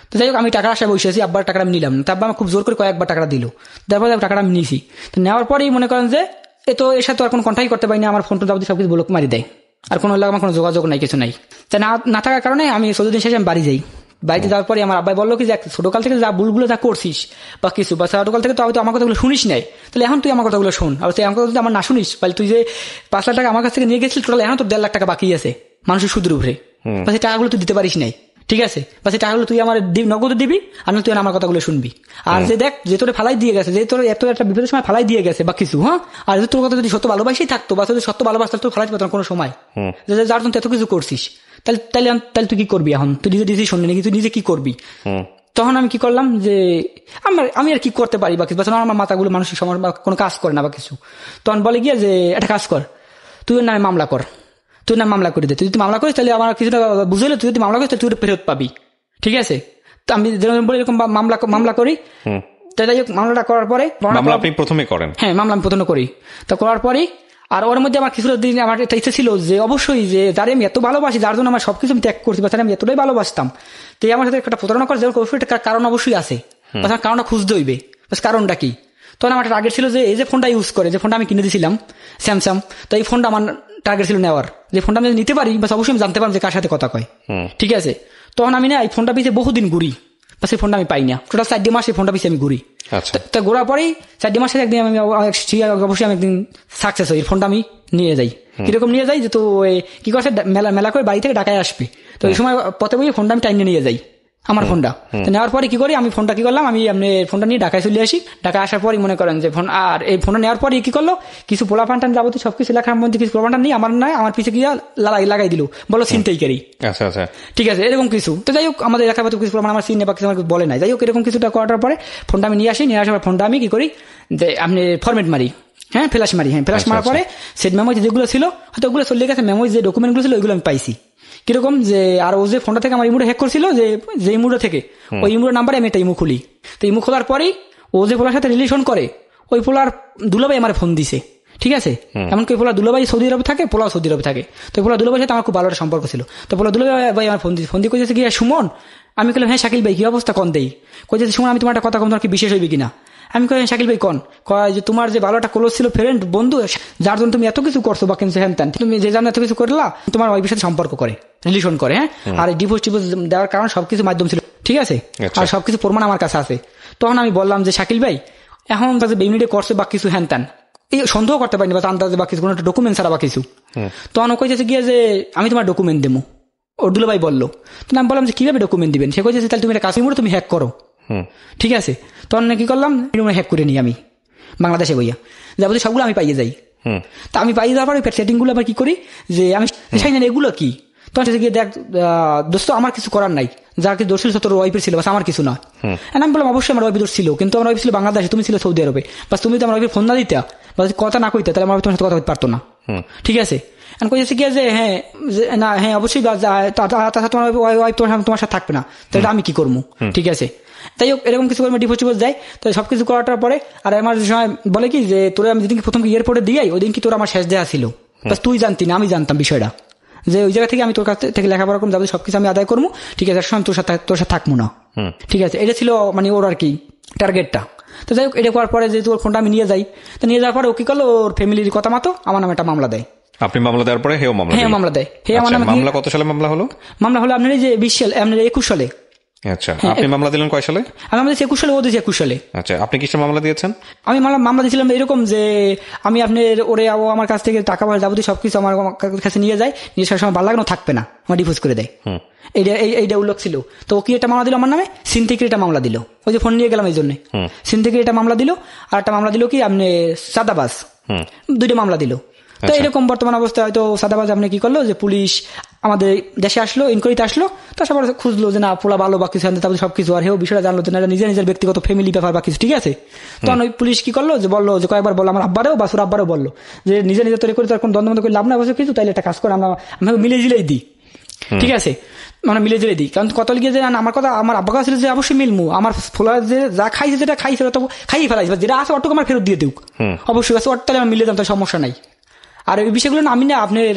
তো যাই হোক, আমি টাকা আশায় বসে আছি, আব্বার টাকাটা আমি নিলাম না, তারপর আমার খুব জোর করে কয়েকবার টাকাটা দিল, তারপর টাকাটা আমি নিয়েছি। তো নেওয়ার পরেই মনে করেন যে এর সাথে আর কোনো কন্ট্যাক্ট করতে পারি না, আমার ফোন টোন যাবতীয় সবকিছু ব্লক মারি দেয়, আর কোনো আমার কোনো যোগাযোগ নাই, কিছু নাই। তাই না থাকার কারণে আমি 14 দিন শেষে আমি বাড়ি যাই। বাড়িতে যাওয়ার পরে আমার আব্বাই বললো কি যে ছোটকাল থেকে যা ভুলগুলো যা করছিস বা কিছু, বা ছোটকাল থেকে তো আমার কথাগুলো শুনিস নাই, তাহলে এখন তুই আমার কথাগুলো শোন, আর তুই আমার কথা যদি আমার না শুনিস, তাহলে তুই যে 5 লাখ টাকা আমার কাছ থেকে নিয়ে গেছিস, টোটাল এখন তোর 1.5 লাখ টাকা বাকি আছে মানুষের সুদের উপরে, বা সেই টাকাগুলো তুই দিতে পারিস নাই, ঠিক আছে, বা সেই টাকাগুলো তুই আমার নগদে দিবি, আর তুই আমার কথাগুলো শুনবি। আর যে দেখ যে তোরে ফালাই দিয়ে গেছে, যে তোর এত একটা বিপদের সময় ফালাই দিয়ে গেছে বা কিছু, হ্যাঁ, আর তোর কথা যদি সত্য ভালোবাসেই থাকতো বা তোর সত্য ভালোবাসতো তোর ফালাই পেতাম কোনো সময়, যার জন্য এত কিছু করছিস, তাহলে তুই কি করবি এখন? তুই নিজে ডিসিশন নিলি, তুই নিজে কি করবি? তখন আমি কি করলাম যে আমি আর কি করতে পারি বা কিছু, আমার মাথাগুলো মানসিক সমস্যা বা কোনো কাজ করে না বা কিছু। তখন বলে গিয়ে যে একটা কাজ কর, তুই নামে মামলা কর, তুই না মামলা করে দে, তুই যদি মামলা করিস তাহলে আমার কিছুটা বুঝলে, তুই যদি মামলা করিস তুই ফেরত পাবি, ঠিক আছে? তো আমি যেরকম বলি এরকম মামলা করি। তাই মামলাটা করার পরে আপনি প্রথমে করেন? হ্যাঁ, মামলা আমি প্রথমে করি। তো করার পরেই আর ওর মধ্যে আমার কিছুটা দিন আমার একটা ইচ্ছা ছিল যে অবশ্যই যে যারে আমি এত ভালোবাসি, যার জন্য আমার সবকিছু আমি ত্যাগ করছি, বা আমি এতটাই ভালোবাসতাম, তো আমার সাথে একটা প্রতারণা করে অবশ্যই একটা কারণ অবশ্যই আছে, কারণটা খুঁজতে হইবে, কারণটা কি? তখন আমার টার্গেট ছিল যে এই যে ফোনটা ইউজ করে, যে ফোনটা আমি কিনে দিয়েছিলাম স্যামসাং, তো এই ফোনটা আমার টার্গেট ছিল নেওয়ার, যে ফোনটা আমি নিতে পারি বাস অবশ্যই আমি জানতে পারলাম যে কার সাথে কথা কয়, ঠিক আছে? তখন আমি না এই ফোনটা পিছিয়ে বহুদিন ঘুরি, বা সেই ফোনটা আমি পাই না, টোটাল 4 মাস এই ফোনটা পিছিয়ে আমি ঘুরি। তো ঘোরার পরেই 4 মাসের একদিন আমি অবশ্যই আমি একদিন সাকসেস হই, ফোনটা আমি নিয়ে যাই। কিরকম নিয়ে যাই যে তো কি করছে, মেলা করে বাড়ি থেকে ঢাকায় আসবে, তো এই সময় পথে বই ফোনটা আমি টাইনে নিয়ে যাই, আমার ফোনটা। তো নেওয়ার পরে কি করি, আমি ফোনটা কি করলাম, আমি ফোনটা নিয়ে ঢাকায় চলে আসি। ঢাকায় আসার পরই মনে করেন যে ফোন, আর এই ফোনটা নেওয়ার পরে কি করলো, কিছু পোলা ফান্টান যাবতীয় সবকিছু লেখার মধ্যে কিছু পোলা ফান্টান নিয়ে আমার নয় আমার পিছিয়ে গিয়ে লাগাই দিল, বলো ছিনতাইকারী। আচ্ছা, ঠিক আছে, এরকম কিছু। তো যাই হোক, আমাদের এলাকার মতো কিছু আমার চিনে বা কিছু আমার বলে নাই, যাই হোক এরকম কিছুটা করার পরে ফোনটা আমি নিয়ে আসার ফোনটা আমি কি করি যে আপনি ফরম্যাট মারি, হ্যাঁ, ফ্ল্যাশ মারি, হ্যাঁ, ফ্ল্যাশ মারার পরে সেট মেমোরি যেগুলো ছিল হয়তো ওগুলো চলে গেছে, মেমোরি যে ডকুমেন্টগুলো ছিল ওইগুলো আমি পাইছি। কিরকম যে আর ও যে ফোনটা থেকে আমার ইমোটা হ্যাক করছিল, যে ইমোটা থেকে ওই ইমোর নাম্বারে আমি একটা ইমো খুলি। তো ইমো খোলার পরেই ও যে পোলার সাথে রিলেশন করে ওই পোলার দুলাভাই আমার ফোন দিছে, ঠিক আছে? এমনকি ওই পোলার দুলাভাই সৌদি আরবে থাকে, পোলাও সৌদি আরবে থাকে। তো পোলার দুলাভাইয়ের সাথে আমার খুব ভালো একটা সম্পর্ক ছিল। তো পোলার দুলাভাই আমার ফোন দিয়ে কইছে গিয়ে সুমন, আমি বললাম হ্যাঁ শাকিল ভাই কি অবস্থা, কন দেই? কইছে সুমন আমি তোমার একটা কথা কম, তোমার কি বিশেষ হইবে কিনা? আমি কই শাকিল ভাই কন? কয় যে তোমার যে ভালো একটা ক্লোজ ছিল ফ্রেন্ড বন্ধু, যার জন্য তুমি এত কিছু করছো বা কিন্তু হ্যান ত্যান, তুমি যে জানো এত কিছু করলা, তোমার ওয়াইফের সাথে সম্পর্ক করে রিলেশন করে, হ্যাঁ, আর ডিভোর্স দেওয়ার কারণ সবকিছু মাধ্যম ছিল, ঠিক আছে, আর সবকিছু প্রমাণ আমার কাছে আছে। তখন আমি বললাম যে শাকিল ভাই এখন তাদের বেমিনিটে করছে বা কিছু হ্যান ত্যান, এই সন্দেহ করতে পারিনি বা আন্দাজে বা কিছু কোনো একটা ডকুমেন্ট ছাড়া বা কিছু। তখন ও কইছে গিয়ে যে আমি তোমার ডকুমেন্ট দেবো, ওর দুলাভাই বললো। তো আমি বললাম যে কিভাবে ডকুমেন্ট দিবেন? সে কইছে তাহলে তুমি একটা কাজ তুমি হ্যাক করো, ঠিক আছে? তখন কি করলাম, হ্যাক করে নিই আমি বাংলাদেশে বইয়া যাবতীয় সবগুলো আমি পাইয়ে যাই। তা আমি পাইয়ে যাওয়ার পরে সেটিং গুলো আবার কি করি যে আমি এগুলো কি, তখন গিয়ে দেখ দোস্ত আমার কিছু করার নাই, যার কিছু দোষ ছিল তোর ওয়াইফের ছিল, বাস আমার কিছু না। আমি বললাম অবশ্যই আমার ওয়াইফের দোষ ছিল, কিন্তু আমার ওয়াইফ ছিল বাংলাদেশে, তুমি ছিল সৌদি আরবে, বাস তুমি তো আমার ওয়াইফের ফোন না দিতা বা কথা না কইতে, তাহলে আমার তোমার সাথে কথা বলতে পারতো না, ঠিক আছে? কইছে কি যে হ্যাঁ না হ্যাঁ অবশ্যই তোমার ওয়াইফ তোমার সাথে থাকবে না, তাহলে আমি কি করবো, ঠিক আছে? তাই হোক এরকম কিছু করে ডিভোর্স যায়। তো সবকিছু করাটার পরে আর আমার সময় বলে কি যে তোরা আমি যেদিন প্রথম এয়ারপোর্টে দিয়াই ওই দিন কি তোর আমার শেষ দেওয়া ছিল, বাস তুই জানতি না আমি জানতাম বিষয়টা, যে ওই জায়গা থেকে আমি তোর কাছ থেকে লেখাপড়া করবো, যাবতীয় সবকিছু আমি আদায় করবো, ঠিক আছে, সময় তোর সাথে থাকবো না, ঠিক আছে? এটা ছিল মানে ওর আর কি টার্গেটটা। তো যাই হোক এটা করার পরে যেহেতু ওর ফোনটা আমি নিয়ে যাই, তো নিয়ে যাওয়ার পরে ও কি করলো, ওর ফ্যামিলির কথা মতো আমার নামে একটা মামলা দেয়। আপনি মামলা দেওয়ার পরে হেও মামলা দেয়? হ্যাঁ, মামলা কত সালে মামলা হলো? মামলা হলো আপনার যে 20 সালে, আপনার 21 সালে। আচ্ছা, আপনি মামলা দিলেন কয় সালে? আমি মামলা 21 সালে, ও দিয়েছে 21 সালে। আচ্ছা, আপনি কিসের মামলা দিয়েছেন? আমি মামলা দিয়েছিলাম এরকম যে আমি আপনার ও আমার কাছ থেকে টাকা পয়সা যাবতীয় সবকিছু আমার কাছে নিয়ে যায়, নিয়ে সময় ভালো লাগানো থাকবে না, আমার ডিভোর্স করে দেয়, এইটা উল্লেখ ছিল। তো ও কি একটা মামলা দিল আমার নামে, সিনথেটিক একটা মামলা দিল, ওই যে ফোন নিয়ে গেলাম এই জন্য সিনথেটিক একটা মামলা দিল, আর একটা মামলা দিল কি আপনি সাদাবাস, দুইটা মামলা দিল। তো এরকম বর্তমান অবস্থায় হয়তো সাদাবাজ আপনি কি করলো যে পুলিশ আমাদের দেশে আসলো, ইনকোয়ারিতে আসলো, তো সবার খুঁজলো যে না পোলা ভালো বা কিছু, তারপরে সবকিছু আর হেও বিষয়টা জানলো যে না নিজের ব্যক্তিগত ফ্যামিলি ব্যাপার বা কিছু, ঠিক আছে? তখন ওই পুলিশ কি করলো যে বললো যে কয়েকবার বললো আমার আব্বারেও বা সুর আব্বারেও বললো যে নিজে তৈরি করে তার কোন দ্বন্দ্ব করে লাভ না বসে কিছু, তাইলে একটা কাজ করে আমরা মিলে জিলেই দিই, ঠিক আছে, মানে মিলে জেলে দিই। কারণ কত লিখে যে আমার কথা আমার আব্বা কাছে যে অবশ্যই মিলমু, আমার ফোলা যে যা খাইছে যেটা খাইছে ওটা খাইয়ে ফেলাইছে, যেটা আছে অটুকু আমার ফেরত দিয়ে দিক, অবশ্যই আছে, ওর তাহলে আমি মিলে যাম, তার সমস্যা নাই। আর এই বিষয়গুলো আমি না আপনার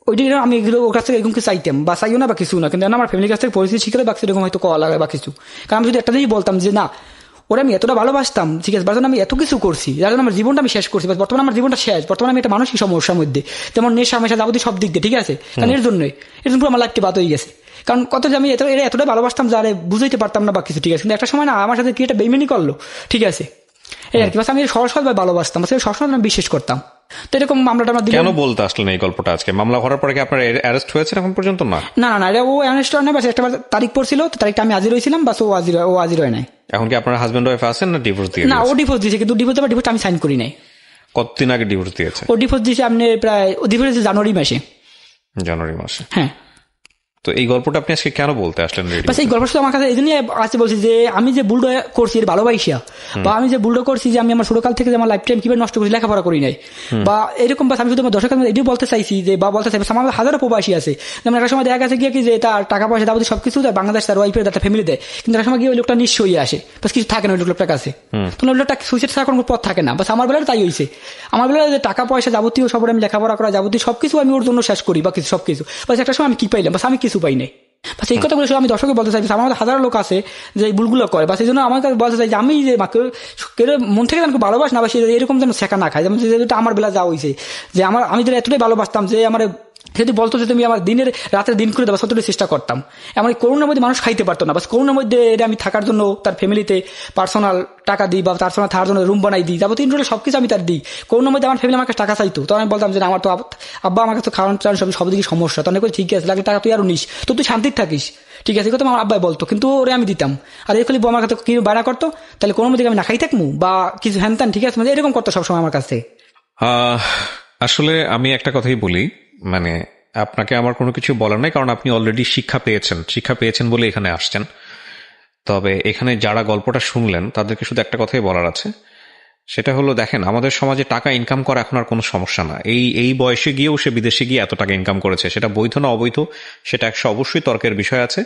ওইটা আমি এগুলো ওর কাছ থেকে এরকম কিছু চাইতাম বা চাইও না বা কিছু না, কিন্তু আমার ফ্যামিলির কাছ থেকে পরিস্থিতি শিখে বা সেরকম হয়তো কওয়া লাগে বা কিছু। কারণ আমি যদি একটা জিনিস বলতাম যে না ওরা আমি এতটা ভালোবাসতাম, ঠিক আছে, বাট আমি এত কিছু করছি যার জন্য আমার জীবনটা আমি শেষ করছি, বর্তমানে আমার জীবনটা শেষ, বর্তমানে আমি একটা মানসিক সমস্যার মধ্যে, যেমন নেশা মেশা যাবতীয় সব দিক দিয়ে, ঠিক আছে, কারণ এর জন্য আমার লাইফটি বাদ হয়ে গেছে। কারণ কত যে আমি এতটা ভালোবাসতাম যারে বুঝাইতে পারতাম না বা কিছু, ঠিক আছে, কিন্তু একটা সময় না আমার সাথে কি একটা বেইমানি করলো, ঠিক আছে, এই আর কি। আমি সহজ ভালোবাসতাম, সবসময় আমি বিশ্বাস করতাম। তো এরকম মামলাটা আমরা কেন বলতে আসলেন এই গল্পটা আজকে? মামলা করার পরে কি আপনার অ্যারেস্ট হয়েছে এখন পর্যন্ত? না না না, এটা ও অ্যারেস্ট হয় না, বাস একটা তারিখ পড়ছিল, তো তারিখটা আমি হাজির হয়েছিলাম, বাস ও হাজির হয় নাই। এখন কি আপনার হাজবেন্ড ওয়াইফ আছেন না ডিভোর্স দিয়ে? না, ও ডিভোর্স দিয়েছে, কিন্তু ডিভোর্স আমি সাইন করি নাই। কতদিন আগে ডিভোর্স দিয়েছে? ও ডিভোর্স দিয়েছে আপনি প্রায়, ও ডিভোর্স দিয়েছে জানুয়ারি মাসে। হ্যাঁ। তো এই গল্পটা আপনি আজকে কেন বলতে আসলেন? বাস এই গল্পটা আমার কাছে এই জন্যই আসতে বলছি যে আমি যে ভুলটা করছি এর ভালোবাসিয়া, বা আমি যে ভুলটা করছি যে আমি আমার ছোটকাল থেকে যে আমার লাইফ টাইম কিভাবে নষ্ট করছি, লেখাপড়া করি নাই বা এরকম, বাস আমি শুধু আমার দর্শকের এটাও বলতে চাইছি যে, বা বলতে চাইছি আমার হাজারো প্রবাসী আছে, যেমন একটা সময় দেখা গেছে গিয়ে কি যে তার টাকা পয়সা যাবতীয় সবকিছু দেয় বাংলাদেশ, তার ওয়াইফের একটা ফ্যামিলি দেয়, কিন্তু একটা সময় গিয়ে ওই লোকটা নিঃস্ব হয়ে আসে, বাস কিছু থাকে না ওই লোকটার কাছে, তো ওই লোকটা সুইসাইড ছাড়া কোনো পথ থাকে না। বাস আমার বেলায় তাই হয়েছে, আমার বেলায় যে টাকা পয়সা যাবতীয় সব আমি লেখাপড়া করা যাবতীয় সবকিছু আমি ওর জন্য শেষ করি, বা কিছু সবকিছু, বাস একটা সময় আমি কি পাইলাম, বাস আমি কিছু পাই নাই। বাস এই কথাগুলো আমি দর্শককে বলতে চাই, আমার হাজারো লোক আছে যে এই ভুলগুলো করে, বাস এই জন্য আমার কাছে বলতে চাই যে আমি যে মন থেকে আমাকে ভালোবাস না, বা এরকম যেন শেখা না খায়, যেমন যেটা আমার বেলা যাওয়া হয়েছে, যে আমি যেটা এতটাই ভালোবাসতাম যে আমার যদি বলতো যে তুমি আমার রাতের দিন করে দেওয়া, ততটাই চেষ্টা করতাম। এমন করোনার মধ্যে মানুষ খাইতে পারতো না, বাস করোনার মধ্যে এটা আমি থাকার জন্য তার ফ্যামিলিতে পার্সোনাল টাকা দিই, বা পার্সোনাল থাকার জন্য রুম বানাই দিই, যাবতীয় ইন্টারনেট সবকিছু আমি তার দিই। করোনার মধ্যে আমার ফ্যামিলি আমাকে টাকা চাইতো, তো আমি বলতাম যে আমার তো আব্বা আমার কাছে খাওয়ান টান সব দিকে সমস্যা, তো অনেক ঠিক আছে লাগলে টাকা তুই আরো নিস, তো তুই শান্তির থাকিস, ঠিক আছে, কথা আমার আব্বাই বলতো, কিন্তু ওরে আমি দিতাম। আর এর ফলে আমার কাছে কি বাড়া করতো, তাহলে কোনো মধ্যে আমি না খাই থাকবো বা কিছু হ্যান ত্যান, ঠিক আছে, মানে এরকম করতো সবসময় আমার কাছে। আসলে আমি একটা কথাই বলি, মানে আপনাকে আমার কোনো কিছু বলার নাই, কারণ আপনি অলরেডি শিক্ষা পেয়েছেন বলে এখানে আসছেন। তবে এখানে যারা গল্পটা শুনলেন তাদেরকে শুধু একটা কথাই বলার আছে, সেটা হলো দেখেন, আমাদের সমাজে টাকা ইনকাম করা এখন আর কোনো সমস্যা না। এই বয়সে গিয়েও সে বিদেশে গিয়ে এত টাকা ইনকাম করেছে, সেটা বৈধ না অবৈধ সেটা অবশ্যই তর্কের বিষয় আছে,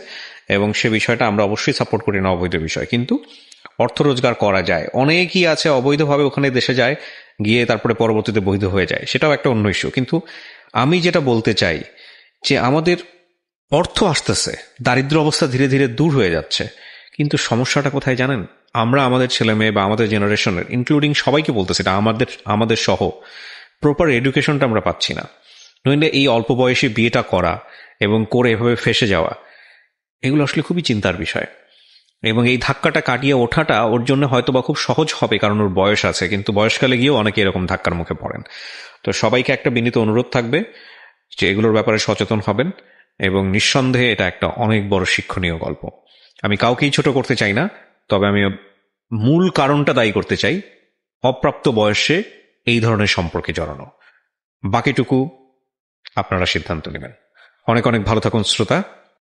এবং সে বিষয়টা আমরা অবশ্যই সাপোর্ট করি না, অবৈধ বিষয়। কিন্তু অর্থ রোজগার করা যায়, অনেকই আছে অবৈধভাবে ওখানে দেশে যায়, গিয়ে তারপরে পরবর্তীতে বৈধ হয়ে যায়, সেটাও একটা অন্য ইস্যু। কিন্তু আমি যেটা বলতে চাই যে আমাদের অর্থ আসতেছে, দারিদ্র অবস্থা ধীরে ধীরে দূর হয়ে যাচ্ছে, কিন্তু সমস্যাটা কোথায় জানেন? আমরা আমাদের ছেলে মেয়ে বা আমাদের জেনারেশনের, ইনক্লুডিং সবাইকে বলতেছি, এটা আমাদের সহ, প্রপার এডুকেশনটা আমরা পাচ্ছি না। নইলে এই অল্প বয়সে বিয়েটা করা এবং করে এভাবে ফেসে যাওয়া, এগুলো আসলে খুবই চিন্তার বিষয়। এবং এই ধাক্কাটা কাটিয়ে ওঠাটা ওর জন্য হয়তো বা খুব সহজ হবে, কারণ ওর বয়স আছে, কিন্তু বয়সকালে গিয়েও অনেকে এরকম ধাক্কার মুখে পড়েন। তো সবাইকে একটা বিনীত অনুরোধ থাকবে যে এগুলোর ব্যাপারে সচেতন হবেন, এবং নিঃসন্দেহে এটা একটা অনেক বড় শিক্ষণীয় গল্প। আমি কাউকেই ছোট করতে চাই না, তবে আমি মূল কারণটা দায়ী করতে চাই অপ্রাপ্ত বয়সে এই ধরনের সম্পর্কে জড়ানো। বাকিটুকু আপনারা সিদ্ধান্ত নেবেন। অনেক অনেক ভালো থাকুন শ্রোতা।